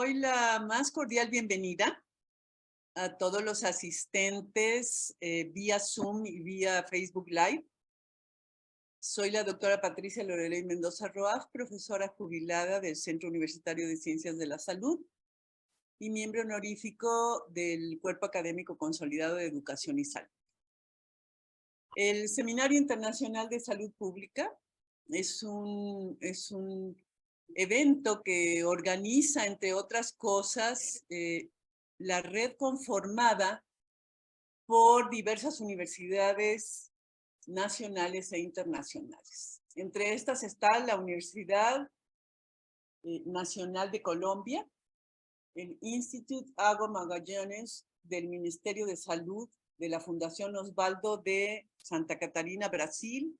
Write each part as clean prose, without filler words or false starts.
doy la más cordial bienvenida a todos los asistentes vía Zoom y vía Facebook Live. Soy la doctora Patricia Loreley Mendoza Roaf, profesora jubilada del Centro Universitario de Ciencias de la Salud y miembro honorífico del Cuerpo Académico Consolidado de Educación y Salud. El Seminario Internacional de Salud Pública es un evento que organiza, entre otras cosas, la red conformada por diversas universidades nacionales e internacionales. Entre estas está la Universidad Nacional de Colombia, el Instituto Ago Magallanes del Ministerio de Salud de la Fundación Osvaldo de Santa Catarina, Brasil,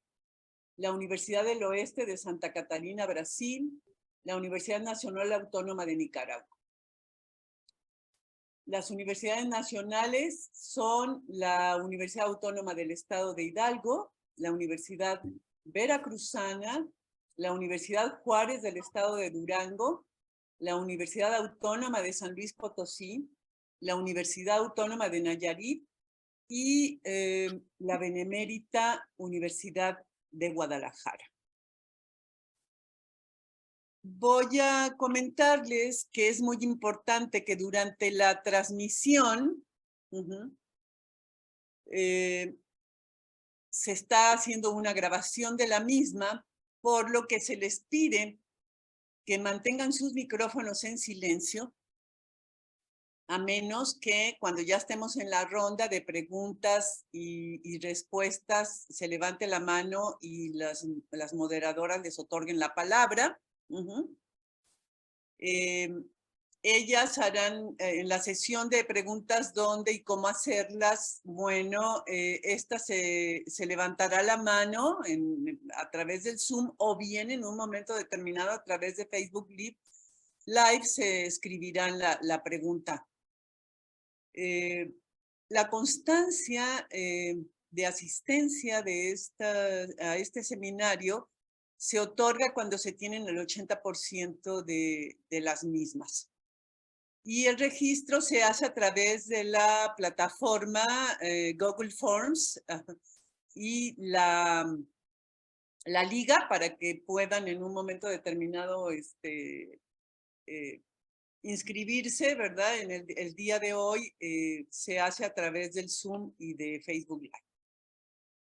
la Universidad del Oeste de Santa Catarina, Brasil, la Universidad Nacional Autónoma de Nicaragua. Las universidades nacionales son la Universidad Autónoma del Estado de Hidalgo, la Universidad Veracruzana, la Universidad Juárez del Estado de Durango, la Universidad Autónoma de San Luis Potosí, la Universidad Autónoma de Nayarit y la Benemérita Universidad de Guadalajara. Voy a comentarles que es muy importante que durante la transmisión se está haciendo una grabación de la misma, por lo que se les pide que mantengan sus micrófonos en silencio, a menos que cuando ya estemos en la ronda de preguntas y respuestas se levante la mano y las moderadoras les otorguen la palabra. Ellas harán en la sesión de preguntas dónde y cómo hacerlas. Bueno, esta se levantará la mano a través del Zoom o bien en un momento determinado a través de Facebook Live se escribirán la pregunta. La constancia de asistencia a este seminario se otorga cuando se tienen el 80% de las mismas. Y el registro se hace a través de la plataforma Google Forms y la liga para que puedan en un momento determinado inscribirse, ¿verdad? En el día de hoy se hace a través del Zoom y de Facebook Live.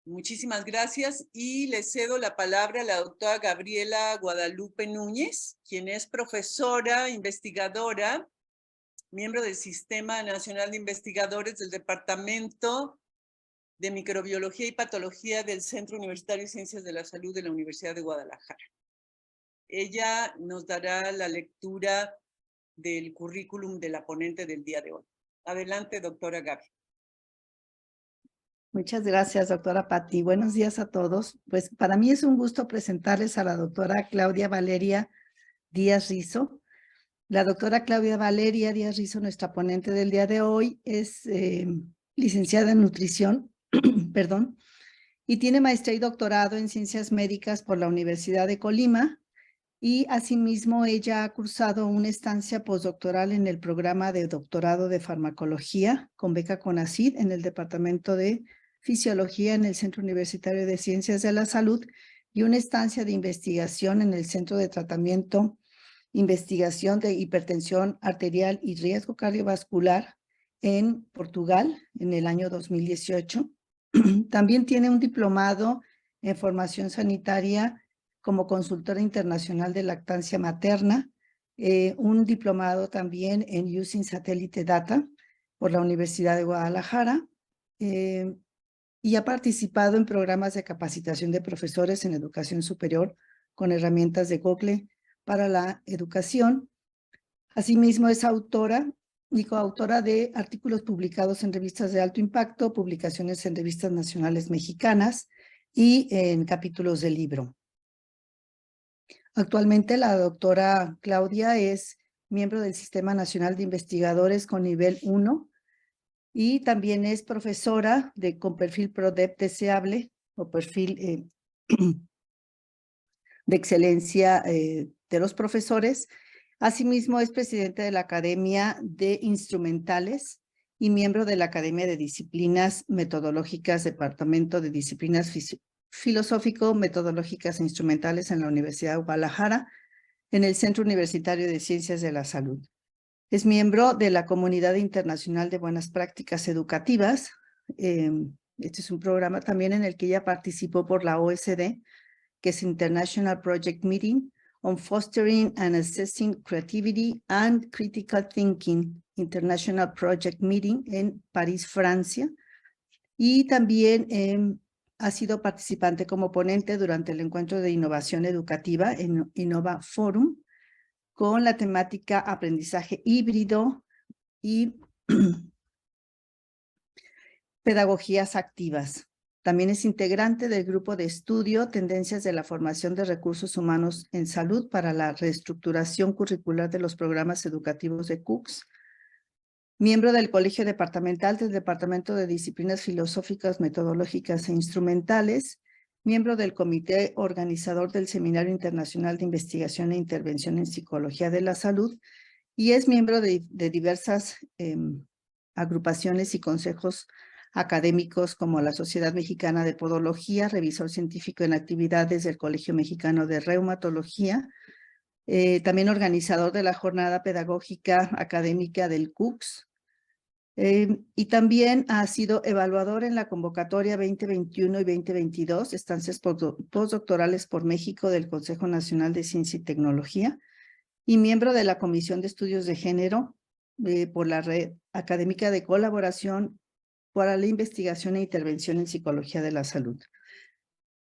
Muchísimas gracias y le cedo la palabra a la doctora Gabriela Guadalupe Núñez, quien es profesora, investigadora, miembro del Sistema Nacional de Investigadores del Departamento de Microbiología y Patología del Centro Universitario de Ciencias de la Salud de la Universidad de Guadalajara. Ella nos dará la lectura del currículum de la ponente del día de hoy. Adelante, doctora Gaby. Muchas gracias, doctora Patti. Buenos días a todos. Pues para mí es un gusto presentarles a la doctora Claudia Valeria Díaz Rizo. La doctora Claudia Valeria Díaz Rizo, nuestra ponente del día de hoy, es licenciada en nutrición, perdón, y tiene maestría y doctorado en ciencias médicas por la Universidad de Colima. Y asimismo ella ha cursado una estancia postdoctoral en el programa de doctorado de farmacología con beca CONACYT en el Departamento de Fisiología en el Centro Universitario de Ciencias de la Salud y una estancia de investigación en el Centro de Tratamiento, Investigación de Hipertensión Arterial y Riesgo Cardiovascular en Portugal en el año 2018. También tiene un diplomado en formación sanitaria como consultora internacional de lactancia materna, un diplomado también en Using Satellite Data por la Universidad de Guadalajara, y ha participado en programas de capacitación de profesores en educación superior con herramientas de Google para la educación. Asimismo es autora y coautora de artículos publicados en revistas de alto impacto, publicaciones en revistas nacionales mexicanas y en capítulos de libro. Actualmente la doctora Claudia es miembro del Sistema Nacional de Investigadores con nivel 1 y también es profesora con perfil PRODEP deseable o perfil de excelencia de los profesores Asimismo, es presidente de la Academia de Instrumentales y miembro de la Academia de Disciplinas Metodológicas, Departamento de Disciplinas Filosófico-Metodológicas e Instrumentales en la Universidad de Guadalajara, en el Centro Universitario de Ciencias de la Salud. Es miembro de la Comunidad Internacional de Buenas Prácticas Educativas. Este es un programa también en el que ella participó por la OSD, que es International Project Meeting on Fostering and Assessing Creativity and Critical Thinking, International Project Meeting en París, Francia. Y también ha sido participante como ponente durante el encuentro de innovación educativa en Innova Forum, con la temática aprendizaje híbrido y pedagogías activas. También es integrante del grupo de estudio Tendencias de la Formación de Recursos Humanos en Salud para la reestructuración curricular de los programas educativos de CUCS. Miembro del Colegio Departamental del Departamento de Disciplinas Filosóficas, Metodológicas e Instrumentales. Miembro del Comité Organizador del Seminario Internacional de Investigación e Intervención en Psicología de la Salud. Y es miembro de diversas agrupaciones y consejos académicos como la Sociedad Mexicana de Podología, revisor científico en actividades del Colegio Mexicano de Reumatología, también organizador de la jornada pedagógica académica del CUCS, y también ha sido evaluador en la convocatoria 2021 y 2022, estancias postdoctorales por México del Consejo Nacional de Ciencia y Tecnología, y miembro de la Comisión de Estudios de Género por la Red Académica de Colaboración para la Investigación e Intervención en Psicología de la Salud.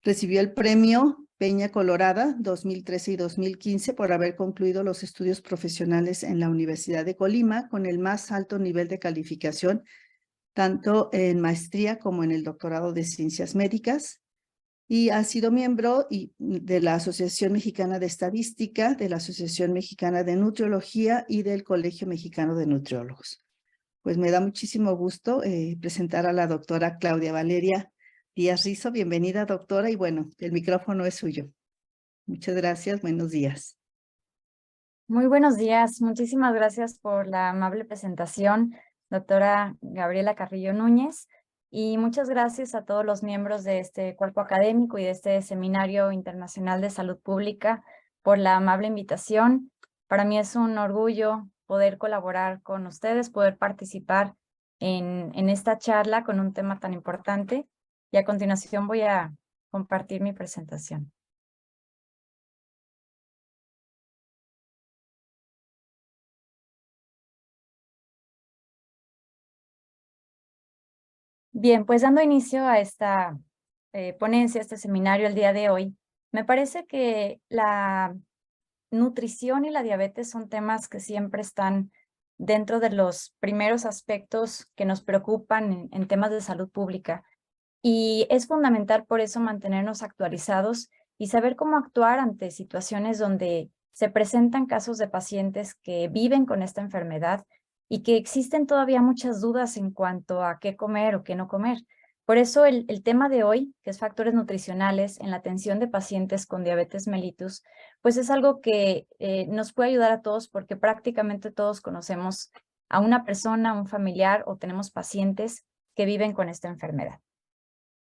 Recibió el premio Peña Colorada 2013 y 2015 por haber concluido los estudios profesionales en la Universidad de Colima con el más alto nivel de calificación, tanto en maestría como en el doctorado de Ciencias Médicas. Y ha sido miembro de la Asociación Mexicana de Estadística, de la Asociación Mexicana de Nutriología y del Colegio Mexicano de Nutriólogos. Pues me da muchísimo gusto presentar a la doctora Claudia Valeria Díaz Rizo. Bienvenida, doctora, y bueno, el micrófono es suyo. Muchas gracias, buenos días. Muy buenos días, muchísimas gracias por la amable presentación, doctora Gabriela Carrillo Núñez, y muchas gracias a todos los miembros de este cuerpo académico y de este Seminario Internacional de Salud Pública por la amable invitación. Para mí es un orgullo poder colaborar con ustedes, poder participar en esta charla con un tema tan importante, y a continuación voy a compartir mi presentación. Bien, pues dando inicio a esta ponencia, a este seminario el día de hoy, me parece que la nutrición y la diabetes son temas que siempre están dentro de los primeros aspectos que nos preocupan en temas de salud pública. Y es fundamental por eso mantenernos actualizados y saber cómo actuar ante situaciones donde se presentan casos de pacientes que viven con esta enfermedad y que existen todavía muchas dudas en cuanto a qué comer o qué no comer. Por eso el tema de hoy, que es factores nutricionales en la atención de pacientes con diabetes mellitus, pues es algo que nos puede ayudar a todos, porque prácticamente todos conocemos a una persona, un familiar, o tenemos pacientes que viven con esta enfermedad.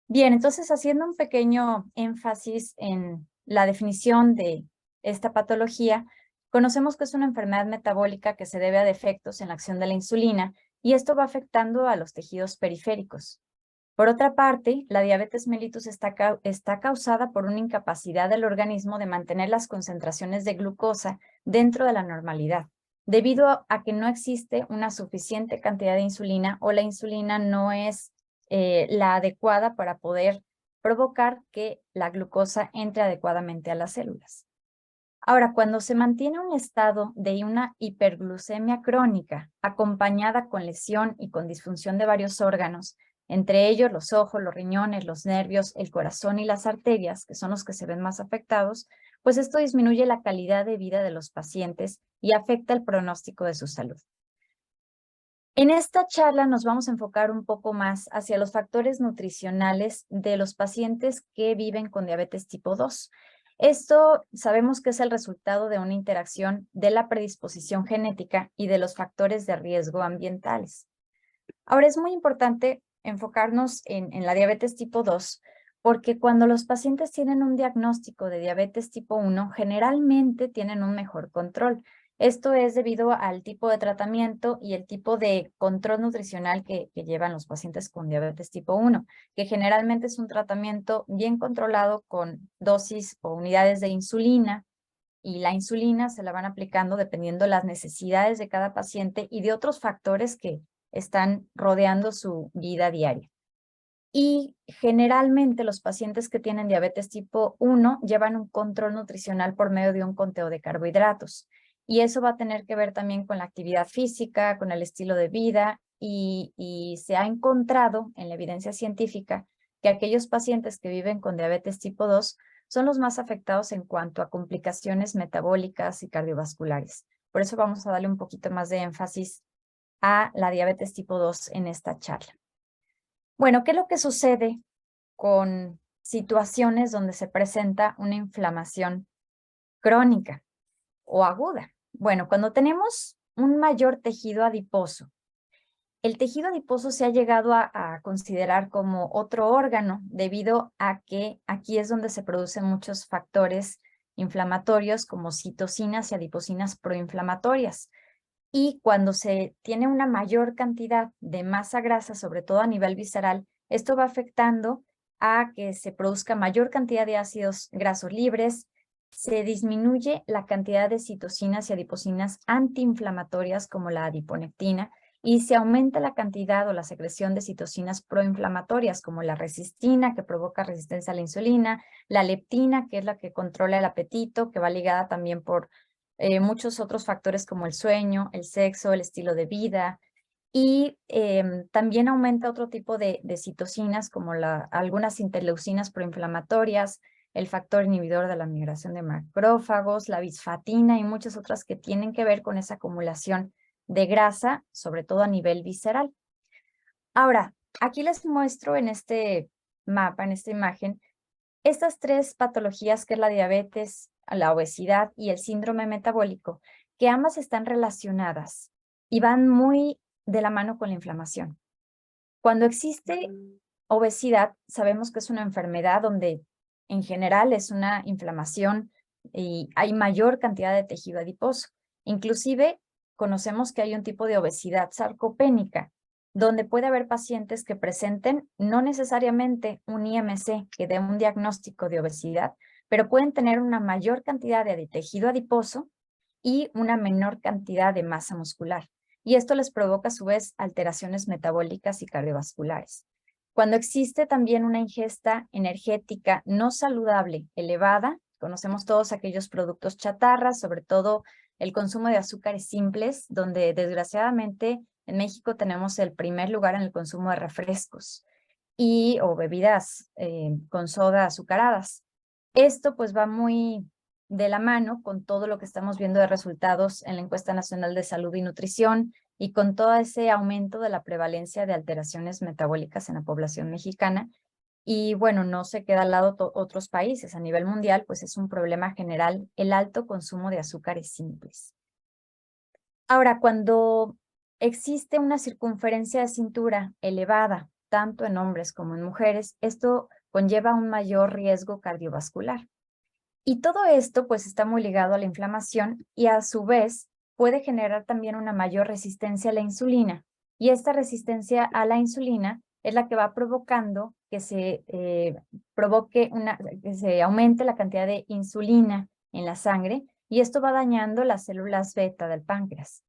Bien, entonces haciendo un pequeño énfasis en la definición de esta patología, conocemos que es una enfermedad metabólica que se debe a defectos en la acción de la insulina, y esto va afectando a los tejidos periféricos. Por otra parte, la diabetes mellitus está causada por una incapacidad del organismo de mantener las concentraciones de glucosa dentro de la normalidad, debido a que no existe una suficiente cantidad de insulina, o la insulina no es la adecuada para poder provocar que la glucosa entre adecuadamente a las células. Ahora, cuando se mantiene un estado de una hiperglucemia crónica acompañada con lesión y con disfunción de varios órganos, entre ellos los ojos, los riñones, los nervios, el corazón y las arterias, que son los que se ven más afectados, pues esto disminuye la calidad de vida de los pacientes y afecta el pronóstico de su salud. En esta charla nos vamos a enfocar un poco más hacia los factores nutricionales de los pacientes que viven con diabetes tipo 2. Esto sabemos que es el resultado de una interacción de la predisposición genética y de los factores de riesgo ambientales. Ahora es muy importante enfocarnos en la diabetes tipo 2, porque cuando los pacientes tienen un diagnóstico de diabetes tipo 1, generalmente tienen un mejor control. Esto es debido al tipo de tratamiento y el tipo de control nutricional que llevan los pacientes con diabetes tipo 1, que generalmente es un tratamiento bien controlado con dosis o unidades de insulina, y la insulina se la van aplicando dependiendo las necesidades de cada paciente y de otros factores que están rodeando su vida diaria. Y generalmente los pacientes que tienen diabetes tipo 1 llevan un control nutricional por medio de un conteo de carbohidratos. Y eso va a tener que ver también con la actividad física, con el estilo de vida, y se ha encontrado en la evidencia científica que aquellos pacientes que viven con diabetes tipo 2 son los más afectados en cuanto a complicaciones metabólicas y cardiovasculares. Por eso vamos a darle un poquito más de énfasis a la diabetes tipo 2 en esta charla. Bueno, ¿qué es lo que sucede con situaciones donde se presenta una inflamación crónica o aguda? Bueno, cuando tenemos un mayor tejido adiposo, el tejido adiposo se ha llegado a considerar como otro órgano debido a que aquí es donde se producen muchos factores inflamatorios como citocinas y adipocinas proinflamatorias. Y cuando se tiene una mayor cantidad de masa grasa, sobre todo a nivel visceral, esto va afectando a que se produzca mayor cantidad de ácidos grasos libres, se disminuye la cantidad de citocinas y adipocinas antiinflamatorias como la adiponectina, y se aumenta la cantidad o la secreción de citocinas proinflamatorias como la resistina, que provoca resistencia a la insulina, la leptina, que es la que controla el apetito, que va ligada también por muchos otros factores como el sueño, el sexo, el estilo de vida, y también aumenta otro tipo de citocinas como algunas interleucinas proinflamatorias, el factor inhibidor de la migración de macrófagos, la bisfatina y muchas otras que tienen que ver con esa acumulación de grasa, sobre todo a nivel visceral. Ahora, aquí les muestro en este mapa, en esta imagen, estas tres patologías que es la diabetes, la obesidad y el síndrome metabólico, que ambas están relacionadas y van muy de la mano con la inflamación. Cuando existe obesidad, sabemos que es una enfermedad donde en general es una inflamación y hay mayor cantidad de tejido adiposo. Inclusive conocemos que hay un tipo de obesidad sarcopénica, donde puede haber pacientes que presenten no necesariamente un IMC que dé un diagnóstico de obesidad, pero pueden tener una mayor cantidad de tejido adiposo y una menor cantidad de masa muscular. Y esto les provoca a su vez alteraciones metabólicas y cardiovasculares. Cuando existe también una ingesta energética no saludable elevada, conocemos todos aquellos productos chatarras, sobre todo el consumo de azúcares simples, donde desgraciadamente en México tenemos el primer lugar en el consumo de refrescos o bebidas con soda azucaradas. Esto pues va muy de la mano con todo lo que estamos viendo de resultados en la Encuesta Nacional de Salud y Nutrición y con todo ese aumento de la prevalencia de alteraciones metabólicas en la población mexicana. Y bueno, no se queda al lado otros países. A nivel mundial, pues es un problema general el alto consumo de azúcares simples. Ahora, cuando existe una circunferencia de cintura elevada, tanto en hombres como en mujeres, esto conlleva un mayor riesgo cardiovascular. Y todo esto pues está muy ligado a la inflamación y a su vez puede generar también una mayor resistencia a la insulina. Y esta resistencia a la insulina es la que va provocando que se que se aumente la cantidad de insulina en la sangre, y esto va dañando las células beta del páncreas.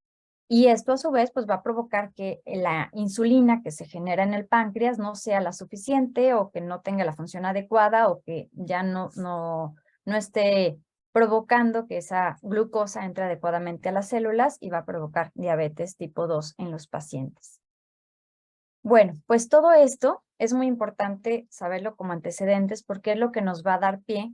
Y esto a su vez pues va a provocar que la insulina que se genera en el páncreas no sea la suficiente o que no tenga la función adecuada o que ya no esté provocando que esa glucosa entre adecuadamente a las células y va a provocar diabetes tipo 2 en los pacientes. Bueno, pues todo esto es muy importante saberlo como antecedentes porque es lo que nos va a dar pie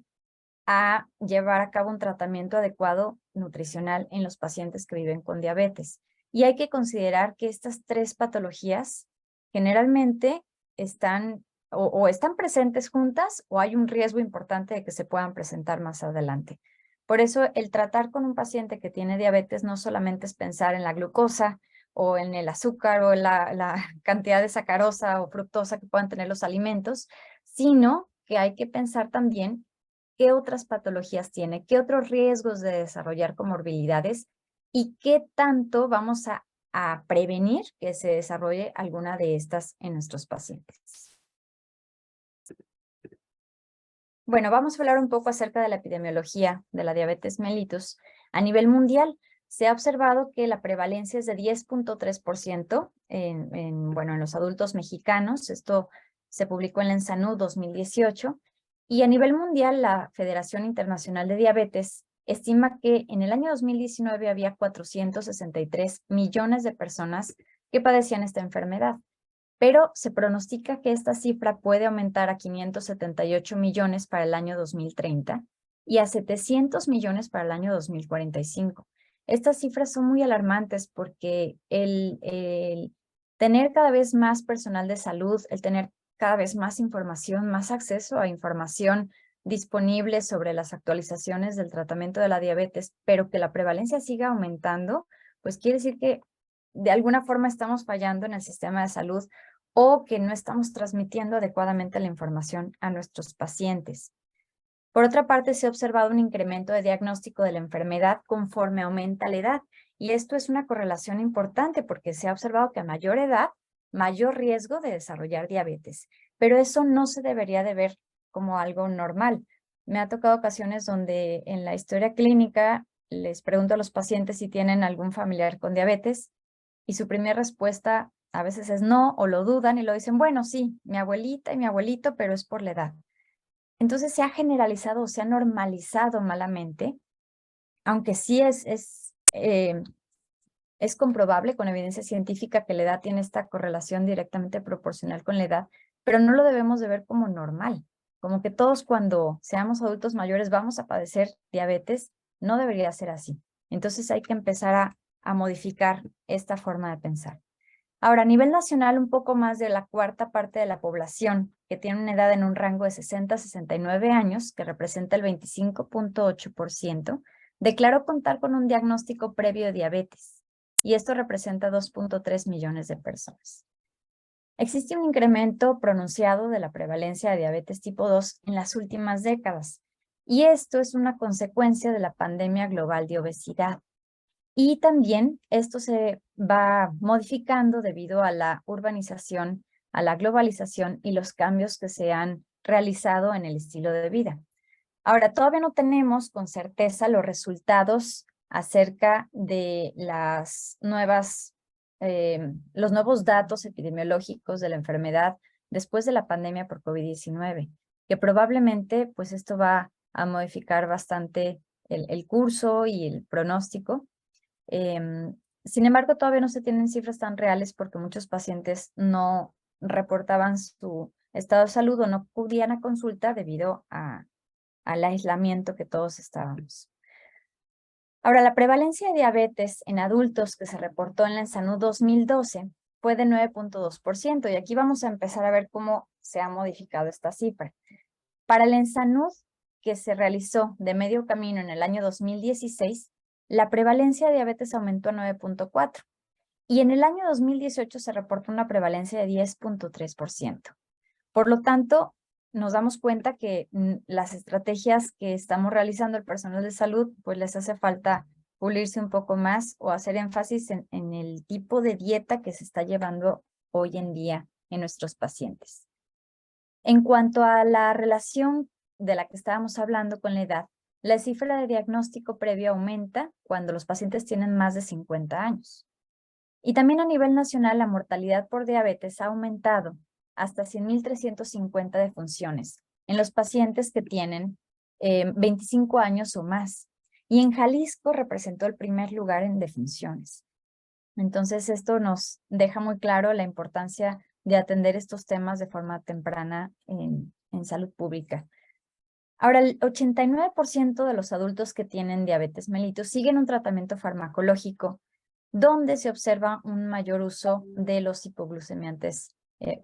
a llevar a cabo un tratamiento adecuado nutricional en los pacientes que viven con diabetes. Y hay que considerar que estas tres patologías generalmente están o están presentes juntas o hay un riesgo importante de que se puedan presentar más adelante. Por eso el tratar con un paciente que tiene diabetes no solamente es pensar en la glucosa o en el azúcar o en la cantidad de sacarosa o fructosa que puedan tener los alimentos, sino que hay que pensar también qué otras patologías tiene, qué otros riesgos de desarrollar comorbilidades y qué tanto vamos a prevenir que se desarrolle alguna de estas en nuestros pacientes. Bueno, vamos a hablar un poco acerca de la epidemiología de la diabetes mellitus. A nivel mundial, se ha observado que la prevalencia es de 10.3% en los adultos mexicanos. Esto se publicó en la ENSANUD 2018. Y a nivel mundial, la Federación Internacional de Diabetes estima que en el año 2019 había 463 millones de personas que padecían esta enfermedad. Pero se pronostica que esta cifra puede aumentar a 578 millones para el año 2030 y a 700 millones para el año 2045. Estas cifras son muy alarmantes porque el tener cada vez más personal de salud, el tener cada vez más información, más acceso a información disponible sobre las actualizaciones del tratamiento de la diabetes, pero que la prevalencia siga aumentando, pues quiere decir que de alguna forma estamos fallando en el sistema de salud o que no estamos transmitiendo adecuadamente la información a nuestros pacientes. Por otra parte, se ha observado un incremento de diagnóstico de la enfermedad conforme aumenta la edad. Y esto es una correlación importante porque se ha observado que a mayor edad, mayor riesgo de desarrollar diabetes. Pero eso no se debería de ver como algo normal. Me ha tocado ocasiones donde en la historia clínica les pregunto a los pacientes si tienen algún familiar con diabetes y su primera respuesta a veces es no o lo dudan y lo dicen, bueno, sí, mi abuelita y mi abuelito, pero es por la edad. Entonces se ha generalizado o se ha normalizado malamente, aunque sí es comprobable con evidencia científica que la edad tiene esta correlación directamente proporcional con la edad, pero no lo debemos de ver como normal, como que todos cuando seamos adultos mayores vamos a padecer diabetes, no debería ser así. Entonces hay que empezar a modificar esta forma de pensar. Ahora, a nivel nacional, un poco más de la cuarta parte de la población que tiene una edad en un rango de 60 a 69 años, que representa el 25.8%, declaró contar con un diagnóstico previo de diabetes, y esto representa 2.3 millones de personas. Existe un incremento pronunciado de la prevalencia de diabetes tipo 2 en las últimas décadas, y esto es una consecuencia de la pandemia global de obesidad. Y también esto se va modificando debido a la urbanización, a la globalización y los cambios que se han realizado en el estilo de vida. Ahora, todavía no tenemos con certeza los resultados acerca de los nuevos datos epidemiológicos de la enfermedad después de la pandemia por COVID-19, que probablemente pues esto va a modificar bastante el curso y el pronóstico. Sin embargo, todavía no se tienen cifras tan reales porque muchos pacientes no reportaban su estado de salud o no acudían a consulta debido al aislamiento que todos estábamos. Ahora, la prevalencia de diabetes en adultos que se reportó en la ENSANUD 2012 fue de 9.2%, y aquí vamos a empezar a ver cómo se ha modificado esta cifra. Para la ENSANUD, que se realizó de medio camino en el año 2016, la prevalencia de diabetes aumentó a 9.4%, y en el año 2018 se reportó una prevalencia de 10.3%. Por lo tanto, nos damos cuenta que las estrategias que estamos realizando el personal de salud, pues les hace falta pulirse un poco más o hacer énfasis en el tipo de dieta que se está llevando hoy en día en nuestros pacientes. En cuanto a la relación de la que estábamos hablando con la edad, la cifra de diagnóstico previo aumenta cuando los pacientes tienen más de 50 años. Y también a nivel nacional, la mortalidad por diabetes ha aumentado hasta 100.350 defunciones en los pacientes que tienen 25 años o más. Y en Jalisco representó el primer lugar en defunciones. Entonces, esto nos deja muy claro la importancia de atender estos temas de forma temprana en salud pública. Ahora, el 89% de los adultos que tienen diabetes mellitus siguen un tratamiento farmacológico donde se observa un mayor uso de los hipoglucemiantes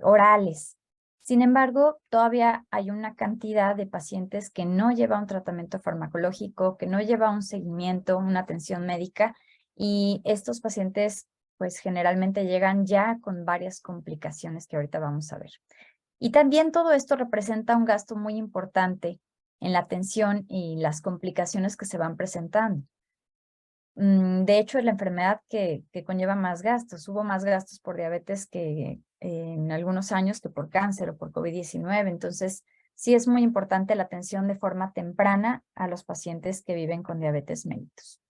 orales. Sin embargo, todavía hay una cantidad de pacientes que no lleva un tratamiento farmacológico, que no lleva un seguimiento, una atención médica, y estos pacientes pues generalmente llegan ya con varias complicaciones que ahorita vamos a ver. Y también todo esto representa un gasto muy importante en la atención y las complicaciones que se van presentando. De hecho, es la enfermedad que conlleva más gastos. Hubo más gastos por diabetes que en algunos años que por cáncer o por COVID-19. Entonces, sí es muy importante la atención de forma temprana a los pacientes que viven con diabetes mellitus.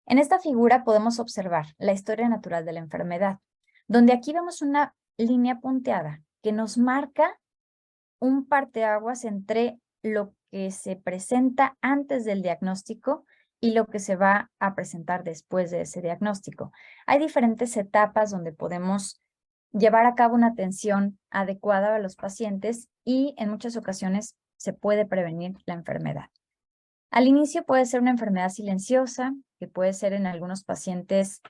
En esta figura podemos observar la historia natural de la enfermedad, donde aquí vemos una línea punteada que nos marca un parteaguas entre lo que se presenta antes del diagnóstico y lo que se va a presentar después de ese diagnóstico. Hay diferentes etapas donde podemos llevar a cabo una atención adecuada a los pacientes y en muchas ocasiones se puede prevenir la enfermedad. Al inicio puede ser una enfermedad silenciosa, que puede ser en algunos pacientes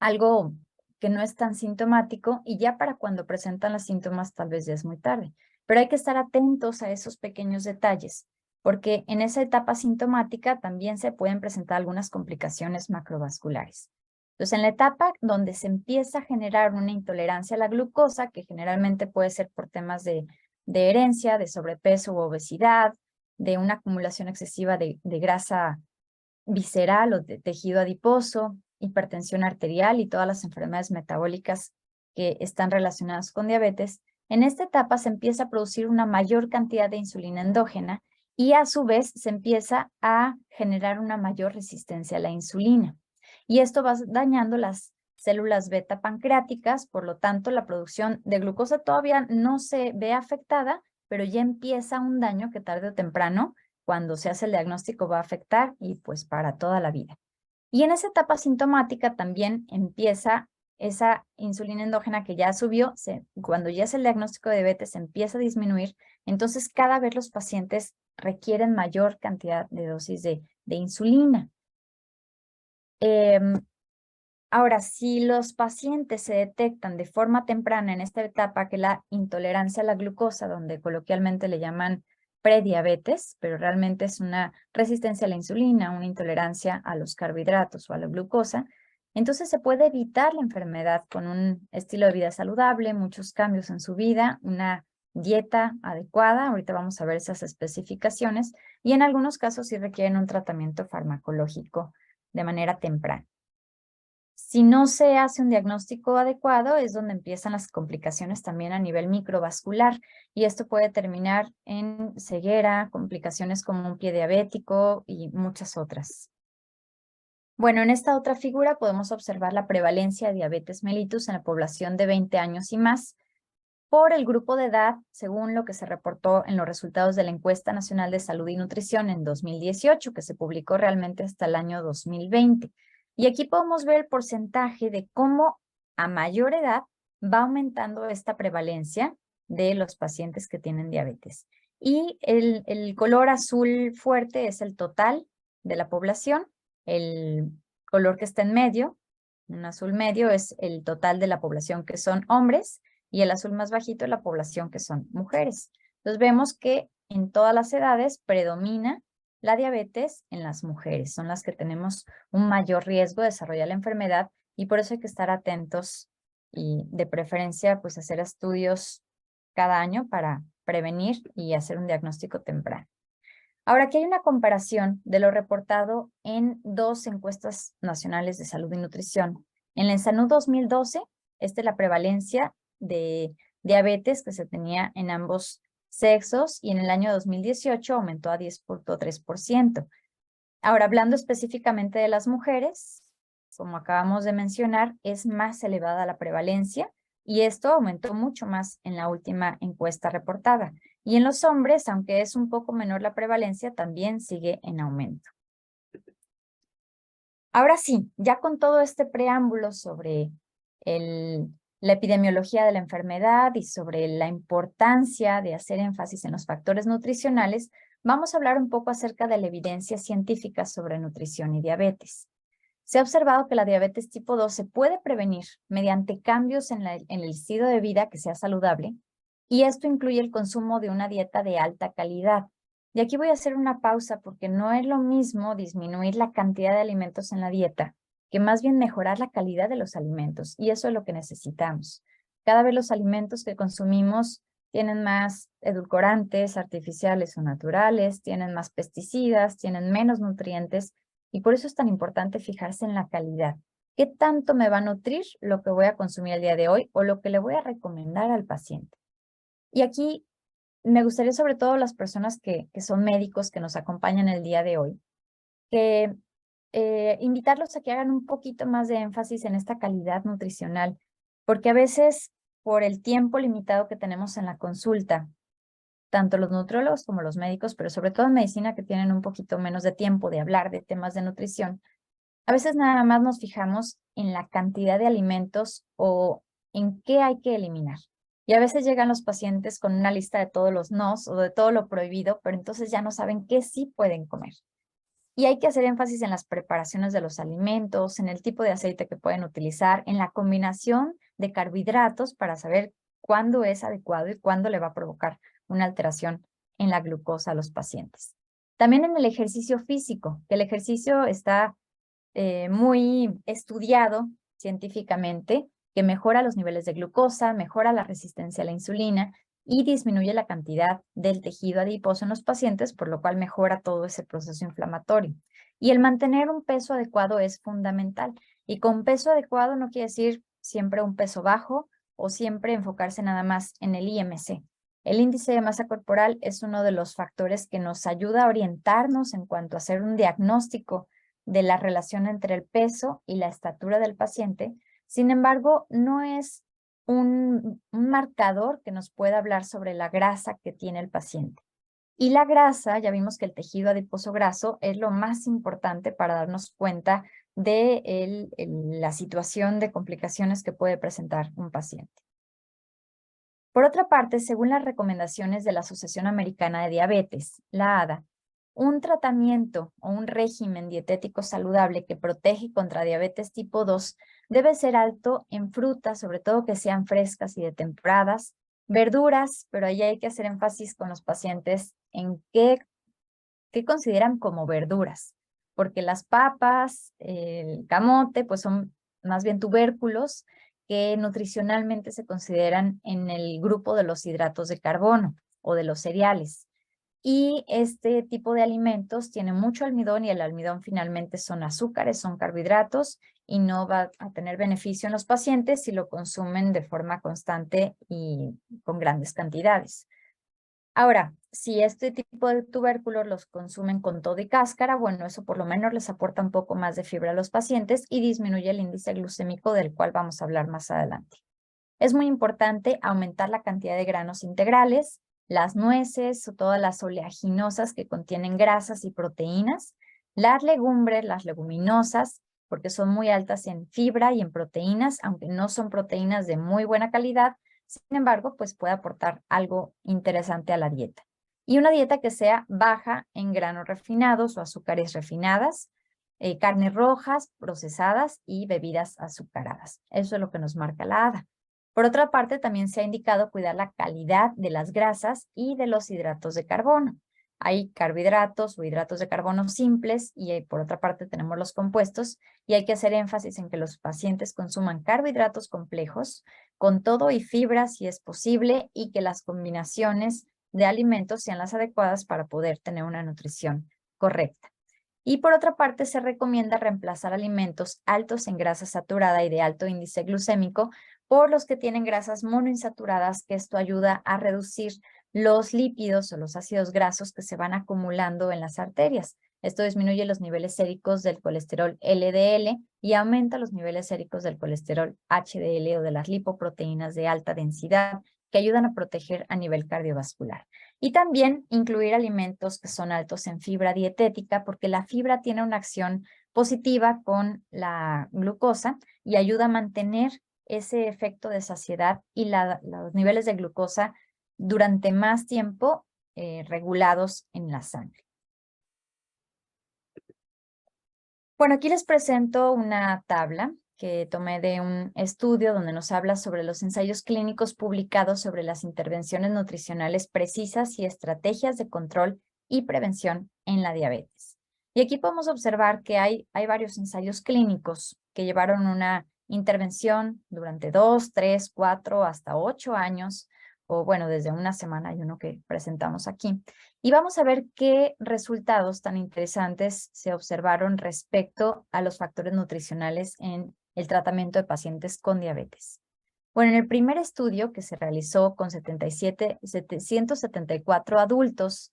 algo que no es tan sintomático, y ya para cuando presentan los síntomas tal vez ya es muy tarde. Pero hay que estar atentos a esos pequeños detalles, porque en esa etapa sintomática también se pueden presentar algunas complicaciones macrovasculares. Entonces, en la etapa donde se empieza a generar una intolerancia a la glucosa, que generalmente puede ser por temas de herencia, de sobrepeso u obesidad, de una acumulación excesiva de grasa visceral o de tejido adiposo, hipertensión arterial y todas las enfermedades metabólicas que están relacionadas con diabetes, en esta etapa se empieza a producir una mayor cantidad de insulina endógena y a su vez se empieza a generar una mayor resistencia a la insulina. Y esto va dañando las células beta pancreáticas, por lo tanto la producción de glucosa todavía no se ve afectada, pero ya empieza un daño que tarde o temprano, cuando se hace el diagnóstico, va a afectar y pues para toda la vida. Y en esa etapa sintomática también empieza esa insulina endógena que ya subió, cuando ya es el diagnóstico de diabetes, se empieza a disminuir. Entonces, cada vez los pacientes requieren mayor cantidad de dosis de insulina. Ahora, si los pacientes se detectan de forma temprana en esta etapa, que es la intolerancia a la glucosa, donde coloquialmente le llaman prediabetes, pero realmente es una resistencia a la insulina, una intolerancia a los carbohidratos o a la glucosa, entonces se puede evitar la enfermedad con un estilo de vida saludable, muchos cambios en su vida, una dieta adecuada. Ahorita vamos a ver esas especificaciones, y en algunos casos sí requieren un tratamiento farmacológico de manera temprana. Si no se hace un diagnóstico adecuado, es donde empiezan las complicaciones también a nivel microvascular, y esto puede terminar en ceguera, complicaciones como un pie diabético y muchas otras. Bueno, en esta otra figura podemos observar la prevalencia de diabetes mellitus en la población de 20 años y más por el grupo de edad, según lo que se reportó en los resultados de la Encuesta Nacional de Salud y Nutrición en 2018, que se publicó realmente hasta el año 2020. Y aquí podemos ver el porcentaje de cómo a mayor edad va aumentando esta prevalencia de los pacientes que tienen diabetes. Y el color azul fuerte es el total de la población. El color que está en medio, un azul medio, es el total de la población que son hombres, y el azul más bajito es la población que son mujeres. Entonces vemos que en todas las edades predomina la diabetes en las mujeres. Son las que tenemos un mayor riesgo de desarrollar la enfermedad, y por eso hay que estar atentos y de preferencia pues hacer estudios cada año para prevenir y hacer un diagnóstico temprano. Ahora, aquí hay una comparación de lo reportado en 2 encuestas nacionales de salud y nutrición. En la ENSANUD 2012, esta es la prevalencia de diabetes que se tenía en ambos sexos, y en el año 2018 aumentó a 10.3%. Ahora, hablando específicamente de las mujeres, como acabamos de mencionar, es más elevada la prevalencia, y esto aumentó mucho más en la última encuesta reportada. Y en los hombres, aunque es un poco menor la prevalencia, también sigue en aumento. Ahora sí, ya con todo este preámbulo sobre la epidemiología de la enfermedad y sobre la importancia de hacer énfasis en los factores nutricionales, vamos a hablar un poco acerca de la evidencia científica sobre nutrición y diabetes. Se ha observado que la diabetes tipo 2 se puede prevenir mediante cambios en el estilo de vida que sea saludable, y esto incluye el consumo de una dieta de alta calidad. Y aquí voy a hacer una pausa porque no es lo mismo disminuir la cantidad de alimentos en la dieta, que más bien mejorar la calidad de los alimentos, y eso es lo que necesitamos. Cada vez los alimentos que consumimos tienen más edulcorantes artificiales o naturales, tienen más pesticidas, tienen menos nutrientes, y por eso es tan importante fijarse en la calidad. ¿Qué tanto me va a nutrir lo que voy a consumir el día de hoy o lo que le voy a recomendar al paciente? Y aquí me gustaría, sobre todo las personas que son médicos que nos acompañan el día de hoy, que invitarlos a que hagan un poquito más de énfasis en esta calidad nutricional, porque a veces por el tiempo limitado que tenemos en la consulta, tanto los nutriólogos como los médicos, pero sobre todo en medicina que tienen un poquito menos de tiempo de hablar de temas de nutrición, a veces nada más nos fijamos en la cantidad de alimentos o en qué hay que eliminar. Y a veces llegan los pacientes con una lista de todos los nos o de todo lo prohibido, pero entonces ya no saben qué sí pueden comer. Y hay que hacer énfasis en las preparaciones de los alimentos, en el tipo de aceite que pueden utilizar, en la combinación de carbohidratos para saber cuándo es adecuado y cuándo le va a provocar una alteración en la glucosa a los pacientes. También en el ejercicio físico, que el ejercicio está muy estudiado científicamente, que mejora los niveles de glucosa, mejora la resistencia a la insulina y disminuye la cantidad del tejido adiposo en los pacientes, por lo cual mejora todo ese proceso inflamatorio. Y el mantener un peso adecuado es fundamental. Y con peso adecuado no quiere decir siempre un peso bajo o siempre enfocarse nada más en el IMC. El índice de masa corporal es uno de los factores que nos ayuda a orientarnos en cuanto a hacer un diagnóstico de la relación entre el peso y la estatura del paciente. Sin embargo, no es un marcador que nos pueda hablar sobre la grasa que tiene el paciente. Y la grasa, ya vimos que el tejido adiposo graso es lo más importante para darnos cuenta de la situación de complicaciones que puede presentar un paciente. Por otra parte, según las recomendaciones de la Asociación Americana de Diabetes, la ADA, un tratamiento o un régimen dietético saludable que protege contra diabetes tipo 2 debe ser alto en frutas, sobre todo que sean frescas y de temporadas, verduras, pero ahí hay que hacer énfasis con los pacientes en qué consideran como verduras, porque las papas, el camote, pues son más bien tubérculos que nutricionalmente se consideran en el grupo de los hidratos de carbono o de los cereales. Y este tipo de alimentos tiene mucho almidón y el almidón finalmente son azúcares, son carbohidratos y no va a tener beneficio en los pacientes si lo consumen de forma constante y con grandes cantidades. Ahora, si este tipo de tubérculos los consumen con todo y cáscara, bueno, eso por lo menos les aporta un poco más de fibra a los pacientes y disminuye el índice glucémico del cual vamos a hablar más adelante. Es muy importante aumentar la cantidad de granos integrales, las nueces o todas las oleaginosas que contienen grasas y proteínas, las legumbres, las leguminosas, porque son muy altas en fibra y en proteínas, aunque no son proteínas de muy buena calidad, sin embargo, pues puede aportar algo interesante a la dieta. Y una dieta que sea baja en granos refinados o azúcares refinadas, carnes rojas, procesadas y bebidas azucaradas. Eso es lo que nos marca la ADA. Por otra parte, también se ha indicado cuidar la calidad de las grasas y de los hidratos de carbono. Hay carbohidratos o hidratos de carbono simples y por otra parte tenemos los compuestos y hay que hacer énfasis en que los pacientes consuman carbohidratos complejos con todo y fibras si es posible y que las combinaciones de alimentos sean las adecuadas para poder tener una nutrición correcta. Y por otra parte, se recomienda reemplazar alimentos altos en grasa saturada y de alto índice glucémico por los que tienen grasas monoinsaturadas, que esto ayuda a reducir los lípidos o los ácidos grasos que se van acumulando en las arterias. Esto disminuye los niveles séricos del colesterol LDL y aumenta los niveles séricos del colesterol HDL o de las lipoproteínas de alta densidad, que ayudan a proteger a nivel cardiovascular. Y también incluir alimentos que son altos en fibra dietética, porque la fibra tiene una acción positiva con la glucosa y ayuda a mantener ese efecto de saciedad y los niveles de glucosa durante más tiempo regulados en la sangre. Bueno, aquí les presento una tabla que tomé de un estudio donde nos habla sobre los ensayos clínicos publicados sobre las intervenciones nutricionales precisas y estrategias de control y prevención en la diabetes. Y aquí podemos observar que hay varios ensayos clínicos que llevaron una intervención durante 2, 3, 4, hasta 8 años, o bueno, desde una semana hay uno que presentamos aquí. Y vamos a ver qué resultados tan interesantes se observaron respecto a los factores nutricionales en el tratamiento de pacientes con diabetes. Bueno, en el primer estudio que se realizó con 774 adultos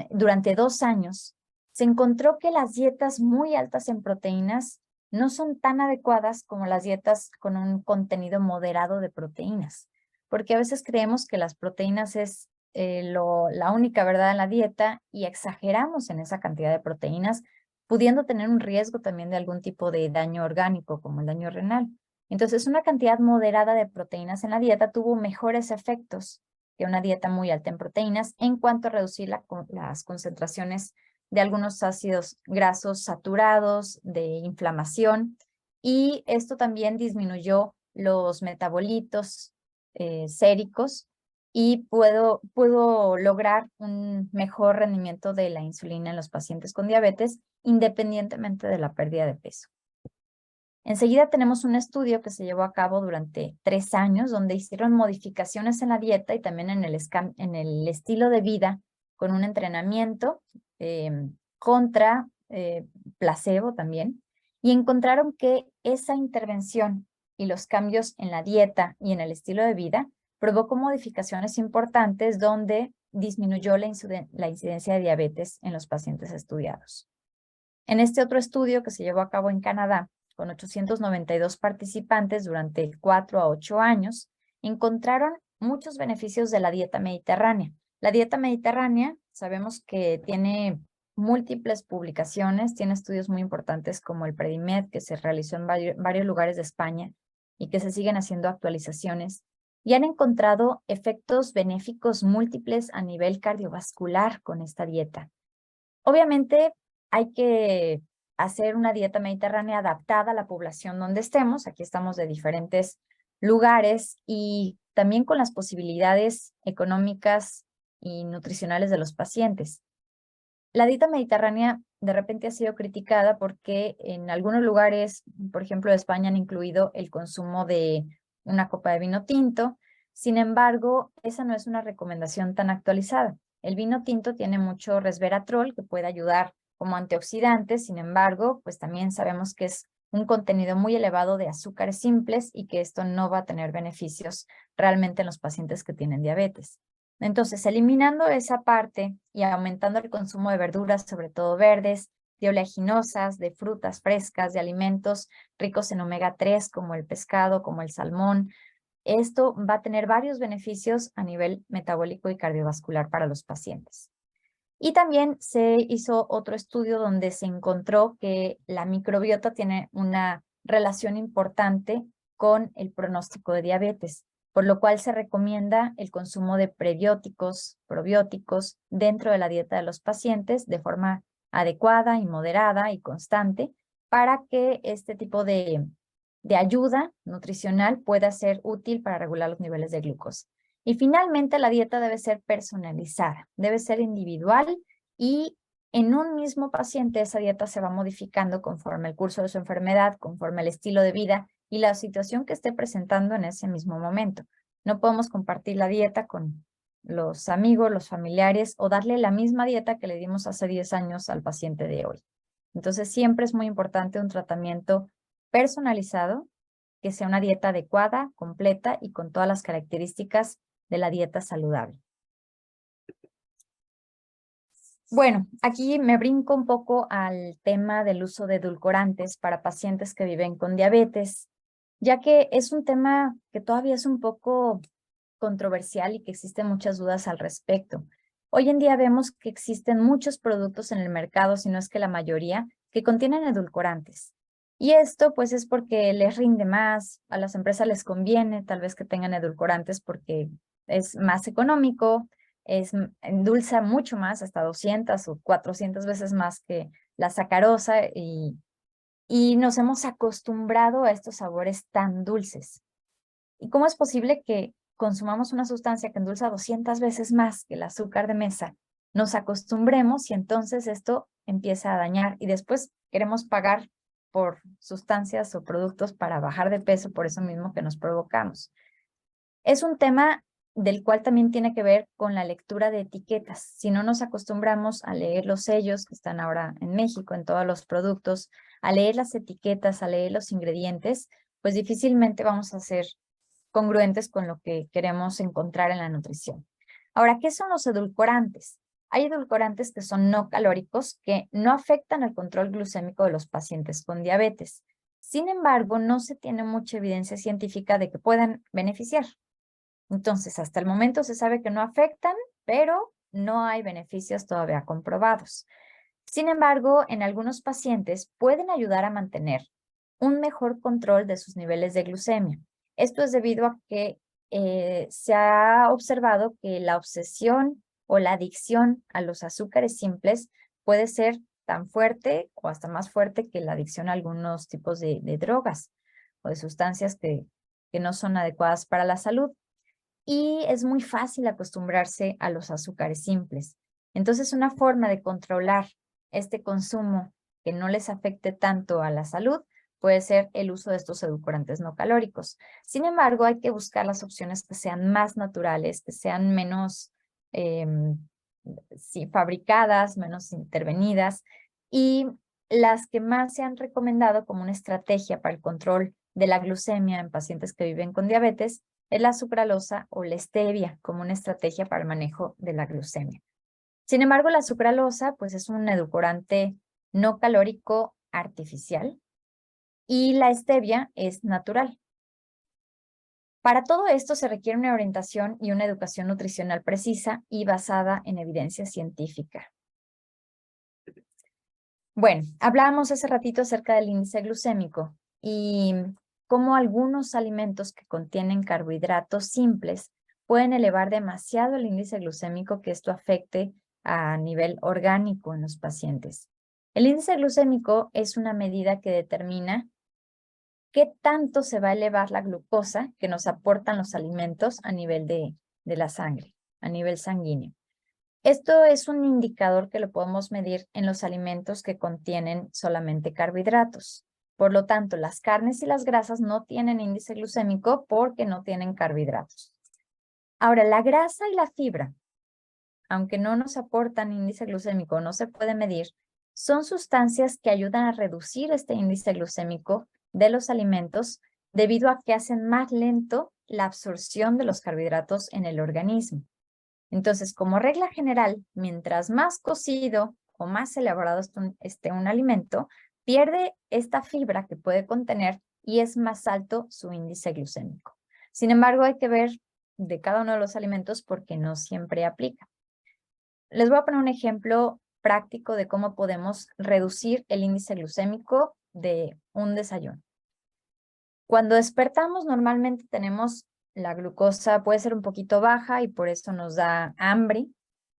durante 2 años, se encontró que las dietas muy altas en proteínas no son tan adecuadas como las dietas con un contenido moderado de proteínas, porque a veces creemos que las proteínas es la única verdad en la dieta y exageramos en esa cantidad de proteínas, pudiendo tener un riesgo también de algún tipo de daño orgánico, como el daño renal. Entonces, una cantidad moderada de proteínas en la dieta tuvo mejores efectos que una dieta muy alta en proteínas en cuanto a reducir las concentraciones de algunos ácidos grasos saturados, de inflamación, y esto también disminuyó los metabolitos séricos y pudo lograr un mejor rendimiento de la insulina en los pacientes con diabetes, independientemente de la pérdida de peso. Enseguida tenemos un estudio que se llevó a cabo durante 3 años, donde hicieron modificaciones en la dieta y también en el estilo de vida, con un entrenamiento contra placebo también, y encontraron que esa intervención y los cambios en la dieta y en el estilo de vida provocó modificaciones importantes donde disminuyó la incidencia de diabetes en los pacientes estudiados. En este otro estudio que se llevó a cabo en Canadá, con 892 participantes durante 4 a 8 años, encontraron muchos beneficios de la dieta mediterránea. La dieta mediterránea sabemos que tiene múltiples publicaciones, tiene estudios muy importantes como el PREDIMED, que se realizó en varios lugares de España y que se siguen haciendo actualizaciones, y han encontrado efectos benéficos múltiples a nivel cardiovascular con esta dieta. Obviamente hay que hacer una dieta mediterránea adaptada a la población donde estemos. Aquí estamos de diferentes lugares y también con las posibilidades económicas y nutricionales de los pacientes. La dieta mediterránea de repente ha sido criticada porque en algunos lugares, por ejemplo, de España, han incluido el consumo de una copa de vino tinto. Sin embargo, esa no es una recomendación tan actualizada. El vino tinto tiene mucho resveratrol que puede ayudar como antioxidante. Sin embargo, pues también sabemos que es un contenido muy elevado de azúcares simples y que esto no va a tener beneficios realmente en los pacientes que tienen diabetes. Entonces, eliminando esa parte y aumentando el consumo de verduras, sobre todo verdes, de oleaginosas, de frutas frescas, de alimentos ricos en omega 3 como el pescado, como el salmón, esto va a tener varios beneficios a nivel metabólico y cardiovascular para los pacientes. Y también se hizo otro estudio donde se encontró que la microbiota tiene una relación importante con el pronóstico de diabetes, por lo cual se recomienda el consumo de prebióticos, probióticos dentro de la dieta de los pacientes de forma adecuada y moderada y constante para que este tipo de ayuda nutricional pueda ser útil para regular los niveles de glucosa. Y finalmente, la dieta debe ser personalizada, debe ser individual y en un mismo paciente esa dieta se va modificando conforme el curso de su enfermedad, conforme el estilo de vida y la situación que esté presentando en ese mismo momento. No podemos compartir la dieta con los amigos, los familiares o darle la misma dieta que le dimos hace 10 años al paciente de hoy. Entonces, siempre es muy importante un tratamiento personalizado, que sea una dieta adecuada, completa y con todas las características de la dieta saludable. Bueno, aquí me brinco un poco al tema del uso de edulcorantes para pacientes que viven con diabetes, ya que es un tema que todavía es un poco controversial y que existen muchas dudas al respecto. Hoy en día vemos que existen muchos productos en el mercado, si no es que la mayoría, que contienen edulcorantes. Y esto pues es porque les rinde más, a las empresas les conviene tal vez que tengan edulcorantes porque es más económico, endulza mucho más, hasta 200 o 400 veces más que la sacarosa y nos hemos acostumbrado a estos sabores tan dulces. ¿Y cómo es posible que consumamos una sustancia que endulza 200 veces más que el azúcar de mesa? Nos acostumbremos y entonces esto empieza a dañar y después queremos pagar por sustancias o productos para bajar de peso por eso mismo que nos provocamos. Es un tema del cual también tiene que ver con la lectura de etiquetas. Si no nos acostumbramos a leer los sellos que están ahora en México, en todos los productos, a leer las etiquetas, a leer los ingredientes, pues difícilmente vamos a ser congruentes con lo que queremos encontrar en la nutrición. Ahora, ¿qué son los edulcorantes? Hay edulcorantes que son no calóricos que no afectan el control glucémico de los pacientes con diabetes. Sin embargo, no se tiene mucha evidencia científica de que puedan beneficiar. Entonces, hasta el momento se sabe que no afectan, pero no hay beneficios todavía comprobados. Sin embargo, en algunos pacientes pueden ayudar a mantener un mejor control de sus niveles de glucemia. Esto es debido a que se ha observado que la obsesión o la adicción a los azúcares simples puede ser tan fuerte o hasta más fuerte que la adicción a algunos tipos de drogas o de sustancias que no son adecuadas para la salud. Y es muy fácil acostumbrarse a los azúcares simples. Entonces, una forma de controlar este consumo que no les afecte tanto a la salud puede ser el uso de estos edulcorantes no calóricos. Sin embargo, hay que buscar las opciones que sean más naturales, que sean menos fabricadas, menos intervenidas, y las que más se han recomendado como una estrategia para el control de la glucemia en pacientes que viven con diabetes es la sucralosa o la stevia como una estrategia para el manejo de la glucemia. Sin embargo, la sucralosa pues es un edulcorante no calórico artificial y la stevia es natural. Para todo esto se requiere una orientación y una educación nutricional precisa y basada en evidencia científica. Bueno, hablábamos hace ratito acerca del índice glucémico y cómo algunos alimentos que contienen carbohidratos simples pueden elevar demasiado el índice glucémico, que esto afecte a nivel orgánico en los pacientes. El índice glucémico es una medida que determina qué tanto se va a elevar la glucosa que nos aportan los alimentos a nivel de la sangre, a nivel sanguíneo. Esto es un indicador que lo podemos medir en los alimentos que contienen solamente carbohidratos. Por lo tanto, las carnes y las grasas no tienen índice glucémico porque no tienen carbohidratos. Ahora, la grasa y la fibra, aunque no nos aportan índice glucémico, no se puede medir, son sustancias que ayudan a reducir este índice glucémico de los alimentos debido a que hacen más lento la absorción de los carbohidratos en el organismo. Entonces, como regla general, mientras más cocido o más elaborado esté un alimento, pierde esta fibra que puede contener y es más alto su índice glucémico. Sin embargo, hay que ver de cada uno de los alimentos porque no siempre aplica. Les voy a poner un ejemplo práctico de cómo podemos reducir el índice glucémico de un desayuno. Cuando despertamos, normalmente tenemos la glucosa puede ser un poquito baja y por eso nos da hambre.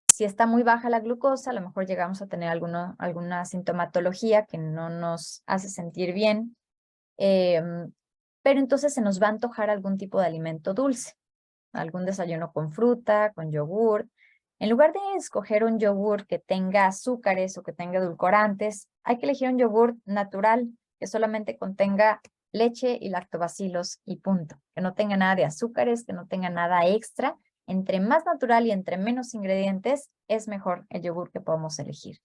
Si está muy baja la glucosa, a lo mejor llegamos a tener alguna sintomatología que no nos hace sentir bien, pero entonces se nos va a antojar algún tipo de alimento dulce, algún desayuno con fruta, con yogur. En lugar de escoger un yogur que tenga azúcares o que tenga edulcorantes, hay que elegir un yogur natural que solamente contenga leche y lactobacilos y punto. Que no tenga nada de azúcares, que no tenga nada extra. Entre más natural y entre menos ingredientes, es mejor el yogur que podemos elegir.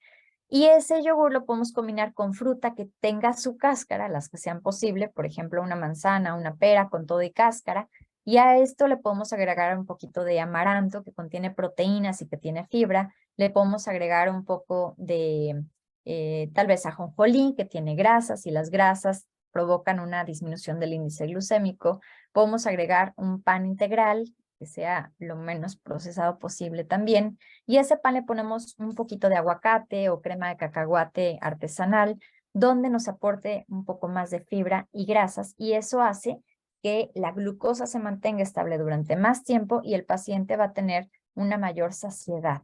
Y ese yogur lo podemos combinar con fruta que tenga su cáscara, las que sean posible, por ejemplo, una manzana, una pera con todo y cáscara. Y a esto le podemos agregar un poquito de amaranto que contiene proteínas y que tiene fibra. Le podemos agregar un poco de tal vez ajonjolí que tiene grasas y las grasas provocan una disminución del índice glucémico. Podemos agregar un pan integral que sea lo menos procesado posible también. Y a ese pan le ponemos un poquito de aguacate o crema de cacahuate artesanal, donde nos aporte un poco más de fibra y grasas. Y eso hace que la glucosa se mantenga estable durante más tiempo y el paciente va a tener una mayor saciedad.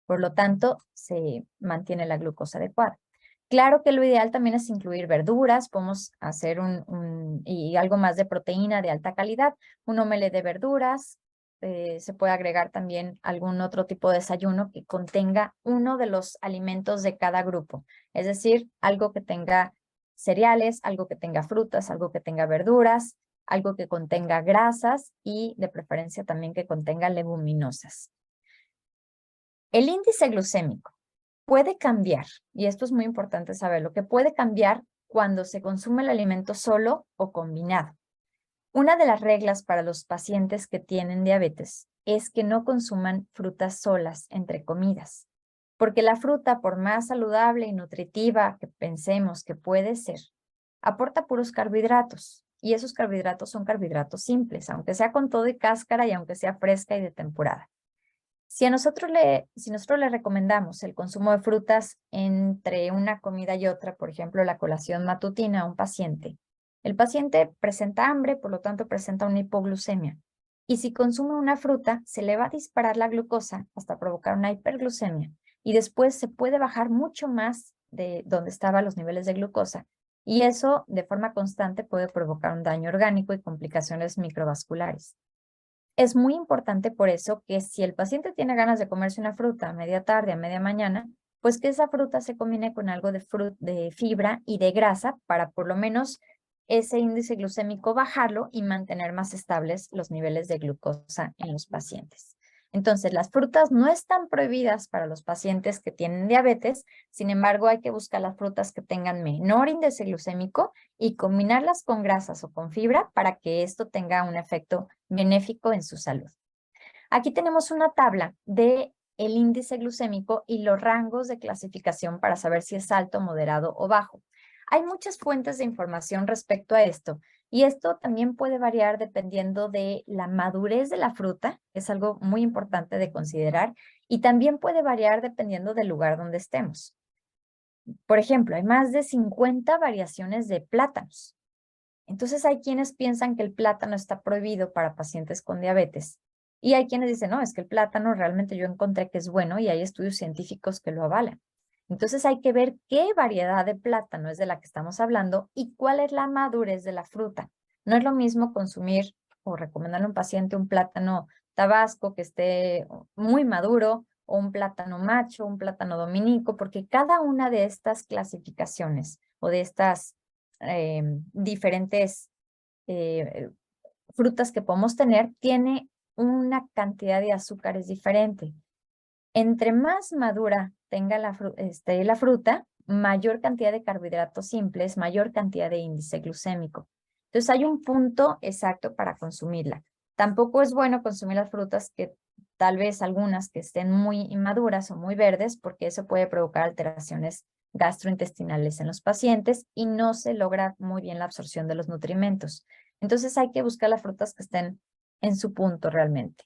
Por lo tanto, se mantiene la glucosa adecuada. Claro que lo ideal también es incluir verduras, podemos hacer y algo más de proteína de alta calidad, un omelette de verduras, se puede agregar también algún otro tipo de desayuno que contenga uno de los alimentos de cada grupo, es decir, algo que tenga cereales, algo que tenga frutas, algo que tenga verduras, algo que contenga grasas y de preferencia también que contenga leguminosas. El índice glucémico puede cambiar, y esto es muy importante saberlo, que puede cambiar cuando se consume el alimento solo o combinado. Una de las reglas para los pacientes que tienen diabetes es que no consuman frutas solas entre comidas, porque la fruta, por más saludable y nutritiva que pensemos que puede ser, aporta puros carbohidratos, y esos carbohidratos son carbohidratos simples, aunque sea con todo y cáscara y aunque sea fresca y de temporada. Si nosotros le recomendamos el consumo de frutas entre una comida y otra, por ejemplo, la colación matutina a un paciente, el paciente presenta hambre, por lo tanto presenta una hipoglucemia. Y si consume una fruta, se le va a disparar la glucosa hasta provocar una hiperglucemia. Y después se puede bajar mucho más de donde estaban los niveles de glucosa. Y eso, de forma constante, puede provocar un daño orgánico y complicaciones microvasculares. Es muy importante por eso que si el paciente tiene ganas de comerse una fruta a media tarde, a media mañana, pues que esa fruta se combine con algo de fibra y de grasa para por lo menos ese índice glucémico bajarlo y mantener más estables los niveles de glucosa en los pacientes. Entonces, las frutas no están prohibidas para los pacientes que tienen diabetes, sin embargo, hay que buscar las frutas que tengan menor índice glucémico y combinarlas con grasas o con fibra para que esto tenga un efecto benéfico en su salud. Aquí tenemos una tabla de el índice glucémico y los rangos de clasificación para saber si es alto, moderado o bajo. Hay muchas fuentes de información respecto a esto y esto también puede variar dependiendo de la madurez de la fruta, que es algo muy importante de considerar, y también puede variar dependiendo del lugar donde estemos. Por ejemplo, hay más de 50 variaciones de plátanos. Entonces hay quienes piensan que el plátano está prohibido para pacientes con diabetes y hay quienes dicen, no, es que el plátano realmente yo encontré que es bueno y hay estudios científicos que lo avalan. Entonces hay que ver qué variedad de plátano es de la que estamos hablando y cuál es la madurez de la fruta. No es lo mismo consumir o recomendarle a un paciente un plátano tabasco que esté muy maduro o un plátano macho, un plátano dominico, porque cada una de estas clasificaciones o de estas diferentes frutas que podemos tener tiene una cantidad de azúcares diferente. Entre más madura tenga la fruta, mayor cantidad de carbohidratos simples, mayor cantidad de índice glucémico. Entonces hay un punto exacto para consumirla. Tampoco es bueno consumir las frutas que tal vez algunas que estén muy inmaduras o muy verdes, porque eso puede provocar alteraciones gastrointestinales en los pacientes y no se logra muy bien la absorción de los nutrimentos. Entonces hay que buscar las frutas que estén en su punto realmente.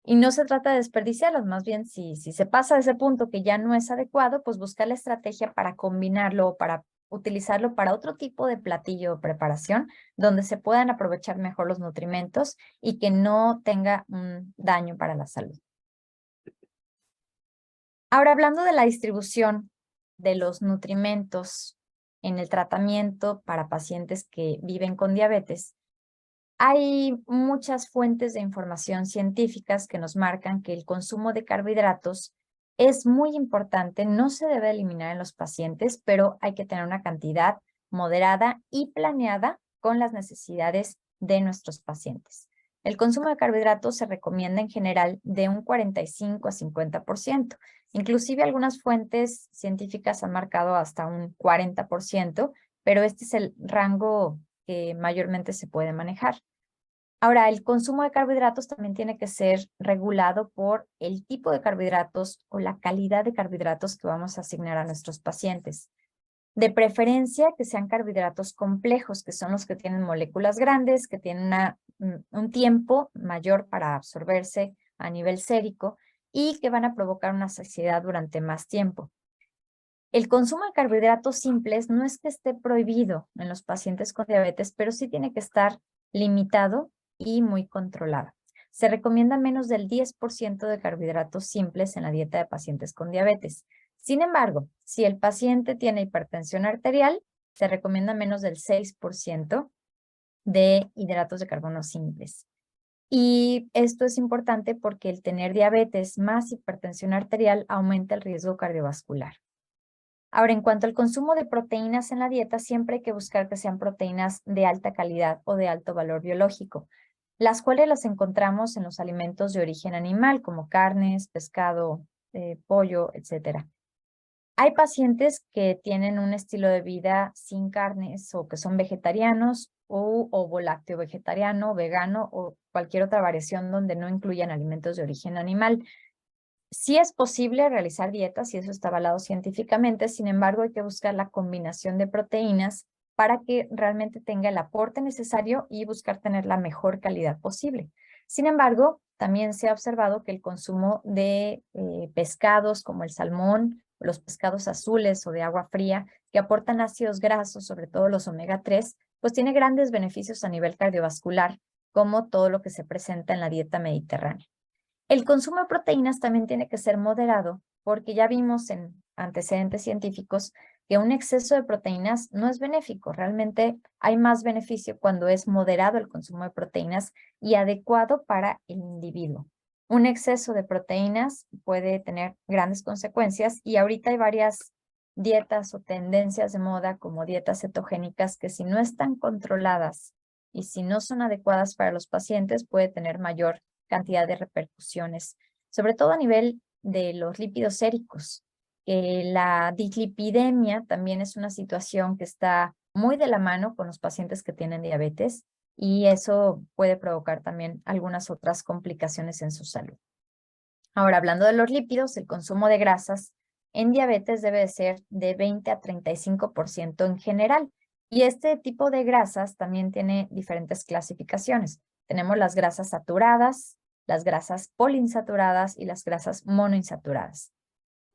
Y no se trata de desperdiciarlos, más bien si se pasa a ese punto que ya no es adecuado, pues buscar la estrategia para combinarlo o para utilizarlo para otro tipo de platillo o preparación donde se puedan aprovechar mejor los nutrimentos y que no tenga un daño para la salud. Ahora, hablando de la distribución de los nutrimentos en el tratamiento para pacientes que viven con diabetes, hay muchas fuentes de información científicas que nos marcan que el consumo de carbohidratos es muy importante, no se debe eliminar en los pacientes, pero hay que tener una cantidad moderada y planeada con las necesidades de nuestros pacientes. El consumo de carbohidratos se recomienda en general de un 45 a 50%. Inclusive algunas fuentes científicas han marcado hasta un 40%, pero este es el rango que mayormente se puede manejar. Ahora, el consumo de carbohidratos también tiene que ser regulado por el tipo de carbohidratos o la calidad de carbohidratos que vamos a asignar a nuestros pacientes. De preferencia que sean carbohidratos complejos, que son los que tienen moléculas grandes, que tienen un tiempo mayor para absorberse a nivel sérico y que van a provocar una saciedad durante más tiempo. El consumo de carbohidratos simples no es que esté prohibido en los pacientes con diabetes, pero sí tiene que estar limitado y muy controlado. Se recomienda menos del 10% de carbohidratos simples en la dieta de pacientes con diabetes. Sin embargo, si el paciente tiene hipertensión arterial, se recomienda menos del 6% de hidratos de carbono simples. Y esto es importante porque el tener diabetes más hipertensión arterial aumenta el riesgo cardiovascular. Ahora, en cuanto al consumo de proteínas en la dieta, siempre hay que buscar que sean proteínas de alta calidad o de alto valor biológico, las cuales las encontramos en los alimentos de origen animal, como carnes, pescado, pollo, etc. Hay pacientes que tienen un estilo de vida sin carnes o que son vegetarianos o ovo-lácteo vegetariano, vegano o cualquier otra variación donde no incluyan alimentos de origen animal. Sí es posible realizar dietas y eso está avalado científicamente, sin embargo hay que buscar la combinación de proteínas para que realmente tenga el aporte necesario y buscar tener la mejor calidad posible. Sin embargo, también se ha observado que el consumo de pescados como el salmón, los pescados azules o de agua fría, que aportan ácidos grasos, sobre todo los omega 3, pues tiene grandes beneficios a nivel cardiovascular, como todo lo que se presenta en la dieta mediterránea. El consumo de proteínas también tiene que ser moderado, porque ya vimos en antecedentes científicos que un exceso de proteínas no es benéfico. Realmente hay más beneficio cuando es moderado el consumo de proteínas y adecuado para el individuo. Un exceso de proteínas puede tener grandes consecuencias y ahorita hay varias dietas o tendencias de moda como dietas cetogénicas que si no están controladas y si no son adecuadas para los pacientes puede tener mayor cantidad de repercusiones, sobre todo a nivel de los lípidos séricos. La dislipidemia también es una situación que está muy de la mano con los pacientes que tienen diabetes y eso puede provocar también algunas otras complicaciones en su salud. Ahora, hablando de los lípidos, el consumo de grasas en diabetes debe de ser de 20 a 35% en general. Y este tipo de grasas también tiene diferentes clasificaciones. Tenemos las grasas saturadas, las grasas poliinsaturadas y las grasas monoinsaturadas.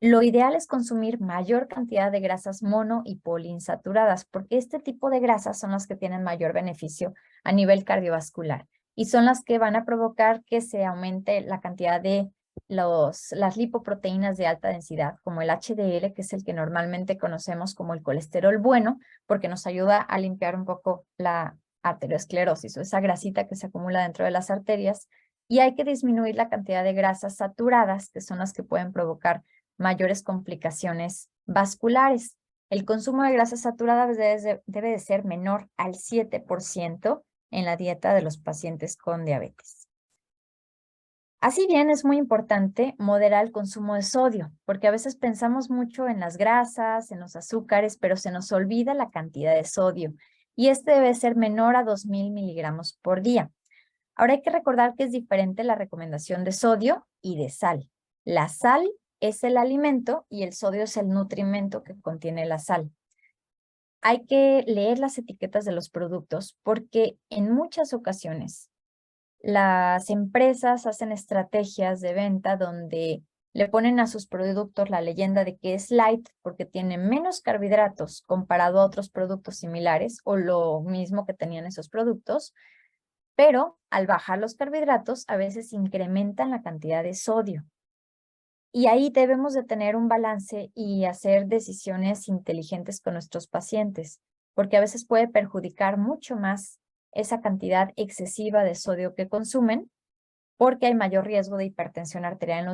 Lo ideal es consumir mayor cantidad de grasas mono y poliinsaturadas, porque este tipo de grasas son las que tienen mayor beneficio a nivel cardiovascular y son las que van a provocar que se aumente la cantidad de las lipoproteínas de alta densidad, como el HDL, que es el que normalmente conocemos como el colesterol bueno, porque nos ayuda a limpiar un poco la arteriosclerosis o esa grasita que se acumula dentro de las arterias, y hay que disminuir la cantidad de grasas saturadas, que son las que pueden provocar mayores complicaciones vasculares. El consumo de grasas saturadas debe de ser menor al 7% en la dieta de los pacientes con diabetes. Así bien, es muy importante moderar el consumo de sodio, porque a veces pensamos mucho en las grasas, en los azúcares, pero se nos olvida la cantidad de sodio, y este debe ser menor a 2,000 miligramos por día. Ahora hay que recordar que es diferente la recomendación de sodio y de sal. La sal es el alimento y el sodio es el nutrimento que contiene la sal. Hay que leer las etiquetas de los productos porque en muchas ocasiones las empresas hacen estrategias de venta donde le ponen a sus productos la leyenda de que es light porque tiene menos carbohidratos comparado a otros productos similares o lo mismo que tenían esos productos, pero al bajar los carbohidratos a veces incrementan la cantidad de sodio. Y ahí debemos de tener un balance y hacer decisiones inteligentes con nuestros pacientes, porque a veces puede perjudicar mucho más esa cantidad excesiva de sodio que consumen, porque hay mayor riesgo de hipertensión arterial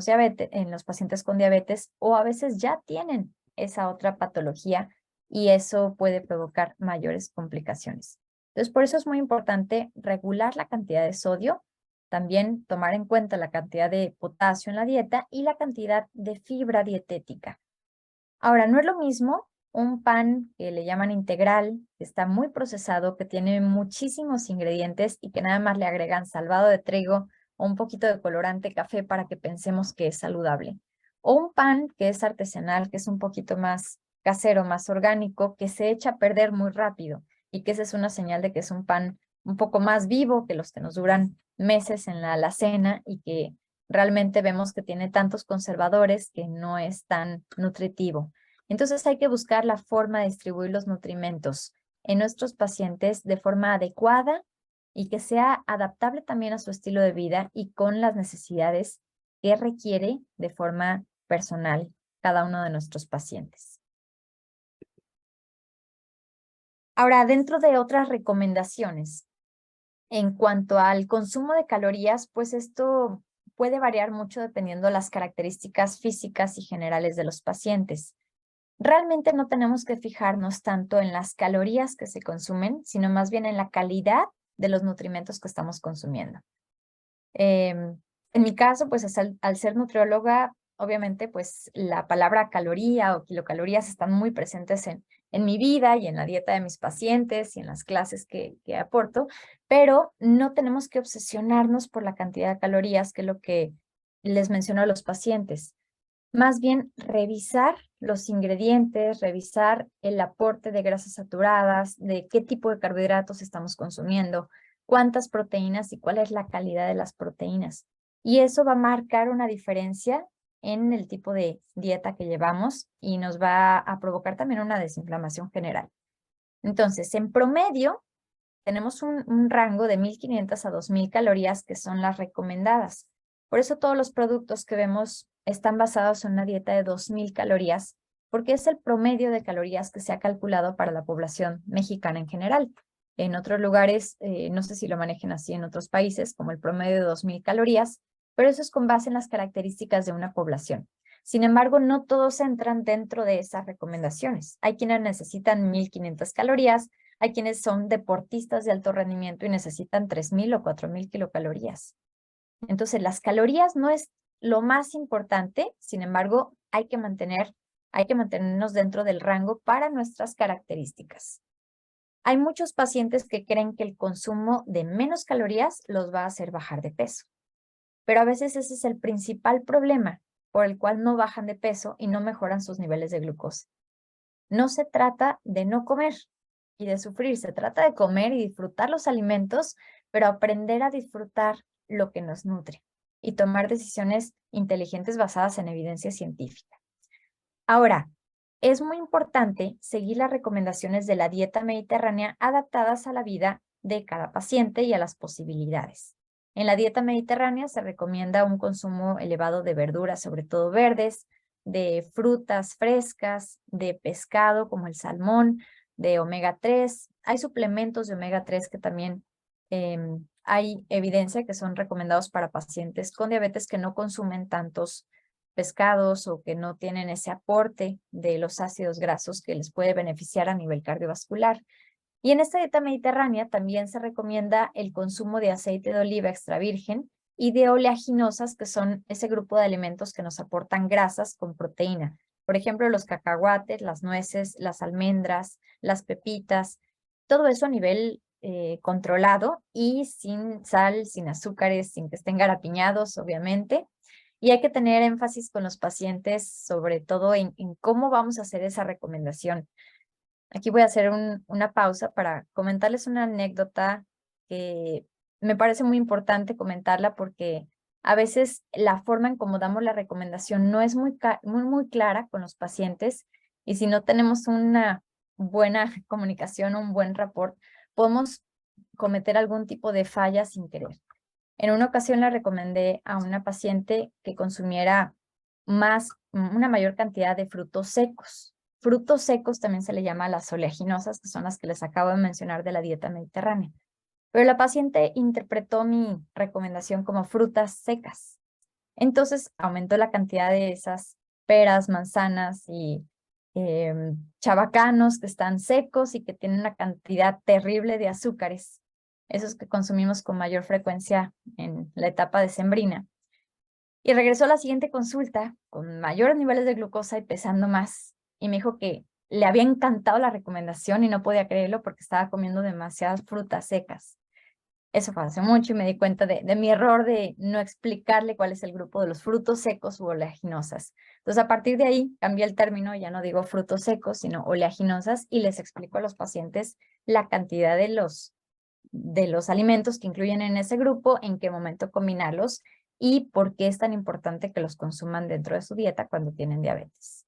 en los pacientes con diabetes, o a veces ya tienen esa otra patología y eso puede provocar mayores complicaciones. Entonces, por eso es muy importante regular la cantidad de sodio, también tomar en cuenta la cantidad de potasio en la dieta y la cantidad de fibra dietética. Ahora, no es lo mismo un pan que le llaman integral, que está muy procesado, que tiene muchísimos ingredientes y que nada más le agregan salvado de trigo o un poquito de colorante café para que pensemos que es saludable. O un pan que es artesanal, que es un poquito más casero, más orgánico, que se echa a perder muy rápido y que esa es una señal de que es un pan un poco más vivo que los que nos duran meses en la alacena y que realmente vemos que tiene tantos conservadores que no es tan nutritivo. Entonces hay que buscar la forma de distribuir los nutrimentos en nuestros pacientes de forma adecuada y que sea adaptable también a su estilo de vida y con las necesidades que requiere de forma personal cada uno de nuestros pacientes. Ahora, dentro de otras recomendaciones, en cuanto al consumo de calorías, pues esto puede variar mucho dependiendo de las características físicas y generales de los pacientes. Realmente no tenemos que fijarnos tanto en las calorías que se consumen, sino más bien en la calidad de los nutrimentos que estamos consumiendo. En mi caso, pues al ser nutrióloga, obviamente, pues la palabra caloría o kilocalorías están muy presentes en mi vida y en la dieta de mis pacientes y en las clases que aporto, pero no tenemos que obsesionarnos por la cantidad de calorías, que es lo que les menciono a los pacientes. Más bien revisar los ingredientes, revisar el aporte de grasas saturadas, de qué tipo de carbohidratos estamos consumiendo, cuántas proteínas y cuál es la calidad de las proteínas. Y eso va a marcar una diferencia en el tipo de dieta que llevamos y nos va a provocar también una desinflamación general. Entonces, en promedio, tenemos un rango de 1,500 a 2,000 calorías que son las recomendadas. Por eso todos los productos que vemos están basados en una dieta de 2,000 calorías, porque es el promedio de calorías que se ha calculado para la población mexicana en general. En otros lugares, no sé si lo manejen así en otros países, como el promedio de 2,000 calorías, pero eso es con base en las características de una población. Sin embargo, no todos entran dentro de esas recomendaciones. Hay quienes necesitan 1,500 calorías, hay quienes son deportistas de alto rendimiento y necesitan 3,000 o 4,000 kilocalorías. Entonces, las calorías no es lo más importante, sin embargo, hay que mantenernos dentro del rango para nuestras características. Hay muchos pacientes que creen que el consumo de menos calorías los va a hacer bajar de peso, pero a veces ese es el principal problema por el cual no bajan de peso y no mejoran sus niveles de glucosa. No se trata de no comer y de sufrir, se trata de comer y disfrutar los alimentos, pero aprender a disfrutar lo que nos nutre y tomar decisiones inteligentes basadas en evidencia científica. Ahora, es muy importante seguir las recomendaciones de la dieta mediterránea adaptadas a la vida de cada paciente y a las posibilidades. En la dieta mediterránea se recomienda un consumo elevado de verduras, sobre todo verdes, de frutas frescas, de pescado como el salmón, de omega 3. Hay suplementos de omega 3 que también hay evidencia que son recomendados para pacientes con diabetes que no consumen tantos pescados o que no tienen ese aporte de los ácidos grasos que les puede beneficiar a nivel cardiovascular. Y en esta dieta mediterránea también se recomienda el consumo de aceite de oliva extra virgen y de oleaginosas, que son ese grupo de alimentos que nos aportan grasas con proteína. Por ejemplo, los cacahuates, las nueces, las almendras, las pepitas, todo eso a nivel controlado y sin sal, sin azúcares, sin que estén garapiñados, obviamente. Y hay que tener énfasis con los pacientes, sobre todo en cómo vamos a hacer esa recomendación. Aquí voy a hacer una pausa para comentarles una anécdota que me parece muy importante comentarla porque a veces la forma en cómo damos la recomendación no es muy clara con los pacientes y si no tenemos una buena comunicación o un buen rapport, podemos cometer algún tipo de falla sin querer. En una ocasión le recomendé a una paciente que consumiera una mayor cantidad de frutos secos. Frutos secos también se le llama a las oleaginosas, que son las que les acabo de mencionar de la dieta mediterránea. Pero la paciente interpretó mi recomendación como frutas secas. Entonces aumentó la cantidad de esas peras, manzanas y chabacanos que están secos y que tienen una cantidad terrible de azúcares, esos que consumimos con mayor frecuencia en la etapa decembrina. Y regresó a la siguiente consulta con mayores niveles de glucosa y pesando más. Y me dijo que le había encantado la recomendación y no podía creerlo porque estaba comiendo demasiadas frutas secas. Eso fue hace mucho y me di cuenta de mi error de no explicarle cuál es el grupo de los frutos secos u oleaginosas. Entonces, a partir de ahí, cambié el término, ya no digo frutos secos, sino oleaginosas, y les explico a los pacientes la cantidad de los alimentos que incluyen en ese grupo, en qué momento combinarlos y por qué es tan importante que los consuman dentro de su dieta cuando tienen diabetes.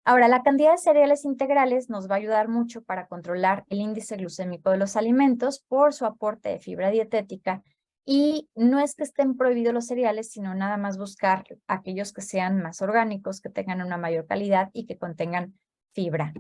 Ahora, la cantidad de cereales integrales nos va a ayudar mucho para controlar el índice glucémico de los alimentos por su aporte de fibra dietética Y no es que estén prohibidos los cereales, sino nada más buscar aquellos que sean más orgánicos, que tengan una mayor calidad y que contengan fibra.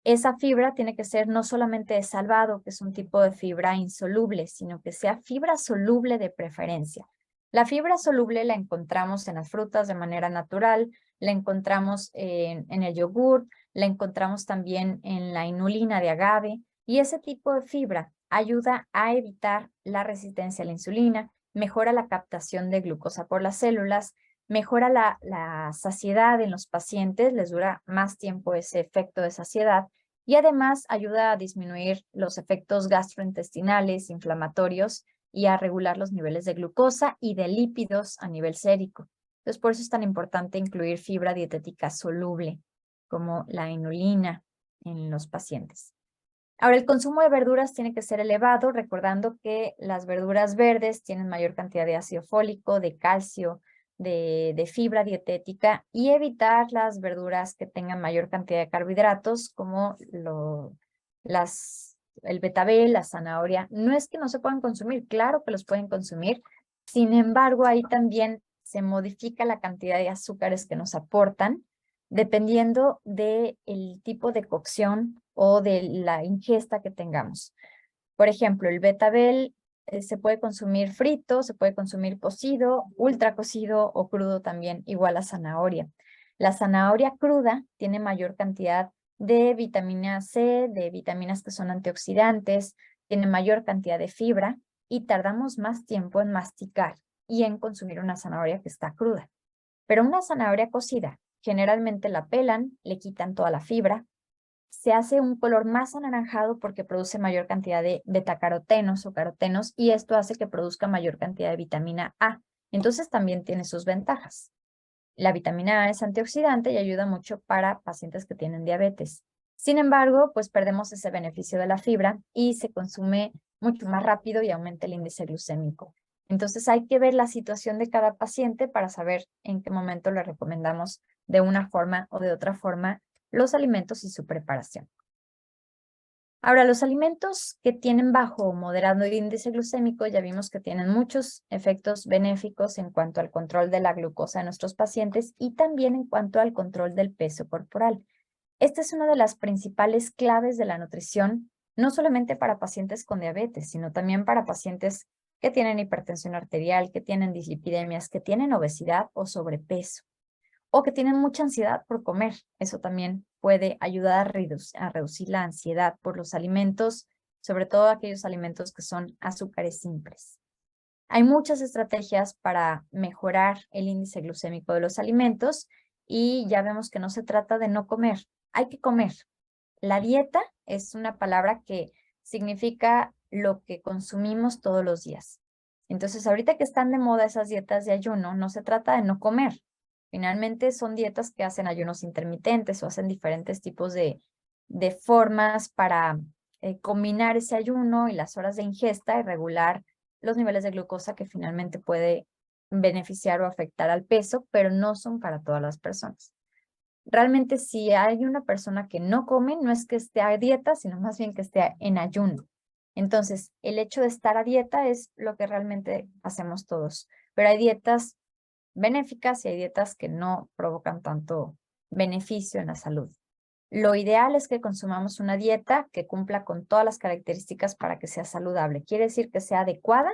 Esa fibra tiene que ser no solamente de salvado, que es un tipo de fibra insoluble, sino que sea fibra soluble de preferencia. La fibra soluble la encontramos en las frutas de manera natural, la encontramos en el yogur, la encontramos también en la inulina de agave, y ese tipo de fibra ayuda a evitar la resistencia a la insulina, mejora la captación de glucosa por las células, mejora la saciedad en los pacientes, les dura más tiempo ese efecto de saciedad, y además ayuda a disminuir los efectos gastrointestinales, inflamatorios, y a regular los niveles de glucosa y de lípidos a nivel sérico. Entonces, por eso es tan importante incluir fibra dietética soluble, como la inulina en los pacientes. Ahora, el consumo de verduras tiene que ser elevado, recordando que las verduras verdes tienen mayor cantidad de ácido fólico, de calcio, de fibra dietética, y evitar las verduras que tengan mayor cantidad de carbohidratos, como el betabel, la zanahoria. No es que no se puedan consumir, claro que los pueden consumir. Sin embargo, ahí también se modifica la cantidad de azúcares que nos aportan, dependiendo del tipo de cocción o de la ingesta que tengamos. Por ejemplo, el betabel se puede consumir frito, se puede consumir cocido, ultra cocido o crudo también, igual a zanahoria. La zanahoria cruda tiene mayor cantidad de vitamina C, de vitaminas que son antioxidantes, tiene mayor cantidad de fibra y tardamos más tiempo en masticar y en consumir una zanahoria que está cruda. Pero una zanahoria cocida, generalmente la pelan, le quitan toda la fibra, se hace un color más anaranjado porque produce mayor cantidad de betacarotenos o carotenos, y esto hace que produzca mayor cantidad de vitamina A. Entonces también tiene sus ventajas. La vitamina A es antioxidante y ayuda mucho para pacientes que tienen diabetes. Sin embargo, pues perdemos ese beneficio de la fibra y se consume mucho más rápido y aumenta el índice glucémico. Entonces hay que ver la situación de cada paciente para saber en qué momento le recomendamos de una forma o de otra forma los alimentos y su preparación. Ahora, los alimentos que tienen bajo o moderado índice glucémico ya vimos que tienen muchos efectos benéficos en cuanto al control de la glucosa de nuestros pacientes y también en cuanto al control del peso corporal. Esta es una de las principales claves de la nutrición, no solamente para pacientes con diabetes, sino también para pacientes que tienen hipertensión arterial, que tienen dislipidemias, que tienen obesidad o sobrepeso, o que tienen mucha ansiedad por comer. Eso también puede ayudar a reducir la ansiedad por los alimentos, sobre todo aquellos alimentos que son azúcares simples. Hay muchas estrategias para mejorar el índice glucémico de los alimentos y ya vemos que no se trata de no comer, hay que comer. La dieta es una palabra que significa lo que consumimos todos los días. Entonces, ahorita que están de moda esas dietas de ayuno, no se trata de no comer. Finalmente son dietas que hacen ayunos intermitentes o hacen diferentes tipos de formas para combinar ese ayuno y las horas de ingesta y regular los niveles de glucosa, que finalmente puede beneficiar o afectar al peso, pero no son para todas las personas. Realmente, si hay una persona que no come, no es que esté a dieta, sino más bien que esté en ayuno. Entonces, el hecho de estar a dieta es lo que realmente hacemos todos, pero hay dietas benéficas y hay dietas que no provocan tanto beneficio en la salud. Lo ideal es que consumamos una dieta que cumpla con todas las características para que sea saludable. Quiere decir que sea adecuada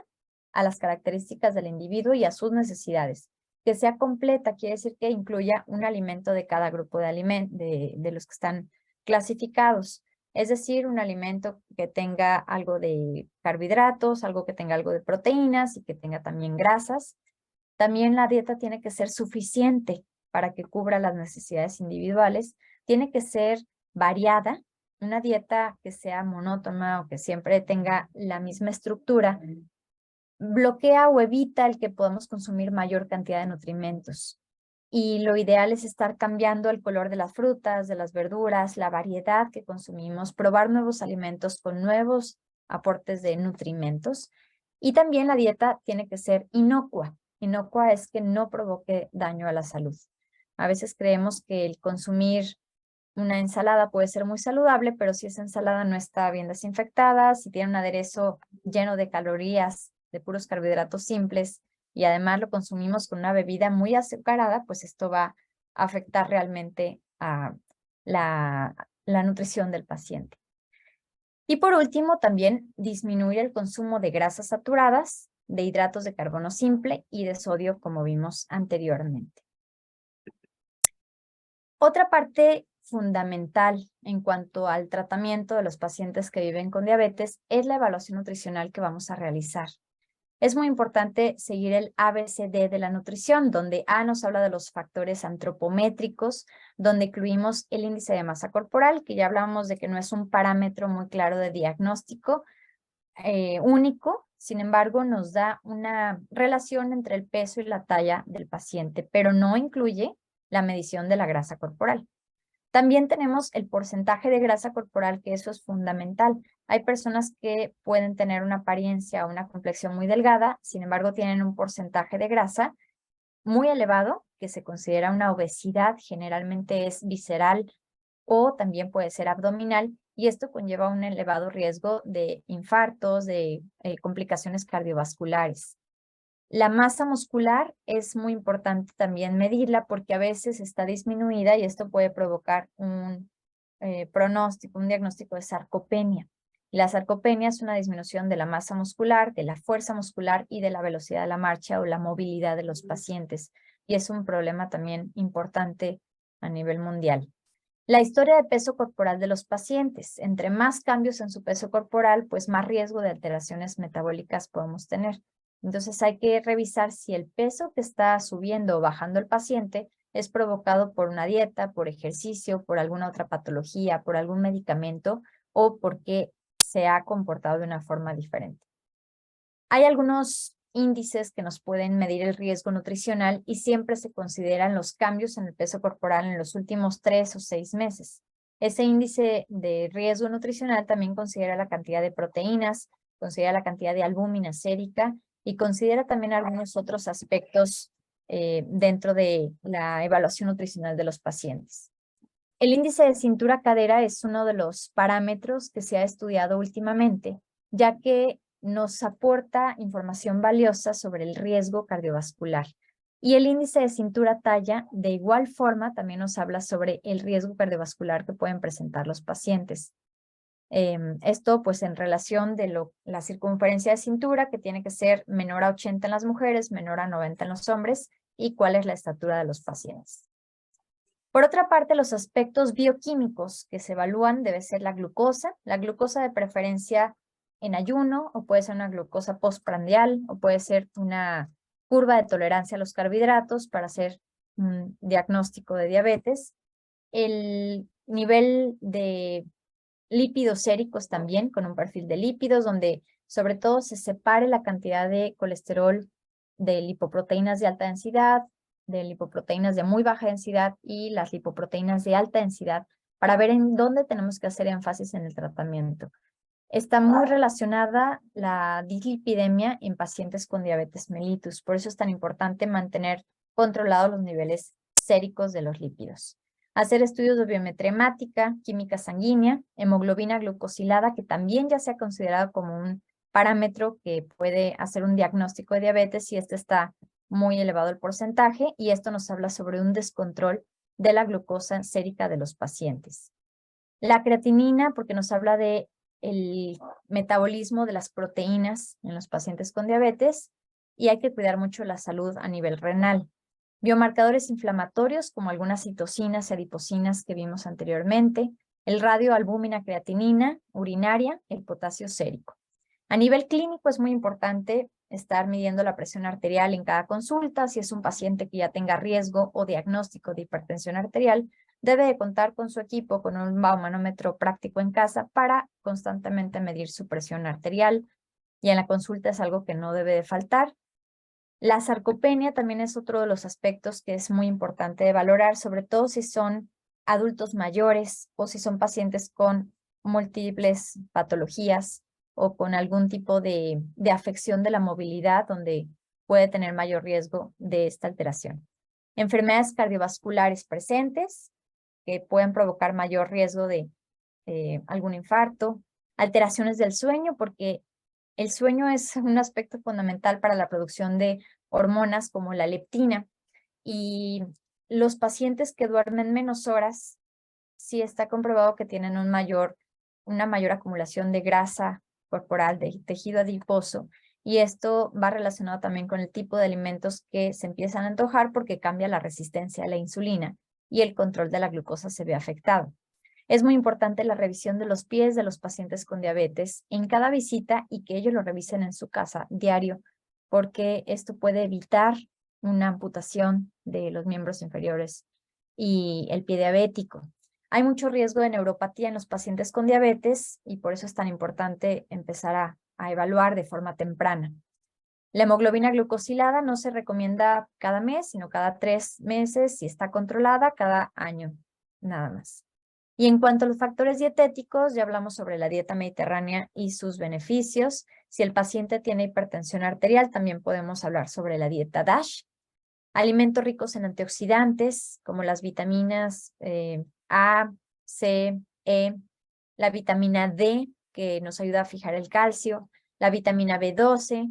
a las características del individuo y a sus necesidades. Que sea completa, quiere decir que incluya un alimento de cada grupo de los que están clasificados. Es decir, un alimento que tenga algo de carbohidratos, algo que tenga algo de proteínas y que tenga también grasas. También la dieta tiene que ser suficiente para que cubra las necesidades individuales. Tiene que ser variada. Una dieta que sea monótona o que siempre tenga la misma estructura bloquea o evita el que podamos consumir mayor cantidad de nutrimentos. Y lo ideal es estar cambiando el color de las frutas, de las verduras, la variedad que consumimos, probar nuevos alimentos con nuevos aportes de nutrimentos. Y también la dieta tiene que ser inocua. Inocua es que no provoque daño a la salud. A veces creemos que el consumir una ensalada puede ser muy saludable, pero si esa ensalada no está bien desinfectada, si tiene un aderezo lleno de calorías de puros carbohidratos simples y además lo consumimos con una bebida muy azucarada, pues esto va a afectar realmente a la nutrición del paciente. Y por último, también disminuir el consumo de grasas saturadas, de hidratos de carbono simple y de sodio, como vimos anteriormente. Otra parte fundamental en cuanto al tratamiento de los pacientes que viven con diabetes es la evaluación nutricional que vamos a realizar. Es muy importante seguir el ABCD de la nutrición, donde A nos habla de los factores antropométricos, donde incluimos el índice de masa corporal, que ya hablamos de que no es un parámetro muy claro de diagnóstico único, sin embargo, nos da una relación entre el peso y la talla del paciente, pero no incluye la medición de la grasa corporal. También tenemos el porcentaje de grasa corporal, que eso es fundamental. Hay personas que pueden tener una apariencia o una complexión muy delgada, sin embargo tienen un porcentaje de grasa muy elevado, que se considera una obesidad, generalmente es visceral o también puede ser abdominal, y esto conlleva un elevado riesgo de infartos, de complicaciones cardiovasculares. La masa muscular es muy importante también medirla porque a veces está disminuida y esto puede provocar un pronóstico, un diagnóstico de sarcopenia. La sarcopenia es una disminución de la masa muscular, de la fuerza muscular y de la velocidad de la marcha o la movilidad de los pacientes. Y es un problema también importante a nivel mundial. La historia de peso corporal de los pacientes. Entre más cambios en su peso corporal, pues más riesgo de alteraciones metabólicas podemos tener. Entonces hay que revisar si el peso que está subiendo o bajando el paciente es provocado por una dieta, por ejercicio, por alguna otra patología, por algún medicamento o porque se ha comportado de una forma diferente. Hay algunos índices que nos pueden medir el riesgo nutricional y siempre se consideran los cambios en el peso corporal en los últimos 3 o 6 meses. Ese índice de riesgo nutricional también considera la cantidad de proteínas, considera la cantidad de albúmina sérica y considera también algunos otros aspectos dentro de la evaluación nutricional de los pacientes. El índice de cintura-cadera es uno de los parámetros que se ha estudiado últimamente, ya que nos aporta información valiosa sobre el riesgo cardiovascular. Y el índice de cintura-talla, de igual forma, también nos habla sobre el riesgo cardiovascular que pueden presentar los pacientes. Esto pues en relación de la circunferencia de cintura, que tiene que ser menor a 80 en las mujeres, menor a 90 en los hombres, y cuál es la estatura de los pacientes. Por otra parte, los aspectos bioquímicos que se evalúan debe ser la glucosa de preferencia en ayuno, o puede ser una glucosa postprandial, o puede ser una curva de tolerancia a los carbohidratos para hacer un diagnóstico de diabetes. El nivel de lípidos séricos también, con un perfil de lípidos, donde sobre todo se separe la cantidad de colesterol de lipoproteínas de alta densidad, de lipoproteínas de muy baja densidad y las lipoproteínas de alta densidad para ver en dónde tenemos que hacer énfasis en el tratamiento. Está muy relacionada la dislipidemia en pacientes con diabetes mellitus, por eso es tan importante mantener controlados los niveles séricos de los lípidos. Hacer estudios de biometría hemática, química sanguínea, hemoglobina glucosilada, que también ya se ha considerado como un parámetro que puede hacer un diagnóstico de diabetes si este está muy elevado el porcentaje, y esto nos habla sobre un descontrol de la glucosa sérica de los pacientes. La creatinina, porque nos habla de el metabolismo de las proteínas en los pacientes con diabetes, y hay que cuidar mucho la salud a nivel renal. Biomarcadores inflamatorios como algunas citocinas y adipocinas que vimos anteriormente, el radioalbúmina creatinina urinaria, el potasio sérico. A nivel clínico es muy importante estar midiendo la presión arterial en cada consulta. Si es un paciente que ya tenga riesgo o diagnóstico de hipertensión arterial, debe de contar con su equipo, con un baumanómetro práctico en casa para constantemente medir su presión arterial, y en la consulta es algo que no debe de faltar. La sarcopenia también es otro de los aspectos que es muy importante de valorar, sobre todo si son adultos mayores o si son pacientes con múltiples patologías o con algún tipo de afección de la movilidad donde puede tener mayor riesgo de esta alteración. Enfermedades cardiovasculares presentes que pueden provocar mayor riesgo de algún infarto, alteraciones del sueño, porque El sueño es un aspecto fundamental para la producción de hormonas como la leptina, y los pacientes que duermen menos horas, sí está comprobado que tienen una mayor acumulación de grasa corporal, de tejido adiposo, y esto va relacionado también con el tipo de alimentos que se empiezan a antojar porque cambia la resistencia a la insulina y el control de la glucosa se ve afectado. Es muy importante la revisión de los pies de los pacientes con diabetes en cada visita y que ellos lo revisen en su casa diario, porque esto puede evitar una amputación de los miembros inferiores y el pie diabético. Hay mucho riesgo de neuropatía en los pacientes con diabetes y por eso es tan importante empezar a evaluar de forma temprana. La hemoglobina glucosilada no se recomienda cada mes, sino cada 3 meses, si está controlada, cada año, nada más. Y en cuanto a los factores dietéticos, ya hablamos sobre la dieta mediterránea y sus beneficios. Si el paciente tiene hipertensión arterial, también podemos hablar sobre la dieta DASH. Alimentos ricos en antioxidantes, como las vitaminas A, C, E, la vitamina D, que nos ayuda a fijar el calcio, la vitamina B12,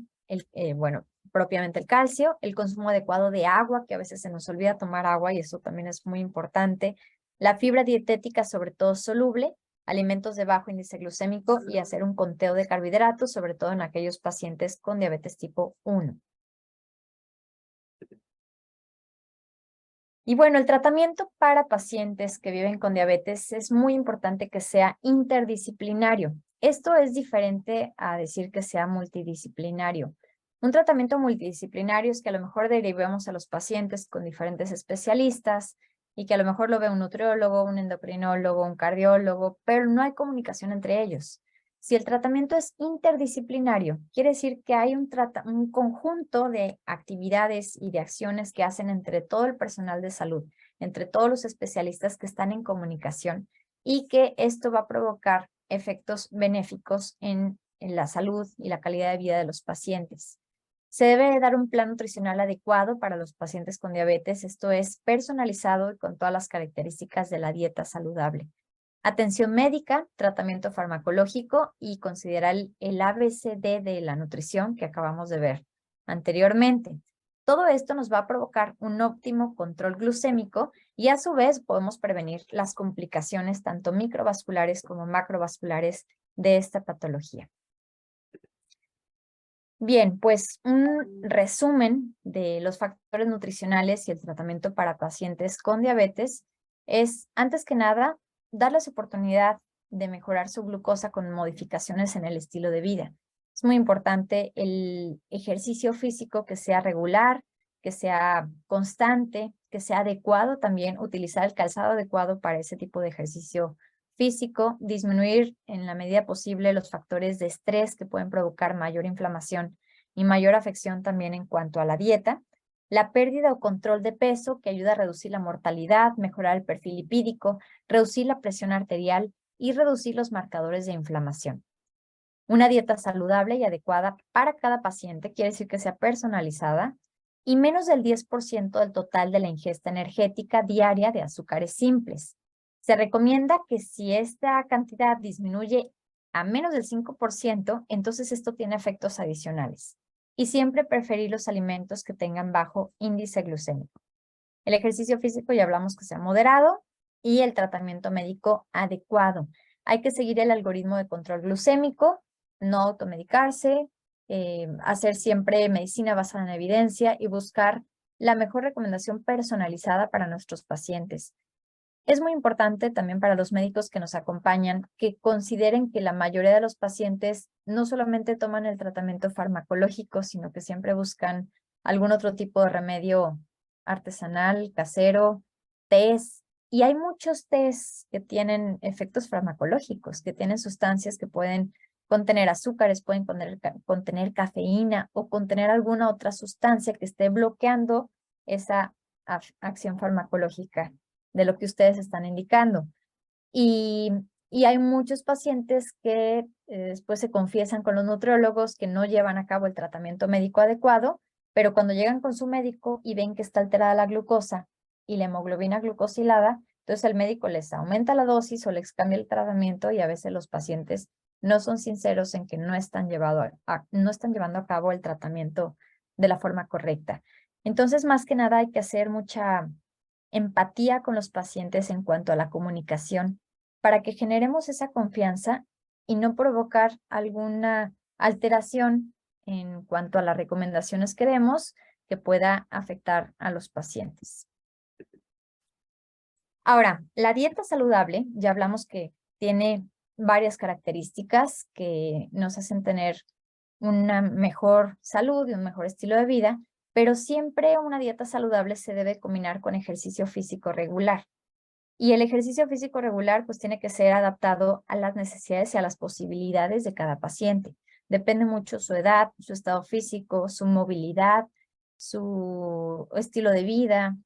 propiamente el calcio, el consumo adecuado de agua, que a veces se nos olvida tomar agua y eso también es muy importante, la fibra dietética, sobre todo soluble, alimentos de bajo índice glucémico y hacer un conteo de carbohidratos, sobre todo en aquellos pacientes con diabetes tipo 1. Y bueno, el tratamiento para pacientes que viven con diabetes es muy importante que sea interdisciplinario. Esto es diferente a decir que sea multidisciplinario. Un tratamiento multidisciplinario es que a lo mejor derivemos a los pacientes con diferentes especialistas y que a lo mejor lo ve un nutriólogo, un endocrinólogo, un cardiólogo, pero no hay comunicación entre ellos. Si el tratamiento es interdisciplinario, quiere decir que hay un conjunto de actividades y de acciones que hacen entre todo el personal de salud, entre todos los especialistas que están en comunicación y que esto va a provocar efectos benéficos en la salud y la calidad de vida de los pacientes. Se debe dar un plan nutricional adecuado para los pacientes con diabetes. Esto es personalizado y con todas las características de la dieta saludable. Atención médica, tratamiento farmacológico y considerar el ABCD de la nutrición que acabamos de ver anteriormente. Todo esto nos va a provocar un óptimo control glucémico y a su vez podemos prevenir las complicaciones tanto microvasculares como macrovasculares de esta patología. Bien, pues un resumen de los factores nutricionales y el tratamiento para pacientes con diabetes es, antes que nada, darles oportunidad de mejorar su glucosa con modificaciones en el estilo de vida. Es muy importante el ejercicio físico que sea regular, que sea constante, que sea adecuado también, utilizar el calzado adecuado para ese tipo de ejercicio físico, disminuir en la medida posible los factores de estrés que pueden provocar mayor inflamación y mayor afección también en cuanto a la dieta, la pérdida o control de peso que ayuda a reducir la mortalidad, mejorar el perfil lipídico, reducir la presión arterial y reducir los marcadores de inflamación. Una dieta saludable y adecuada para cada paciente quiere decir que sea personalizada y menos del 10% del total de la ingesta energética diaria de azúcares simples. Se recomienda que si esta cantidad disminuye a menos del 5%, entonces esto tiene efectos adicionales. Y siempre preferir los alimentos que tengan bajo índice glucémico. El ejercicio físico ya hablamos que sea moderado y el tratamiento médico adecuado. Hay que seguir el algoritmo de control glucémico, no automedicarse, hacer siempre medicina basada en evidencia y buscar la mejor recomendación personalizada para nuestros pacientes. Es muy importante también para los médicos que nos acompañan que consideren que la mayoría de los pacientes no solamente toman el tratamiento farmacológico, sino que siempre buscan algún otro tipo de remedio artesanal, casero, tés. Y hay muchos tés que tienen efectos farmacológicos, que tienen sustancias que pueden contener azúcares, pueden contener cafeína o contener alguna otra sustancia que esté bloqueando esa acción farmacológica de lo que ustedes están indicando. Y hay muchos pacientes que después se confiesan con los nutriólogos que no llevan a cabo el tratamiento médico adecuado, pero cuando llegan con su médico y ven que está alterada la glucosa y la hemoglobina glucosilada, entonces el médico les aumenta la dosis o les cambia el tratamiento y a veces los pacientes no son sinceros en que no están llevando a cabo el tratamiento de la forma correcta. Entonces, más que nada, hay que hacer mucha empatía con los pacientes en cuanto a la comunicación para que generemos esa confianza y no provocar alguna alteración en cuanto a las recomendaciones que demos que pueda afectar a los pacientes. Ahora, la dieta saludable, ya hablamos que tiene varias características que nos hacen tener una mejor salud y un mejor estilo de vida, pero siempre una dieta saludable se debe combinar con ejercicio físico regular. Y el ejercicio físico regular pues tiene que ser adaptado a las necesidades y a las posibilidades de cada paciente. Depende mucho su edad, su estado físico, su movilidad, su estilo de vida,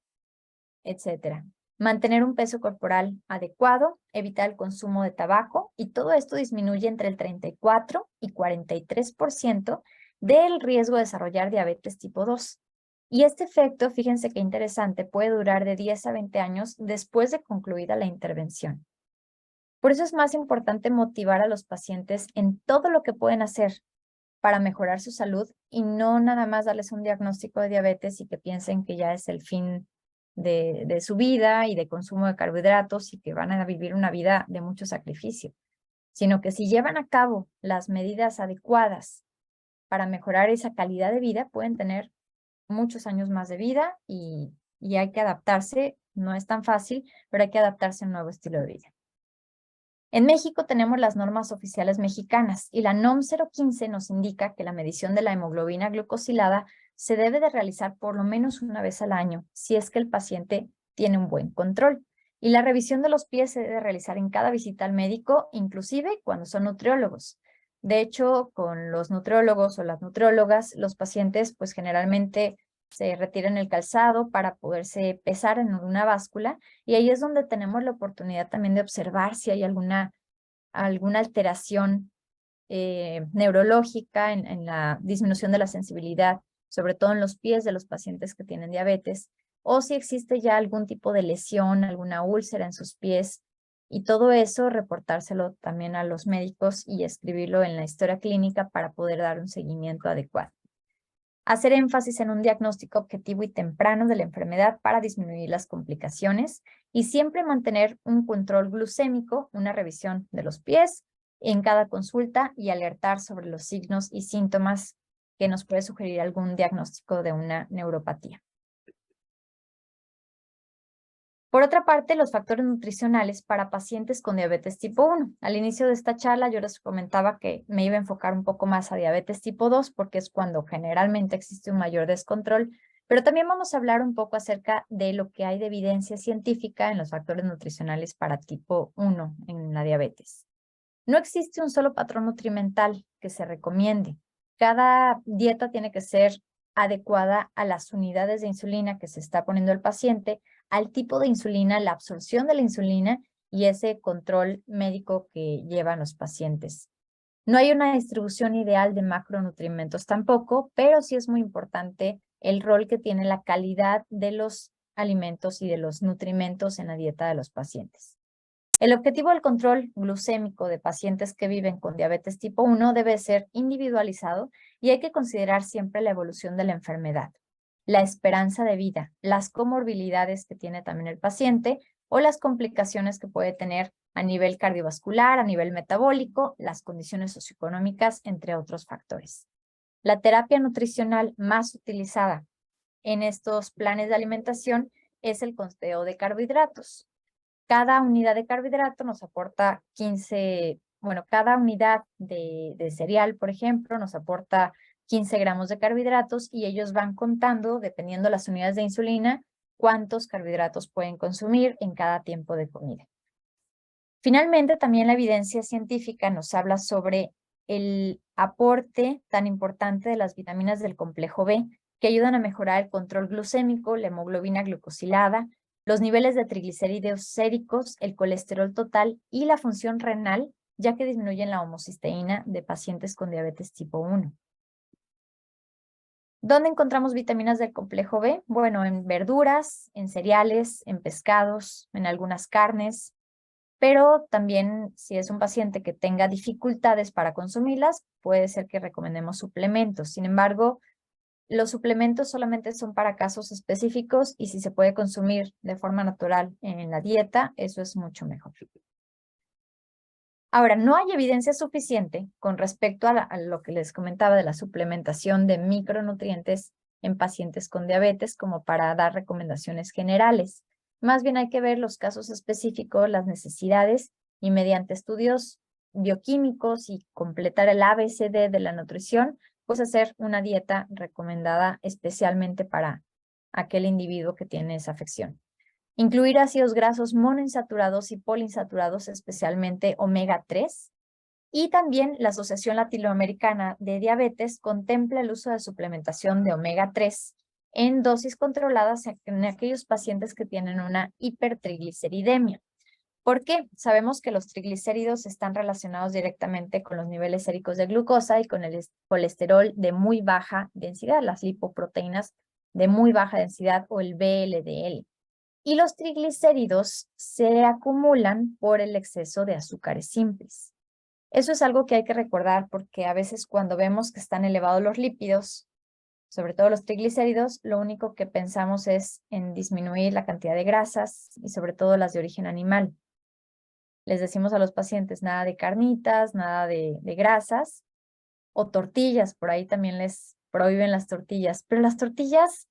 etcétera. Mantener un peso corporal adecuado, evitar el consumo de tabaco y todo esto disminuye entre el 34 y 43% del riesgo de desarrollar diabetes tipo 2. Y este efecto, fíjense qué interesante, puede durar de 10 a 20 años después de concluida la intervención. Por eso es más importante motivar a los pacientes en todo lo que pueden hacer para mejorar su salud y no nada más darles un diagnóstico de diabetes y que piensen que ya es el fin de su vida y de consumo de carbohidratos y que van a vivir una vida de mucho sacrificio, sino que si llevan a cabo las medidas adecuadas para mejorar esa calidad de vida, pueden tener muchos años más de vida y hay que adaptarse, no es tan fácil, pero hay que adaptarse a un nuevo estilo de vida. En México tenemos las normas oficiales mexicanas y la NOM 015 nos indica que la medición de la hemoglobina glucosilada se debe de realizar por lo menos una vez al año si es que el paciente tiene un buen control. Y la revisión de los pies se debe realizar en cada visita al médico, inclusive cuando son nutriólogos. De hecho, con los nutriólogos o las nutriólogas, los pacientes pues generalmente se retiran el calzado para poderse pesar en una báscula y ahí es donde tenemos la oportunidad también de observar si hay alguna alteración neurológica en la disminución de la sensibilidad, sobre todo en los pies de los pacientes que tienen diabetes, o si existe ya algún tipo de lesión, alguna úlcera en sus pies, y todo eso reportárselo también a los médicos y escribirlo en la historia clínica para poder dar un seguimiento adecuado. Hacer énfasis en un diagnóstico objetivo y temprano de la enfermedad para disminuir las complicaciones y siempre mantener un control glucémico, una revisión de los pies en cada consulta y alertar sobre los signos y síntomas que nos puede sugerir algún diagnóstico de una neuropatía. Por otra parte, los factores nutricionales para pacientes con diabetes tipo 1. Al inicio de esta charla yo les comentaba que me iba a enfocar un poco más a diabetes tipo 2 porque es cuando generalmente existe un mayor descontrol, pero también vamos a hablar un poco acerca de lo que hay de evidencia científica en los factores nutricionales para tipo 1 en la diabetes. No existe un solo patrón nutrimental que se recomiende. Cada dieta tiene que ser adecuada a las unidades de insulina que se está poniendo el paciente, al tipo de insulina, la absorción de la insulina y ese control médico que llevan los pacientes. No hay una distribución ideal de macronutrientes tampoco, pero sí es muy importante el rol que tiene la calidad de los alimentos y de los nutrimentos en la dieta de los pacientes. El objetivo del control glucémico de pacientes que viven con diabetes tipo 1 debe ser individualizado y hay que considerar siempre la evolución de la enfermedad, la esperanza de vida, las comorbilidades que tiene también el paciente o las complicaciones que puede tener a nivel cardiovascular, a nivel metabólico, las condiciones socioeconómicas, entre otros factores. La terapia nutricional más utilizada en estos planes de alimentación es el conteo de carbohidratos. Cada unidad de carbohidrato nos aporta cada unidad de cereal, por ejemplo, nos aporta 15 gramos de carbohidratos y ellos van contando, dependiendo de las unidades de insulina, cuántos carbohidratos pueden consumir en cada tiempo de comida. Finalmente, también la evidencia científica nos habla sobre el aporte tan importante de las vitaminas del complejo B, que ayudan a mejorar el control glucémico, la hemoglobina glucosilada, los niveles de triglicéridos séricos, el colesterol total y la función renal, ya que disminuyen la homocisteína de pacientes con diabetes tipo 1. ¿Dónde encontramos vitaminas del complejo B? Bueno, en verduras, en cereales, en pescados, en algunas carnes, pero también si es un paciente que tenga dificultades para consumirlas, puede ser que recomendemos suplementos. Sin embargo, los suplementos solamente son para casos específicos y si se puede consumir de forma natural en la dieta, eso es mucho mejor. Ahora, no hay evidencia suficiente con respecto a lo que les comentaba de la suplementación de micronutrientes en pacientes con diabetes como para dar recomendaciones generales. Más bien hay que ver los casos específicos, las necesidades y mediante estudios bioquímicos y completar el ABCD de la nutrición, pues hacer una dieta recomendada especialmente para aquel individuo que tiene esa afección. Incluir ácidos grasos monoinsaturados y poliinsaturados, especialmente omega 3. Y también la Asociación Latinoamericana de Diabetes contempla el uso de suplementación de omega 3 en dosis controladas en aquellos pacientes que tienen una hipertrigliceridemia. ¿Por qué? Sabemos que los triglicéridos están relacionados directamente con los niveles séricos de glucosa y con el colesterol de muy baja densidad, las lipoproteínas de muy baja densidad o el VLDL. Y los triglicéridos se acumulan por el exceso de azúcares simples. Eso es algo que hay que recordar porque a veces cuando vemos que están elevados los lípidos, sobre todo los triglicéridos, lo único que pensamos es en disminuir la cantidad de grasas y sobre todo las de origen animal. Les decimos a los pacientes nada de carnitas, nada de grasas o tortillas, por ahí también les prohíben las tortillas, pero las tortillas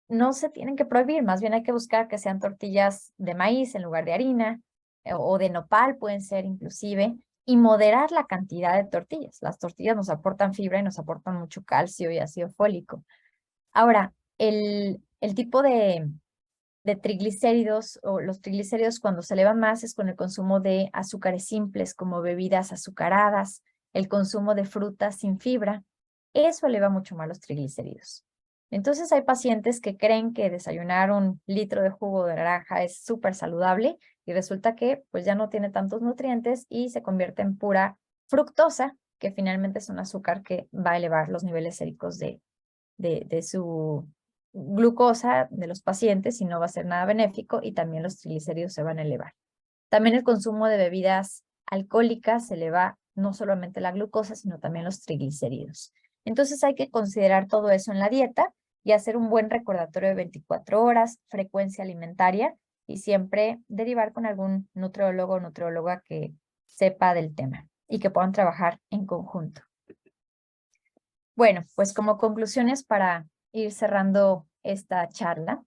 no se tienen que prohibir, más bien hay que buscar que sean tortillas de maíz en lugar de harina o de nopal pueden ser inclusive, y moderar la cantidad de tortillas. Las tortillas nos aportan fibra y nos aportan mucho calcio y ácido fólico. Ahora, el tipo de triglicéridos o los triglicéridos cuando se elevan más es con el consumo de azúcares simples como bebidas azucaradas, el consumo de frutas sin fibra. Eso eleva mucho más los triglicéridos. Entonces hay pacientes que creen que desayunar 1 litro de jugo de naranja es súper saludable y resulta que pues ya no tiene tantos nutrientes y se convierte en pura fructosa, que finalmente es un azúcar que va a elevar los niveles séricos de su glucosa de los pacientes y no va a ser nada benéfico y también los triglicéridos se van a elevar. También el consumo de bebidas alcohólicas se eleva no solamente la glucosa, sino también los triglicéridos. Entonces hay que considerar todo eso en la dieta y hacer un buen recordatorio de 24 horas, frecuencia alimentaria y siempre derivar con algún nutriólogo o nutrióloga que sepa del tema y que puedan trabajar en conjunto. Bueno, pues como conclusiones para ir cerrando esta charla,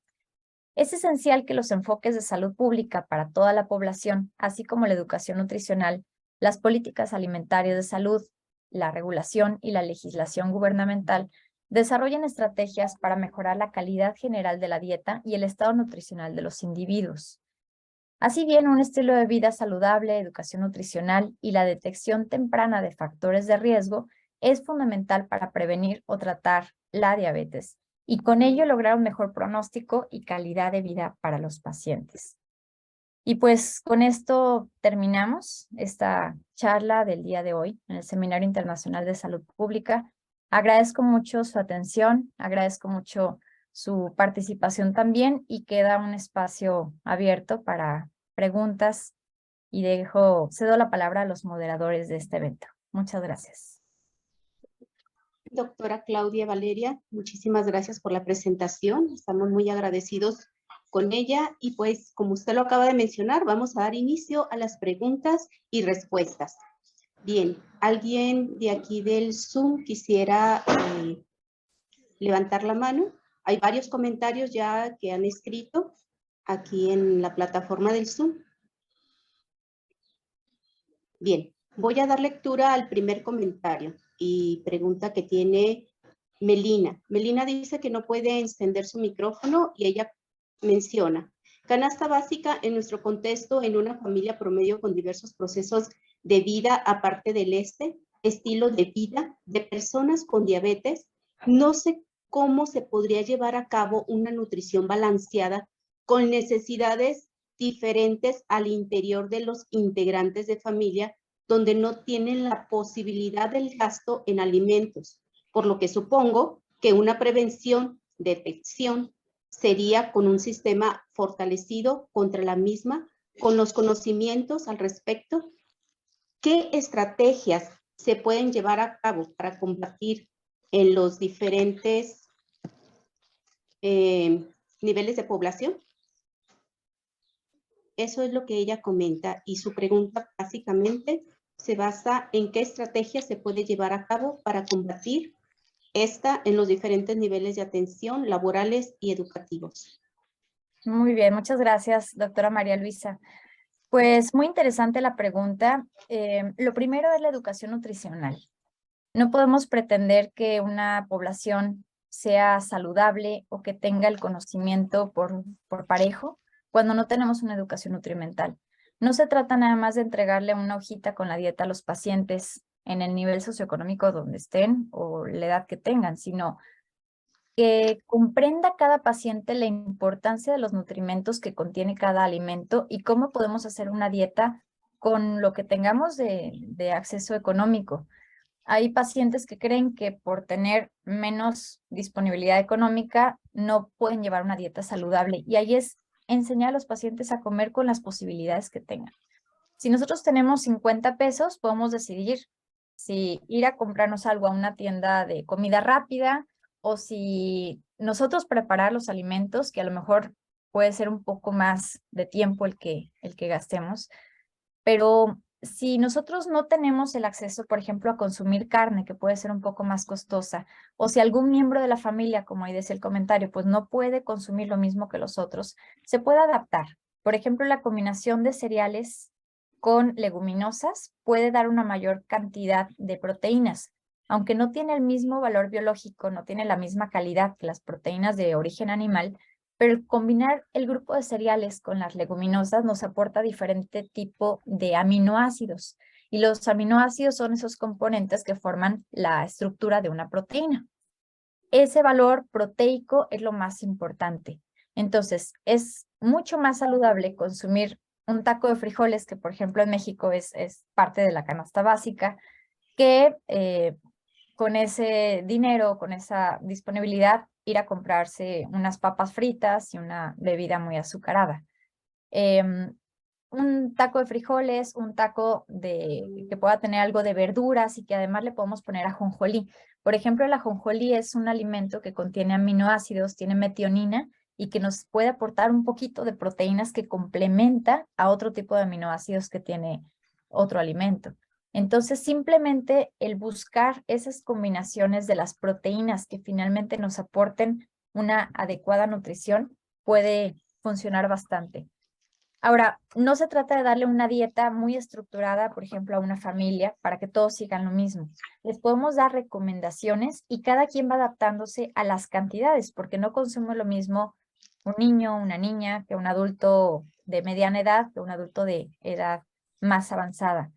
es esencial que los enfoques de salud pública para toda la población, así como la educación nutricional, las políticas alimentarias de salud, la regulación y la legislación gubernamental, desarrollen estrategias para mejorar la calidad general de la dieta y el estado nutricional de los individuos. Así bien, un estilo de vida saludable, educación nutricional y la detección temprana de factores de riesgo es fundamental para prevenir o tratar la diabetes y con ello lograr un mejor pronóstico y calidad de vida para los pacientes. Y pues con esto terminamos esta charla del día de hoy en el Seminario Internacional de Salud Pública. Agradezco mucho su atención, agradezco mucho su participación también y queda un espacio abierto para preguntas y cedo la palabra a los moderadores de este evento. Muchas gracias. Doctora Claudia Valeria, muchísimas gracias por la presentación. Estamos muy agradecidos con ella y pues como usted lo acaba de mencionar, vamos a dar inicio a las preguntas y respuestas. Bien, ¿alguien de aquí del Zoom quisiera levantar la mano? Hay varios comentarios ya que han escrito aquí en la plataforma del Zoom. Bien, voy a dar lectura al primer comentario y pregunta que tiene Melina. Melina dice que no puede encender su micrófono y ella menciona: canasta básica en nuestro contexto en una familia promedio con diversos procesos de vida aparte del estilo de vida de personas con diabetes. No sé cómo se podría llevar a cabo una nutrición balanceada con necesidades diferentes al interior de los integrantes de familia donde no tienen la posibilidad del gasto en alimentos, por lo que supongo que una prevención, detección, sería con un sistema fortalecido contra la misma con los conocimientos al respecto, ¿qué estrategias se pueden llevar a cabo para combatir en los diferentes niveles de población? Eso es lo que ella comenta y su pregunta básicamente se basa en qué estrategia se puede llevar a cabo para combatir esta en los diferentes niveles de atención laborales y educativos. Muy bien, muchas gracias, doctora María Luisa. Pues muy interesante la pregunta. Lo primero es la educación nutricional. No podemos pretender que una población sea saludable o que tenga el conocimiento por parejo cuando no tenemos una educación nutrimental. No se trata nada más de entregarle una hojita con la dieta a los pacientes en el nivel socioeconómico donde estén o la edad que tengan, sino que comprenda cada paciente la importancia de los nutrimentos que contiene cada alimento y cómo podemos hacer una dieta con lo que tengamos de acceso económico. Hay pacientes que creen que por tener menos disponibilidad económica no pueden llevar una dieta saludable y ahí es enseñar a los pacientes a comer con las posibilidades que tengan. Si nosotros tenemos 50 pesos, podemos decidir si ir a comprarnos algo a una tienda de comida rápida o si nosotros preparar los alimentos, que a lo mejor puede ser un poco más de tiempo el que gastemos, pero si nosotros no tenemos el acceso, por ejemplo, a consumir carne, que puede ser un poco más costosa, o si algún miembro de la familia, como ahí dice el comentario, pues no puede consumir lo mismo que los otros, se puede adaptar. Por ejemplo, la combinación de cereales con leguminosas puede dar una mayor cantidad de proteínas. Aunque no tiene el mismo valor biológico, no tiene la misma calidad que las proteínas de origen animal, pero combinar el grupo de cereales con las leguminosas nos aporta diferente tipo de aminoácidos. Y los aminoácidos son esos componentes que forman la estructura de una proteína. Ese valor proteico es lo más importante. Entonces, es mucho más saludable consumir un taco de frijoles, que por ejemplo en México es parte de la canasta básica, que con ese dinero, con esa disponibilidad, ir a comprarse unas papas fritas y una bebida muy azucarada. Un taco de frijoles, un taco que pueda tener algo de verduras y que además le podemos poner ajonjolí. Por ejemplo, el ajonjolí es un alimento que contiene aminoácidos, tiene metionina y que nos puede aportar un poquito de proteínas que complementa a otro tipo de aminoácidos que tiene otro alimento. Entonces, simplemente el buscar esas combinaciones de las proteínas que finalmente nos aporten una adecuada nutrición puede funcionar bastante. Ahora, no se trata de darle una dieta muy estructurada, por ejemplo, a una familia para que todos sigan lo mismo. Les podemos dar recomendaciones y cada quien va adaptándose a las cantidades, porque no consume lo mismo un niño, una niña, que un adulto de mediana edad, que un adulto de edad más avanzada.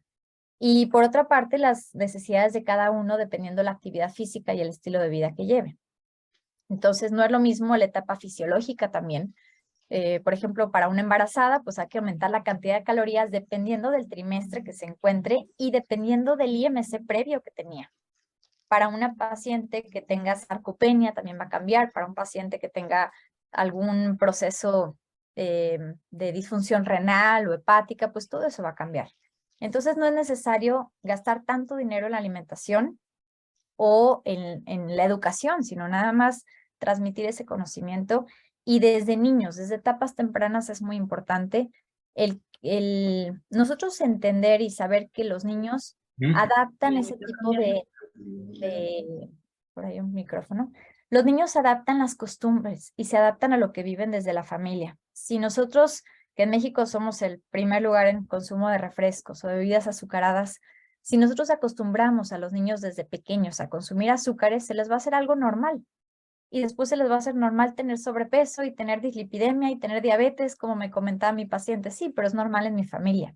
Y por otra parte, las necesidades de cada uno dependiendo de la actividad física y el estilo de vida que lleve. Entonces, no es lo mismo la etapa fisiológica también. Por ejemplo, para una embarazada, pues hay que aumentar la cantidad de calorías dependiendo del trimestre que se encuentre y dependiendo del IMC previo que tenía. Para una paciente que tenga sarcopenia también va a cambiar. Para un paciente que tenga algún proceso de disfunción renal o hepática, pues todo eso va a cambiar. Entonces no es necesario gastar tanto dinero en la alimentación o en la educación, sino nada más transmitir ese conocimiento. Y desde niños, desde etapas tempranas es muy importante nosotros entender y saber que los niños adaptan ese tipo por ahí un micrófono. Los niños adaptan las costumbres y se adaptan a lo que viven desde la familia. Si nosotros, que en México somos el primer lugar en consumo de refrescos o de bebidas azucaradas, si nosotros acostumbramos a los niños desde pequeños a consumir azúcares, se les va a hacer algo normal. Y después se les va a hacer normal tener sobrepeso y tener dislipidemia y tener diabetes, como me comentaba mi paciente. Sí, pero es normal en mi familia.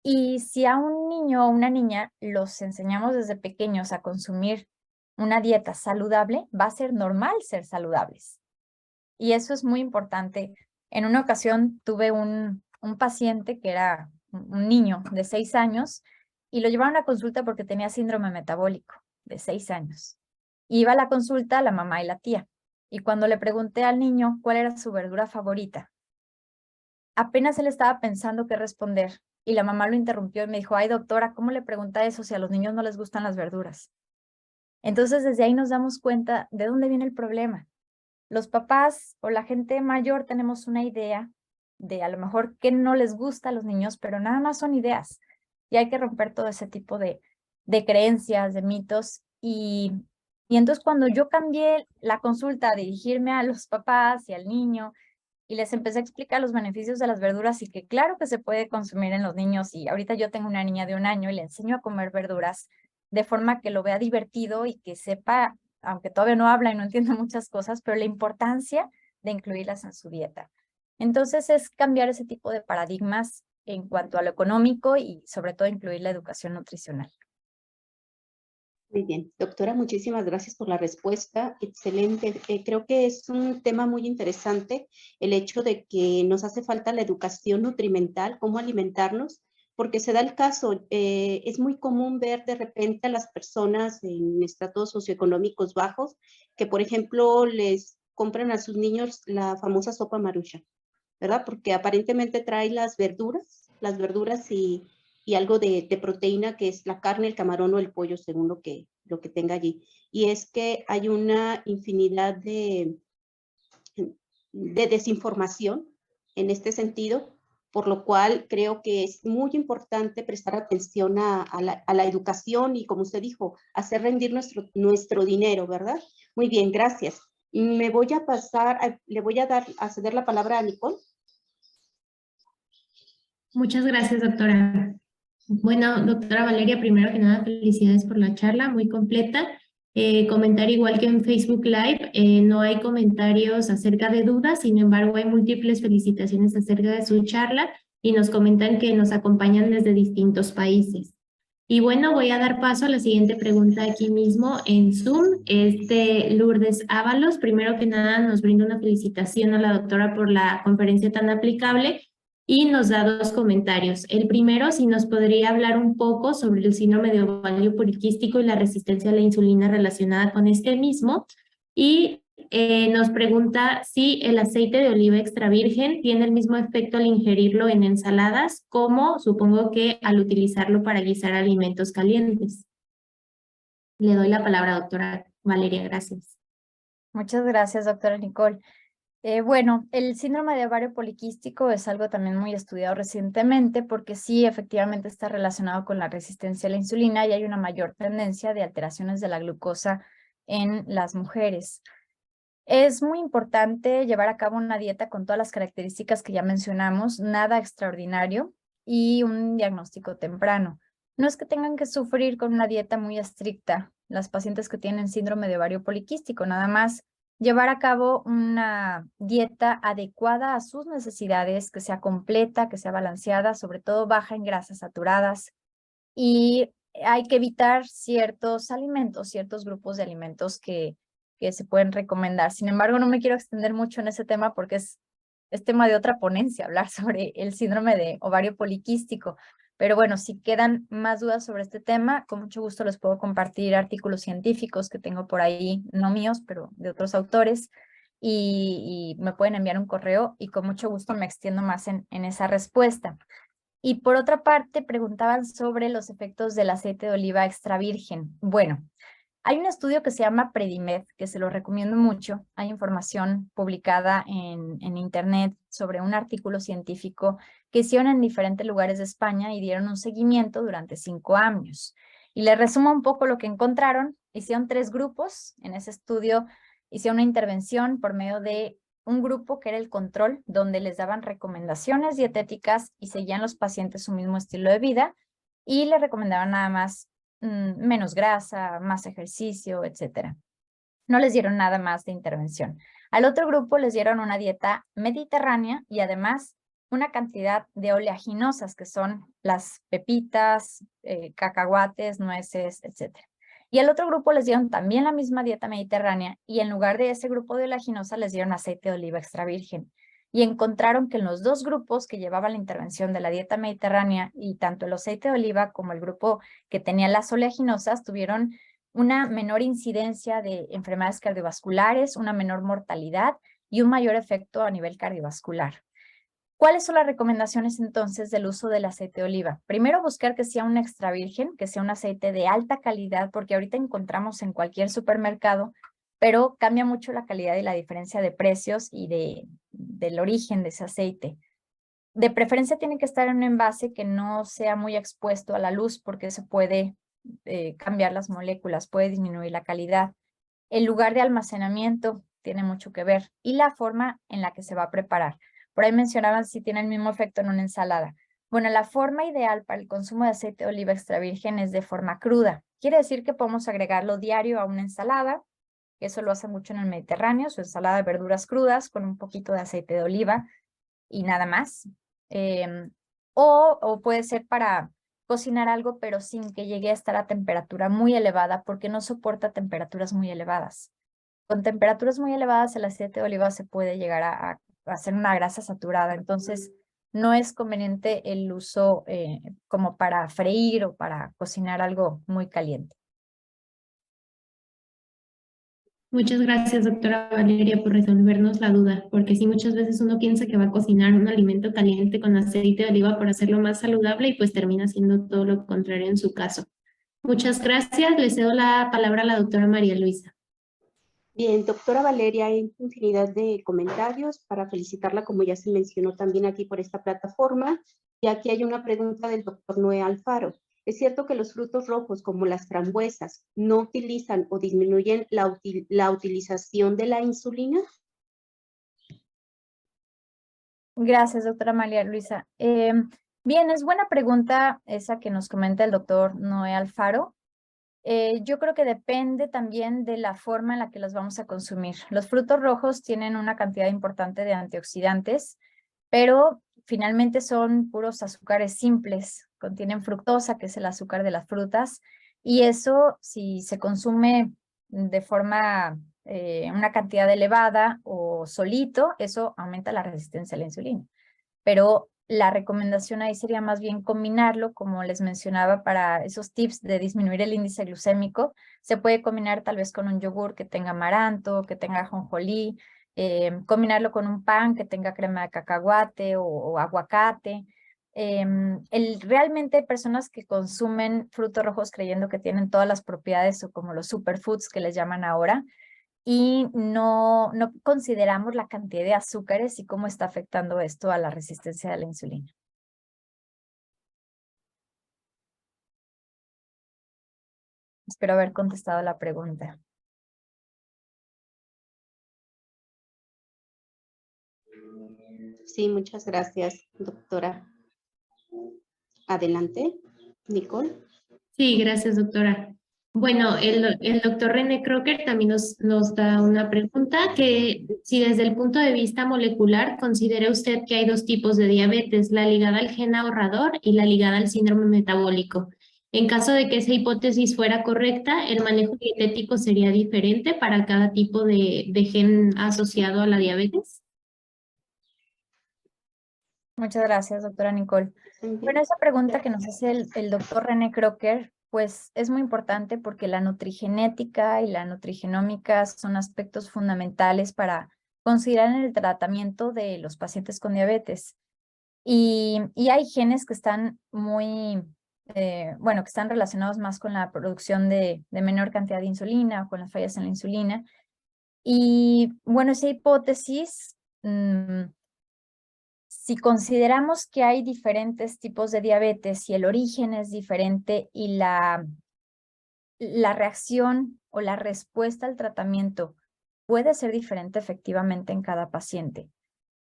Y si a un niño o una niña los enseñamos desde pequeños a consumir una dieta saludable, va a ser normal ser saludables. Y eso es muy importante. En una ocasión tuve un paciente que era un niño de 6 años y lo llevaron a consulta porque tenía síndrome metabólico de 6 años. Iba a la consulta la mamá y la tía. Y cuando le pregunté al niño cuál era su verdura favorita, apenas él estaba pensando qué responder y la mamá lo interrumpió y me dijo, ay doctora, ¿cómo le pregunta eso si a los niños no les gustan las verduras? Entonces desde ahí nos damos cuenta de dónde viene el problema. Los papás o la gente mayor tenemos una idea de a lo mejor qué no les gusta a los niños, pero nada más son ideas. Y hay que romper todo ese tipo de creencias, de mitos. Y entonces cuando yo cambié la consulta a dirigirme a los papás y al niño, y les empecé a explicar los beneficios de las verduras y que claro que se puede consumir en los niños, y ahorita yo tengo una niña de 1 año y le enseño a comer verduras de forma que lo vea divertido y que sepa, aunque todavía no habla y no entiende muchas cosas, pero la importancia de incluirlas en su dieta. Entonces es cambiar ese tipo de paradigmas en cuanto a lo económico y sobre todo incluir la educación nutricional. Muy bien, doctora, muchísimas gracias por la respuesta. Excelente. Creo que es un tema muy interesante el hecho de que nos hace falta la educación nutrimental, cómo alimentarnos, porque se da el caso, es muy común ver de repente a las personas en estratos socioeconómicos bajos que, por ejemplo, les compran a sus niños la famosa sopa Maruchan, ¿verdad? Porque aparentemente trae las verduras y algo de proteína, que es la carne, el camarón o el pollo, según lo que tenga allí. Y es que hay una infinidad de desinformación en este sentido, por lo cual creo que es muy importante prestar atención a la educación y, como usted dijo, hacer rendir nuestro dinero, ¿verdad? Muy bien, gracias. Me voy a pasar, le voy a ceder la palabra a Nicole. Muchas gracias, doctora. Bueno, doctora Valeria, primero que nada, felicidades por la charla, muy completa. Comentar igual que en Facebook Live, no hay comentarios acerca de dudas, sin embargo, hay múltiples felicitaciones acerca de su charla y nos comentan que nos acompañan desde distintos países. Y bueno, voy a dar paso a la siguiente pregunta aquí mismo en Zoom. Es de Lourdes Ábalos. Primero que nada, nos brinda una felicitación a la doctora por la conferencia tan aplicable y nos da 2 comentarios. El primero, si nos podría hablar un poco sobre el síndrome de ovario poliquístico y la resistencia a la insulina relacionada con este mismo. Y nos pregunta si el aceite de oliva extra virgen tiene el mismo efecto al ingerirlo en ensaladas como supongo que al utilizarlo para guisar alimentos calientes. Le doy la palabra, doctora Valeria, gracias. Muchas gracias, doctora Nicole. Bueno, el síndrome de ovario poliquístico es algo también muy estudiado recientemente porque sí, efectivamente está relacionado con la resistencia a la insulina y hay una mayor tendencia de alteraciones de la glucosa en las mujeres. Es muy importante llevar a cabo una dieta con todas las características que ya mencionamos, nada extraordinario y un diagnóstico temprano. No es que tengan que sufrir con una dieta muy estricta las pacientes que tienen síndrome de ovario poliquístico, nada más llevar a cabo una dieta adecuada a sus necesidades, que sea completa, que sea balanceada, sobre todo baja en grasas saturadas. Y hay que evitar ciertos alimentos, ciertos grupos de alimentos que se pueden recomendar. Sin embargo, no me quiero extender mucho en ese tema porque es tema de otra ponencia, hablar sobre el síndrome de ovario poliquístico. Pero bueno, si quedan más dudas sobre este tema, con mucho gusto les puedo compartir artículos científicos que tengo por ahí, no míos, pero de otros autores, y me pueden enviar un correo y con mucho gusto me extiendo más en esa respuesta. Y por otra parte, preguntaban sobre los efectos del aceite de oliva extra virgen. Bueno, hay un estudio que se llama Predimed, que se lo recomiendo mucho. Hay información publicada en internet sobre un artículo científico que hicieron en diferentes lugares de España y dieron un seguimiento durante 5 años. Y les resumo un poco lo que encontraron. Hicieron 3 grupos. En ese estudio hicieron una intervención por medio de un grupo que era el control, donde les daban recomendaciones dietéticas y seguían los pacientes su mismo estilo de vida y les recomendaban nada más menos grasa, más ejercicio, etcétera. No les dieron nada más de intervención. Al otro grupo les dieron una dieta mediterránea y además una cantidad de oleaginosas, que son las pepitas, cacahuates, nueces, etcétera. Y al otro grupo les dieron también la misma dieta mediterránea y en lugar de ese grupo de oleaginosa les dieron aceite de oliva extra virgen. Y encontraron que en los 2 grupos que llevaban la intervención de la dieta mediterránea y tanto el aceite de oliva como el grupo que tenía las oleaginosas tuvieron una menor incidencia de enfermedades cardiovasculares, una menor mortalidad y un mayor efecto a nivel cardiovascular. ¿Cuáles son las recomendaciones entonces del uso del aceite de oliva? Primero, buscar que sea un extra virgen, que sea un aceite de alta calidad, porque ahorita encontramos en cualquier supermercado, pero cambia mucho la calidad y la diferencia de precios y del origen de ese aceite. De preferencia tiene que estar en un envase que no sea muy expuesto a la luz, porque eso puede cambiar las moléculas, puede disminuir la calidad. El lugar de almacenamiento tiene mucho que ver y la forma en la que se va a preparar. Por ahí mencionaban si tiene el mismo efecto en una ensalada. Bueno, la forma ideal para el consumo de aceite de oliva extra virgen es de forma cruda. Quiere decir que podemos agregarlo diario a una ensalada, eso lo hace mucho en el Mediterráneo, su ensalada de verduras crudas con un poquito de aceite de oliva y nada más. O puede ser para cocinar algo, pero sin que llegue a estar a temperatura muy elevada, porque no soporta temperaturas muy elevadas. Con temperaturas muy elevadas, el aceite de oliva se puede llegar a hacer una grasa saturada, entonces no es conveniente el uso como para freír o para cocinar algo muy caliente. Muchas gracias, doctora Valeria, por resolvernos la duda, porque sí, muchas veces uno piensa que va a cocinar un alimento caliente con aceite de oliva para hacerlo más saludable y pues termina siendo todo lo contrario en su caso. Muchas gracias. Le cedo la palabra a la doctora María Luisa. Bien, doctora Valeria, hay infinidad de comentarios para felicitarla, como ya se mencionó también aquí por esta plataforma. Y aquí hay una pregunta del doctor Noé Alfaro. ¿Es cierto que los frutos rojos, como las frambuesas, no utilizan o disminuyen la utilización de la insulina? Gracias, doctora María Luisa. Bien, es buena pregunta esa que nos comenta el doctor Noé Alfaro. Yo creo que depende también de la forma en la que los vamos a consumir. Los frutos rojos tienen una cantidad importante de antioxidantes, pero finalmente son puros azúcares simples. Contienen fructosa, que es el azúcar de las frutas, y eso, si se consume de forma, una cantidad elevada o solito, eso aumenta la resistencia a la insulina. Pero la recomendación ahí sería más bien combinarlo, como les mencionaba, para esos tips de disminuir el índice glucémico. Se puede combinar tal vez con un yogur que tenga amaranto, que tenga ajonjolí, combinarlo con un pan que tenga crema de cacahuate o aguacate. Realmente hay personas que consumen frutos rojos creyendo que tienen todas las propiedades o como los superfoods que les llaman ahora, y no consideramos la cantidad de azúcares y cómo está afectando esto a la resistencia de la insulina. Espero haber contestado la pregunta. Sí, muchas gracias, doctora. Adelante, Nicole. Sí, gracias, doctora. Bueno, el doctor René Crocker también nos da una pregunta que si desde el punto de vista molecular considera usted que hay dos tipos de diabetes, la ligada al gen ahorrador y la ligada al síndrome metabólico. En caso de que esa hipótesis fuera correcta, ¿el manejo dietético sería diferente para cada tipo de gen asociado a la diabetes? Muchas gracias, doctora Nicole. Bueno, esa pregunta que nos hace el doctor René Crocker, pues es muy importante porque la nutrigenética y la nutrigenómica son aspectos fundamentales para considerar en el tratamiento de los pacientes con diabetes. Y hay genes que están muy, bueno, que están relacionados más con la producción de menor cantidad de insulina o con las fallas en la insulina. Y bueno, esa hipótesis, si consideramos que hay diferentes tipos de diabetes y el origen es diferente y la reacción o la respuesta al tratamiento puede ser diferente efectivamente en cada paciente.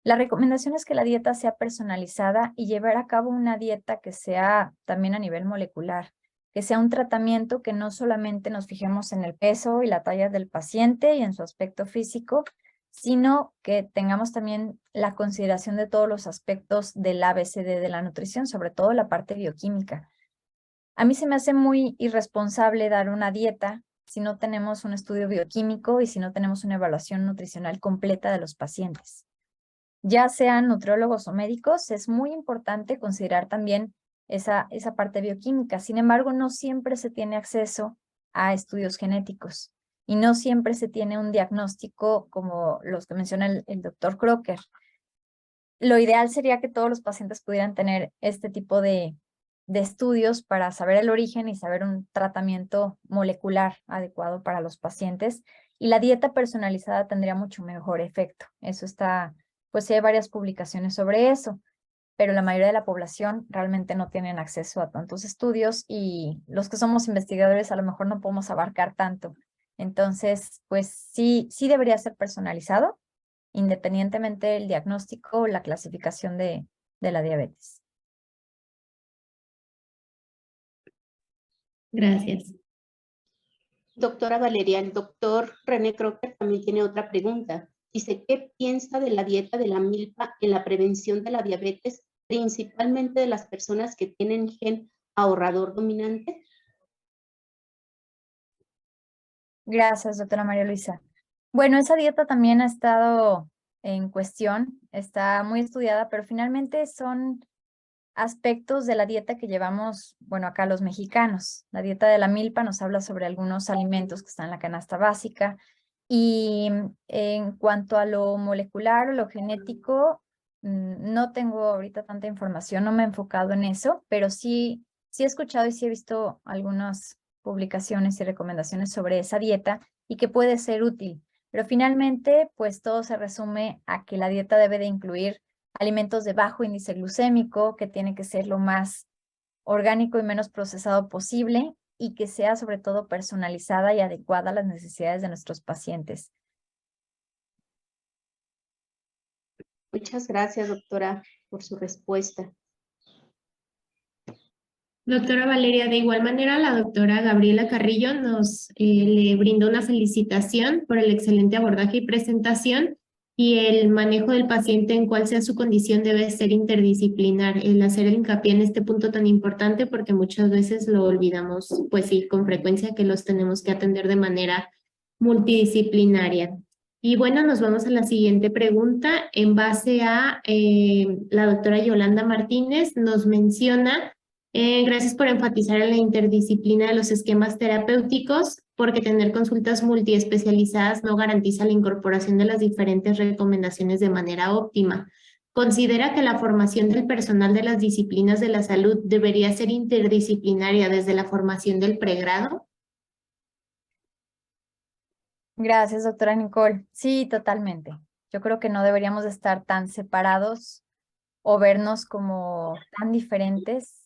La recomendación es que la dieta sea personalizada y llevar a cabo una dieta que sea también a nivel molecular, que sea un tratamiento que no solamente nos fijemos en el peso y la talla del paciente y en su aspecto físico, sino que tengamos también la consideración de todos los aspectos del ABCD de la nutrición, sobre todo la parte bioquímica. A mí se me hace muy irresponsable dar una dieta si no tenemos un estudio bioquímico y si no tenemos una evaluación nutricional completa de los pacientes. Ya sean nutriólogos o médicos, es muy importante considerar también esa parte bioquímica. Sin embargo, no siempre se tiene acceso a estudios genéticos y no siempre se tiene un diagnóstico como los que menciona el doctor Crocker. lo ideal sería que todos los pacientes pudieran tener este tipo de estudios para saber el origen y saber un tratamiento molecular adecuado para los pacientes. Y la dieta personalizada tendría mucho mejor efecto. Eso está, pues sí hay varias publicaciones sobre eso, pero la mayoría de la población realmente no tienen acceso a tantos estudios y los que somos investigadores a lo mejor no podemos abarcar tanto. Entonces, pues sí debería ser personalizado, independientemente del diagnóstico o la clasificación de la diabetes. Gracias. Doctora Valeria, el doctor René Crocker también tiene otra pregunta. Dice, ¿qué piensa de la dieta de la milpa en la prevención de la diabetes, principalmente de las personas que tienen gen ahorrador dominante? Gracias, doctora María Luisa. Bueno, esa dieta también ha estado en cuestión, está muy estudiada, pero finalmente son aspectos de la dieta que llevamos, bueno, acá los mexicanos. La dieta de la milpa nos habla sobre algunos alimentos que están en la canasta básica. Y en cuanto a lo molecular o lo genético, no tengo ahorita tanta información, no me he enfocado en eso, pero sí he escuchado y sí he visto algunas publicaciones y recomendaciones sobre esa dieta y que puede ser útil. Pero finalmente, pues todo se resume a que la dieta debe de incluir alimentos de bajo índice glucémico, que tiene que ser lo más orgánico y menos procesado posible y que sea sobre todo personalizada y adecuada a las necesidades de nuestros pacientes. Muchas gracias, doctora, por su respuesta. Doctora Valeria, de igual manera, la doctora Gabriela Carrillo nos le brindó una felicitación por el excelente abordaje y presentación y el manejo del paciente en cuál sea su condición debe ser interdisciplinar, el hacer el hincapié en este punto tan importante porque muchas veces lo olvidamos, pues sí, con frecuencia que los tenemos que atender de manera multidisciplinaria. Y bueno, nos vamos a la siguiente pregunta. En base a la doctora Yolanda Martínez, nos menciona... gracias por enfatizar en la interdisciplina de los esquemas terapéuticos, porque tener consultas multiespecializadas no garantiza la incorporación de las diferentes recomendaciones de manera óptima. ¿Considera que la formación del personal de las disciplinas de la salud debería ser interdisciplinaria desde la formación del pregrado? Gracias, doctora Nicole. Sí, totalmente. Yo creo que no deberíamos de estar tan separados o vernos como tan diferentes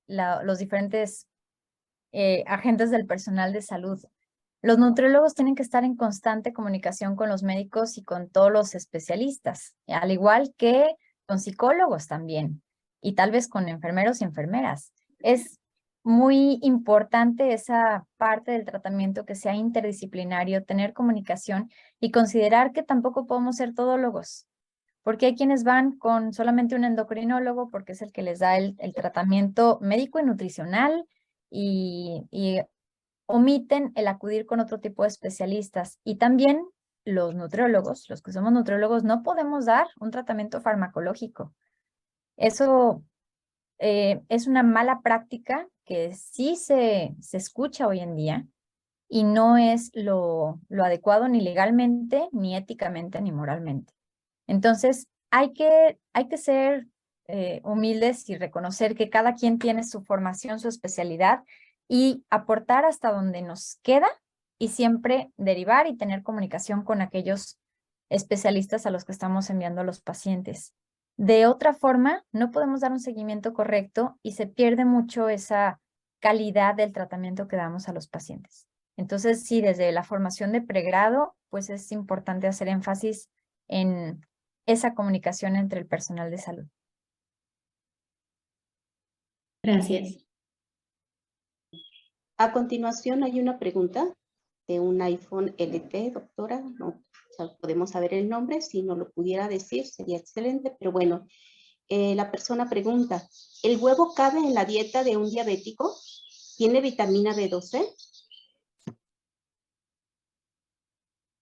los diferentes agentes del personal de salud. Los nutriólogos tienen que estar en constante comunicación con los médicos y con todos los especialistas, al igual que con psicólogos también, y tal vez con enfermeros y enfermeras. Es muy importante esa parte del tratamiento que sea interdisciplinario, tener comunicación y considerar que tampoco podemos ser todólogos, porque hay quienes van con solamente un endocrinólogo porque es el que les da el tratamiento médico y nutricional y omiten el acudir con otro tipo de especialistas. Y también los nutriólogos, los que somos nutriólogos, no podemos dar un tratamiento farmacológico. Eso es una mala práctica que sí se escucha hoy en día y no es lo adecuado ni legalmente, ni éticamente, ni moralmente. Entonces, hay que ser humildes y reconocer que cada quien tiene su formación, su especialidad y aportar hasta donde nos queda y siempre derivar y tener comunicación con aquellos especialistas a los que estamos enviando a los pacientes. De otra forma, no podemos dar un seguimiento correcto y se pierde mucho esa calidad del tratamiento que damos a los pacientes. Entonces, sí, desde la formación de pregrado, pues es importante hacer énfasis en esa comunicación entre el personal de salud. Gracias. A continuación hay una pregunta de un iPhone LT, doctora. No podemos saber el nombre, si no lo pudiera decir sería excelente, pero bueno, la persona pregunta, ¿el huevo cabe en la dieta de un diabético? ¿Tiene vitamina B12?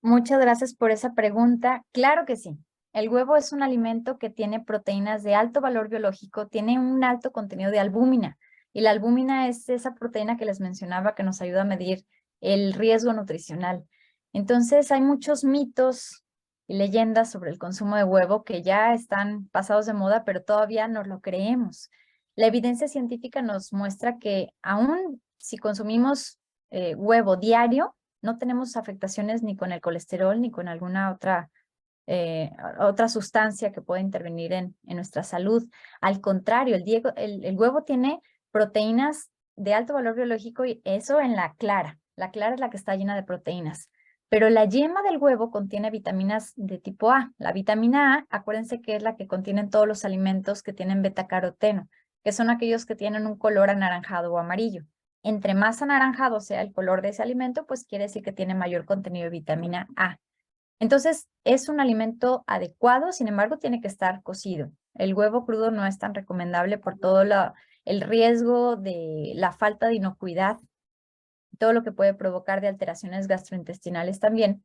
Muchas gracias por esa pregunta. Claro que sí. El huevo es un alimento que tiene proteínas de alto valor biológico, tiene un alto contenido de albúmina. Y la albúmina es esa proteína que les mencionaba que nos ayuda a medir el riesgo nutricional. Entonces, hay muchos mitos y leyendas sobre el consumo de huevo que ya están pasados de moda, pero todavía no lo creemos. La evidencia científica nos muestra que aún si consumimos huevo diario, no tenemos afectaciones ni con el colesterol ni con alguna otra sustancia que pueda intervenir en nuestra salud. Al contrario, el huevo tiene proteínas de alto valor biológico y eso en la clara. La clara es la que está llena de proteínas. Pero la yema del huevo contiene vitaminas de tipo A. La vitamina A, acuérdense que es la que contienen todos los alimentos que tienen betacaroteno, que son aquellos que tienen un color anaranjado o amarillo. Entre más anaranjado sea el color de ese alimento, pues quiere decir que tiene mayor contenido de vitamina A. Entonces, es un alimento adecuado, sin embargo, tiene que estar cocido. El huevo crudo no es tan recomendable por todo el riesgo de la falta de inocuidad, todo lo que puede provocar de alteraciones gastrointestinales también.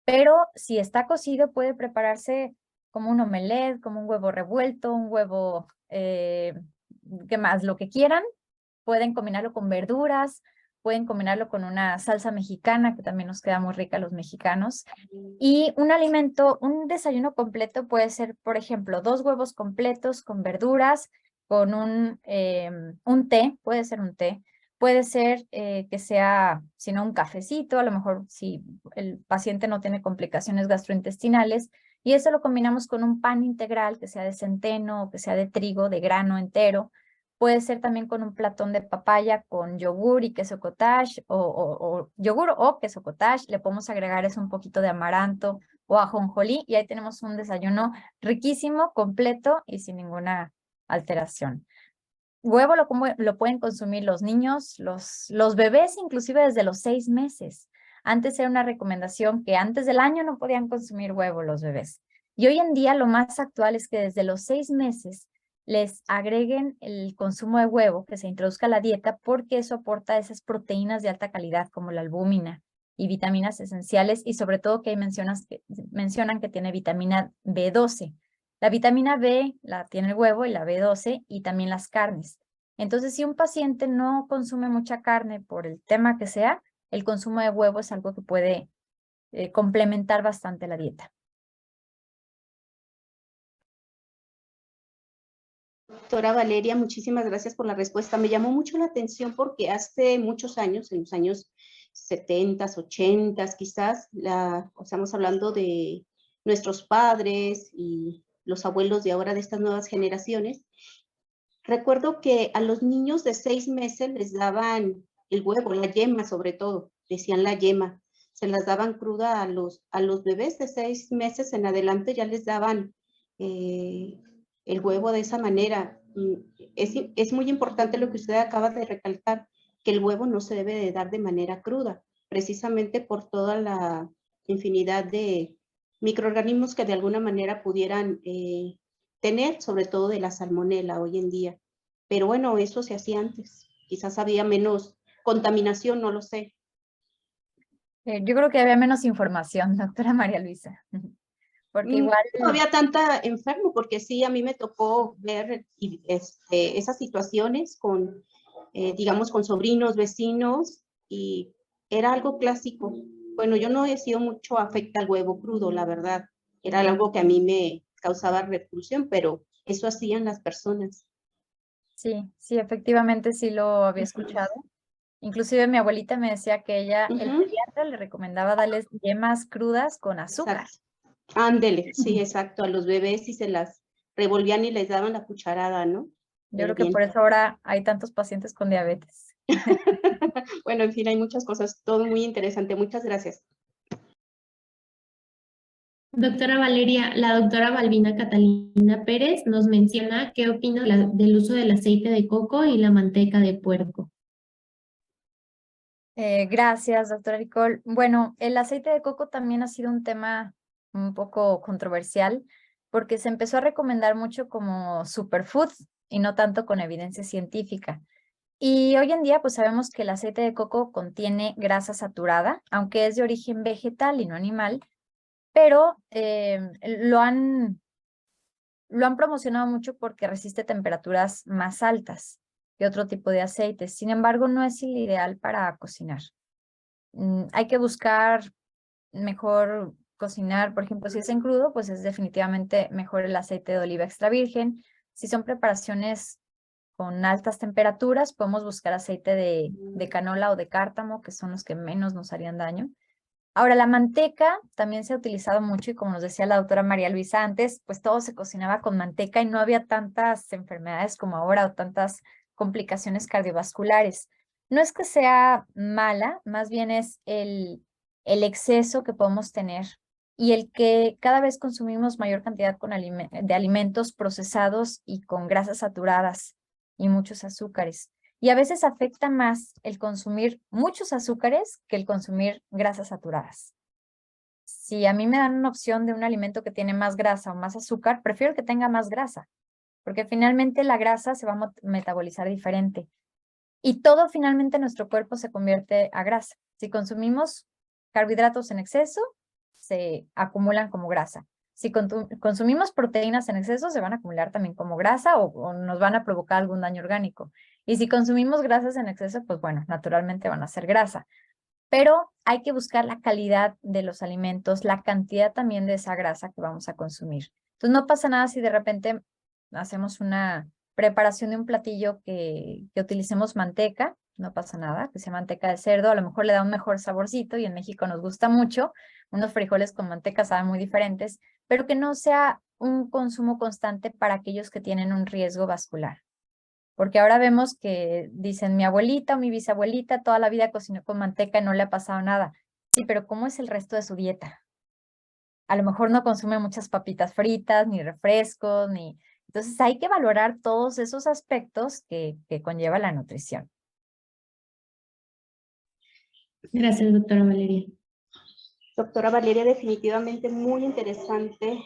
Pero si está cocido, puede prepararse como un omelette, como un huevo revuelto, un huevo, ¿qué más? Lo que quieran. Pueden combinarlo con verduras, pueden combinarlo con una salsa mexicana, que también nos queda muy rica a los mexicanos. Y un desayuno completo puede ser, por ejemplo, 2 huevos completos con verduras, con un té, puede ser un té. Puede ser que sea, si no, un cafecito, a lo mejor si el paciente no tiene complicaciones gastrointestinales, y eso lo combinamos con un pan integral, que sea de centeno o que sea de trigo, de grano entero. Puede ser también con un platón de papaya con yogur y queso cottage o yogur o queso cottage. Le podemos agregar un poquito de amaranto o ajonjolí y ahí tenemos un desayuno riquísimo, completo y sin ninguna alteración. Huevo lo pueden consumir los niños, los bebés, inclusive desde los 6 meses. Antes era una recomendación que antes del año no podían consumir huevo los bebés. Y hoy en día lo más actual es que desde los 6 meses les agreguen el consumo de huevo, que se introduzca a la dieta, porque eso aporta esas proteínas de alta calidad como la albúmina y vitaminas esenciales, y sobre todo que mencionan que tiene vitamina B12. La vitamina B la tiene el huevo y la B12 y también las carnes. Entonces, si un paciente no consume mucha carne por el tema que sea, el consumo de huevo es algo que puede complementar bastante la dieta. Doctora Valeria, muchísimas gracias por la respuesta. Me llamó mucho la atención porque hace muchos años, en los años 70, 80, quizás, estamos hablando de nuestros padres y los abuelos de ahora, de estas nuevas generaciones. Recuerdo que a los niños de 6 meses les daban el huevo, la yema sobre todo, decían la yema. Se las daban cruda a los bebés de 6 meses en adelante, ya les daban el huevo de esa manera. Es muy importante lo que usted acaba de recalcar, que el huevo no se debe de dar de manera cruda, precisamente por toda la infinidad de microorganismos que de alguna manera pudieran tener, sobre todo de la salmonela hoy en día. Pero bueno, eso se hacía antes. Quizás había menos contaminación, no lo sé. Yo creo que había menos información, doctora María Luisa. Porque igual... No había tanta enfermo, porque sí, a mí me tocó ver esas situaciones con, digamos, con sobrinos, vecinos, y era algo clásico. Bueno, yo no he sido mucho afecta al huevo crudo, la verdad. Era algo que a mí me causaba repulsión, pero eso hacían las personas. Sí, sí, efectivamente sí lo había escuchado. Inclusive mi abuelita me decía que ella, el pediatra le recomendaba darles yemas crudas con azúcar. Exacto. Ándele, sí, exacto. A los bebés y se las revolvían y les daban la cucharada, ¿no? Yo creo que por eso ahora hay tantos pacientes con diabetes. Bueno, en fin, hay muchas cosas, todo muy interesante. Muchas gracias. Doctora Valeria, la doctora Balbina Catalina Pérez nos menciona qué opina del uso del aceite de coco y la manteca de puerco. Gracias, doctora Nicole. Bueno, el aceite de coco también ha sido un tema un poco controversial porque se empezó a recomendar mucho como superfood y no tanto con evidencia científica. Y hoy en día pues sabemos que el aceite de coco contiene grasa saturada, aunque es de origen vegetal y no animal, pero lo han promocionado mucho porque resiste temperaturas más altas que otro tipo de aceites. Sin embargo, no es el ideal para cocinar. Hay que buscar mejor cocinar, por ejemplo, si es en crudo, pues es definitivamente mejor el aceite de oliva extra virgen. Si son preparaciones con altas temperaturas, podemos buscar aceite de canola o de cártamo, que son los que menos nos harían daño. Ahora, la manteca también se ha utilizado mucho y como nos decía la doctora María Luisa antes, pues todo se cocinaba con manteca y no había tantas enfermedades como ahora o tantas complicaciones cardiovasculares. No es que sea mala, más bien es el exceso que podemos tener y el que cada vez consumimos mayor cantidad de alimentos procesados y con grasas saturadas y muchos azúcares. Y a veces afecta más el consumir muchos azúcares que el consumir grasas saturadas. Si a mí me dan una opción de un alimento que tiene más grasa o más azúcar, prefiero el que tenga más grasa, porque finalmente la grasa se va a metabolizar diferente. Y todo finalmente en nuestro cuerpo se convierte a grasa. Si consumimos carbohidratos en exceso, se acumulan como grasa. Si consumimos proteínas en exceso, se van a acumular también como grasa o nos van a provocar algún daño orgánico. Y si consumimos grasas en exceso, pues bueno, naturalmente van a ser grasa. Pero hay que buscar la calidad de los alimentos, la cantidad también de esa grasa que vamos a consumir. Entonces no pasa nada si de repente hacemos una preparación de un platillo que utilicemos manteca, no pasa nada, que sea manteca de cerdo, a lo mejor le da un mejor saborcito y en México nos gusta mucho, unos frijoles con manteca saben muy diferentes, pero que no sea un consumo constante para aquellos que tienen un riesgo vascular. Porque ahora vemos que dicen mi abuelita o mi bisabuelita toda la vida cocinó con manteca y no le ha pasado nada. Sí, pero ¿cómo es el resto de su dieta? A lo mejor no consume muchas papitas fritas, ni refrescos, ni... Entonces hay que valorar todos esos aspectos que conlleva la nutrición. Gracias, doctora Valeria. Doctora Valeria, definitivamente muy interesante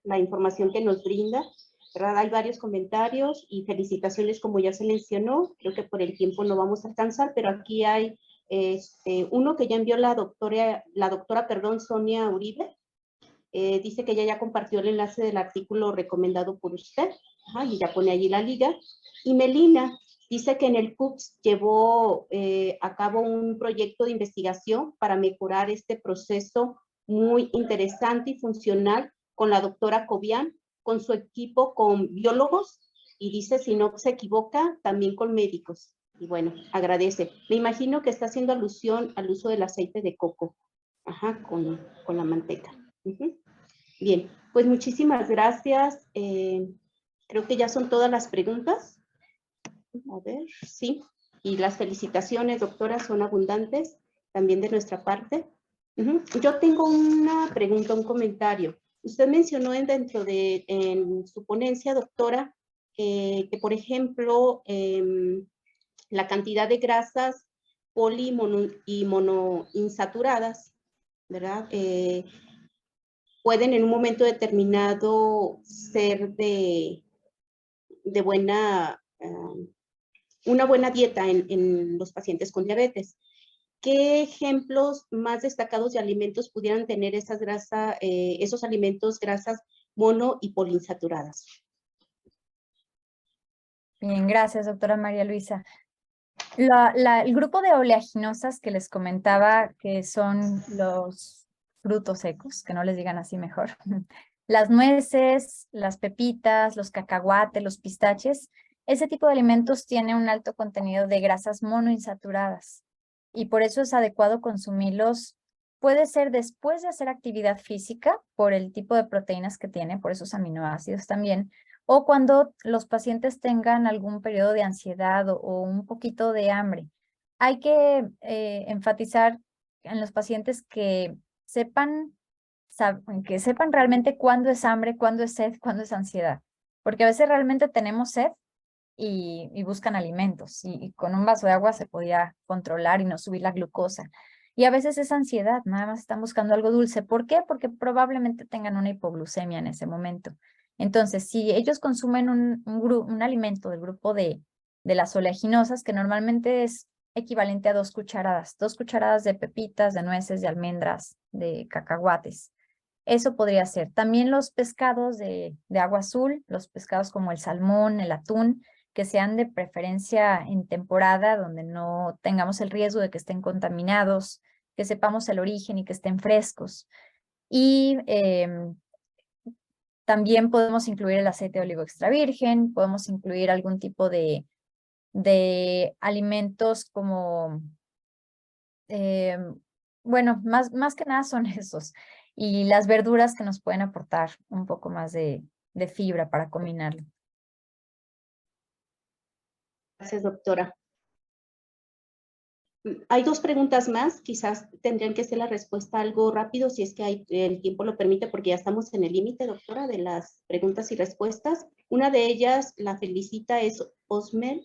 la información que nos brinda, ¿verdad? Hay varios comentarios y felicitaciones, como ya se mencionó. Creo que por el tiempo no vamos a alcanzar, pero aquí hay uno que ya envió la doctora, Sonia Uribe. Dice que ella ya compartió el enlace del artículo recomendado por usted. Ajá, y ya pone allí la liga. Y Melina dice que en el CUPS llevó a cabo un proyecto de investigación para mejorar este proceso muy interesante y funcional con la doctora Cobian, con su equipo, con biólogos, y dice, si no se equivoca, también con médicos. Y bueno, agradece. Me imagino que está haciendo alusión al uso del aceite de coco, ajá, con la manteca. Bien, pues muchísimas gracias. Creo que ya son todas las preguntas. A ver, sí. Y las felicitaciones, doctora, son abundantes también de nuestra parte. Yo tengo una pregunta, un comentario. Usted mencionó en su ponencia, doctora, que por ejemplo, la cantidad de grasas poli y monoinsaturadas, ¿verdad? Pueden en un momento determinado ser de una buena dieta en los pacientes con diabetes. ¿Qué ejemplos más destacados de alimentos pudieran tener esos alimentos, grasas mono y poliinsaturadas? Bien, gracias, doctora María Luisa. El grupo de oleaginosas que les comentaba, que son los frutos secos, que no les digan así mejor, las nueces, las pepitas, los cacahuates, los pistaches, ese tipo de alimentos tiene un alto contenido de grasas monoinsaturadas y por eso es adecuado consumirlos. Puede ser después de hacer actividad física por el tipo de proteínas que tiene, por esos aminoácidos también, o cuando los pacientes tengan algún periodo de ansiedad o un poquito de hambre. Hay que enfatizar en los pacientes que sepan realmente cuándo es hambre, cuándo es sed, cuándo es ansiedad. Porque a veces realmente tenemos sed y buscan alimentos y con un vaso de agua se podía controlar y no subir la glucosa. Y a veces es ansiedad, nada más están buscando algo dulce. ¿Por qué? Porque probablemente tengan una hipoglucemia en ese momento. Entonces, si ellos consumen un alimento del grupo de las oleaginosas, que normalmente es equivalente a 2 cucharadas de pepitas, de nueces, de almendras, de cacahuates. Eso podría ser. También los pescados de agua azul, los pescados como el salmón, el atún, que sean de preferencia en temporada donde no tengamos el riesgo de que estén contaminados, que sepamos el origen y que estén frescos. Y también podemos incluir el aceite de olivo extra virgen, podemos incluir algún tipo de alimentos como, bueno, más que nada son esos. Y las verduras que nos pueden aportar un poco más de fibra para combinarlo. Gracias, doctora. Hay dos preguntas más, quizás tendrían que ser la respuesta algo rápido, si es que el tiempo lo permite, porque ya estamos en el límite, doctora, de las preguntas y respuestas. Una de ellas, la felicita, es Osmer.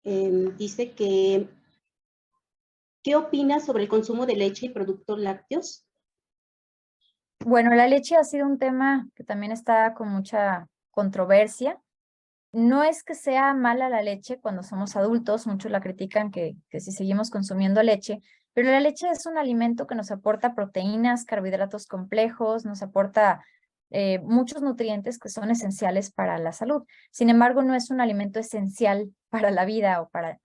Dice que, ¿qué opinas sobre el consumo de leche y productos lácteos? Bueno, la leche ha sido un tema que también está con mucha controversia. No es que sea mala la leche cuando somos adultos, muchos la critican que si seguimos consumiendo leche, pero la leche es un alimento que nos aporta proteínas, carbohidratos complejos, nos aporta muchos nutrientes que son esenciales para la salud. Sin embargo, no es un alimento esencial para la vida o para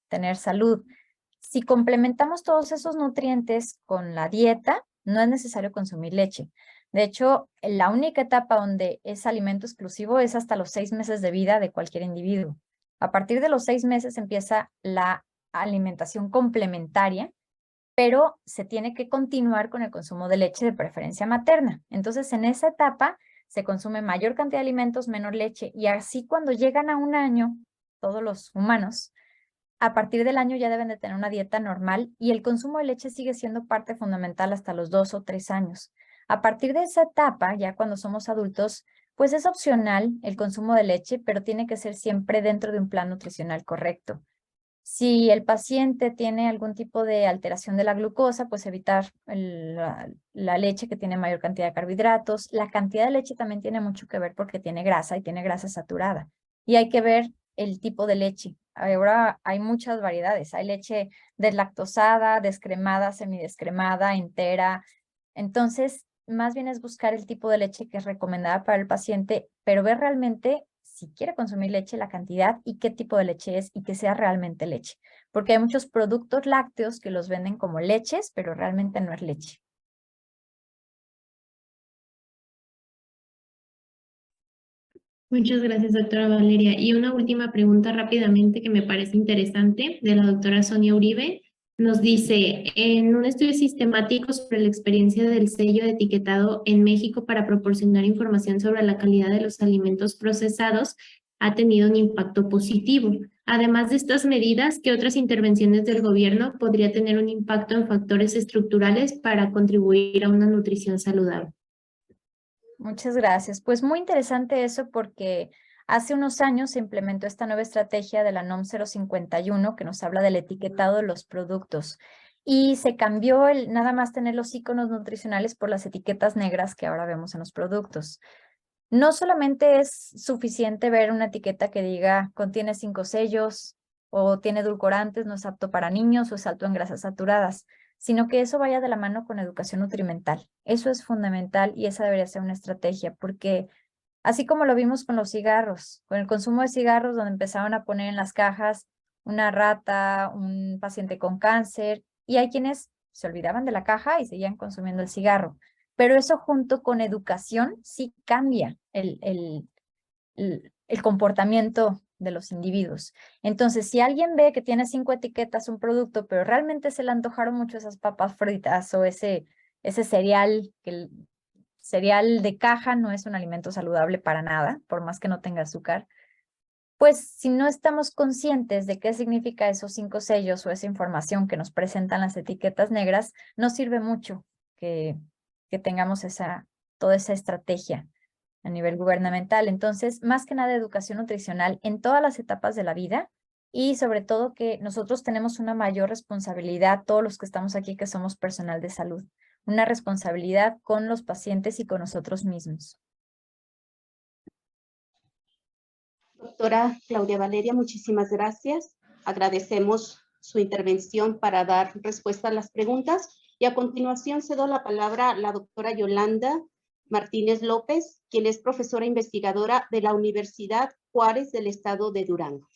tener salud. Si complementamos todos esos nutrientes con la dieta, no es necesario consumir leche. De hecho, la única etapa donde es alimento exclusivo es hasta los 6 meses de vida de cualquier individuo. A partir de los 6 meses empieza la alimentación complementaria, pero se tiene que continuar con el consumo de leche de preferencia materna. Entonces, en esa etapa se consume mayor cantidad de alimentos, menor leche, y así cuando llegan a 1 año, todos los humanos, a partir del año ya deben de tener una dieta normal y el consumo de leche sigue siendo parte fundamental hasta los 2 o 3 años. A partir de esa etapa, ya cuando somos adultos, pues es opcional el consumo de leche, pero tiene que ser siempre dentro de un plan nutricional correcto. Si el paciente tiene algún tipo de alteración de la glucosa, pues evitar la leche que tiene mayor cantidad de carbohidratos. La cantidad de leche también tiene mucho que ver porque tiene grasa y tiene grasa saturada. Y hay que ver el tipo de leche. Ahora hay muchas variedades. Hay leche deslactosada, descremada, semidescremada, entera. Entonces, más bien es buscar el tipo de leche que es recomendada para el paciente, pero ver realmente si quiere consumir leche, la cantidad y qué tipo de leche es y que sea realmente leche. Porque hay muchos productos lácteos que los venden como leches, pero realmente no es leche. Muchas gracias, doctora Valeria. Y una última pregunta rápidamente que me parece interesante de la doctora Sonia Uribe. Nos dice, en un estudio sistemático sobre la experiencia del sello de etiquetado en México para proporcionar información sobre la calidad de los alimentos procesados, ha tenido un impacto positivo. Además de estas medidas, ¿qué otras intervenciones del gobierno podría tener un impacto en factores estructurales para contribuir a una nutrición saludable? Muchas gracias. Pues muy interesante eso porque hace unos años se implementó esta nueva estrategia de la NOM 051 que nos habla del etiquetado de los productos y se cambió el nada más tener los iconos nutricionales por las etiquetas negras que ahora vemos en los productos. No solamente es suficiente ver una etiqueta que diga contiene 5 sellos o tiene edulcorantes, no es apto para niños o es alto en grasas saturadas, sino que eso vaya de la mano con educación nutrimental. Eso es fundamental y esa debería ser una estrategia porque así como lo vimos con los cigarros, con el consumo de cigarros donde empezaron a poner en las cajas una rata, un paciente con cáncer y hay quienes se olvidaban de la caja y seguían consumiendo el cigarro. Pero eso junto con educación sí cambia el comportamiento de los individuos. Entonces, si alguien ve que tiene 5 etiquetas un producto, pero realmente se le antojaron mucho esas papas fritas o ese cereal, que el cereal de caja no es un alimento saludable para nada, por más que no tenga azúcar, pues si no estamos conscientes de qué significa esos 5 sellos o esa información que nos presentan las etiquetas negras, no sirve mucho que tengamos toda esa estrategia a nivel gubernamental. Entonces, más que nada educación nutricional en todas las etapas de la vida y sobre todo que nosotros tenemos una mayor responsabilidad, todos los que estamos aquí que somos personal de salud, una responsabilidad con los pacientes y con nosotros mismos. Doctora Claudia Valeria, muchísimas gracias. Agradecemos su intervención para dar respuesta a las preguntas y a continuación cedo la palabra a la doctora Yolanda Martínez López, quien es profesora investigadora de la Universidad Juárez del Estado de Durango.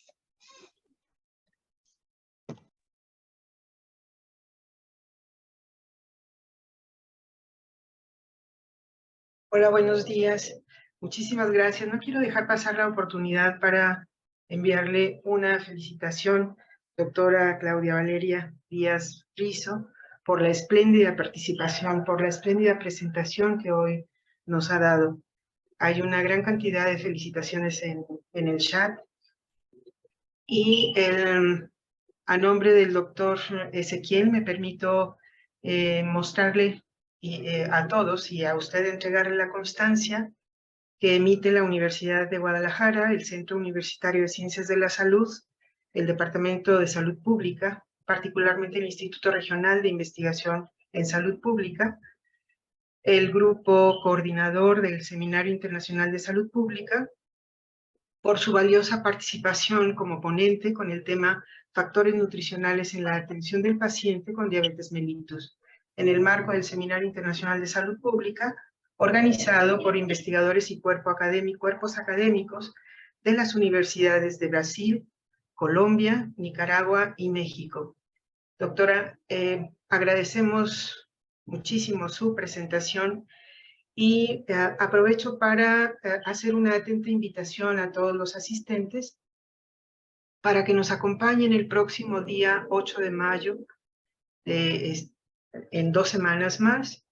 Hola, buenos días. Muchísimas gracias. No quiero dejar pasar la oportunidad para enviarle una felicitación, doctora Claudia Valeria Díaz Rizo, por la espléndida participación, por la espléndida presentación que hoy nos ha dado. Hay una gran cantidad de felicitaciones en el chat y a nombre del doctor Ezequiel me permito mostrarle a todos y a usted entregarle la constancia que emite la Universidad de Guadalajara, el Centro Universitario de Ciencias de la Salud, el Departamento de Salud Pública, particularmente el Instituto Regional de Investigación en Salud Pública, el Grupo Coordinador del Seminario Internacional de Salud Pública, por su valiosa participación como ponente con el tema Factores nutricionales en la atención del paciente con diabetes mellitus, en el marco del Seminario Internacional de Salud Pública, organizado por investigadores y cuerpos académicos de las universidades de Brasil, Colombia, Nicaragua y México. Doctora, agradecemos muchísimo su presentación y aprovecho para hacer una atenta invitación a todos los asistentes para que nos acompañen el próximo día 8 de mayo, en 2 semanas más.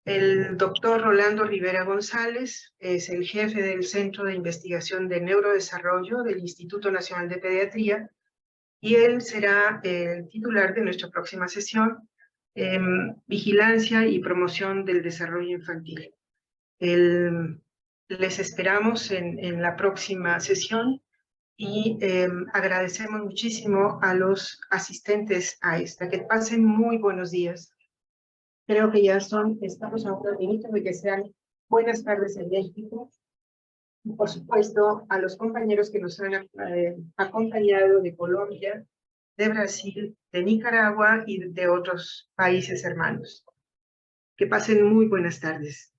El doctor Rolando Rivera González es el jefe del Centro de Investigación de Neurodesarrollo del Instituto Nacional de Pediatría y él será el titular de nuestra próxima sesión, Vigilancia y Promoción del Desarrollo Infantil. Les esperamos en la próxima sesión y agradecemos muchísimo a los asistentes a esta. Que pasen muy buenos días. Creo que ya estamos a un minuto de que sean buenas tardes en México. Y por supuesto, a los compañeros que nos han acompañado de Colombia, de Brasil, de Nicaragua y de otros países hermanos. Que pasen muy buenas tardes.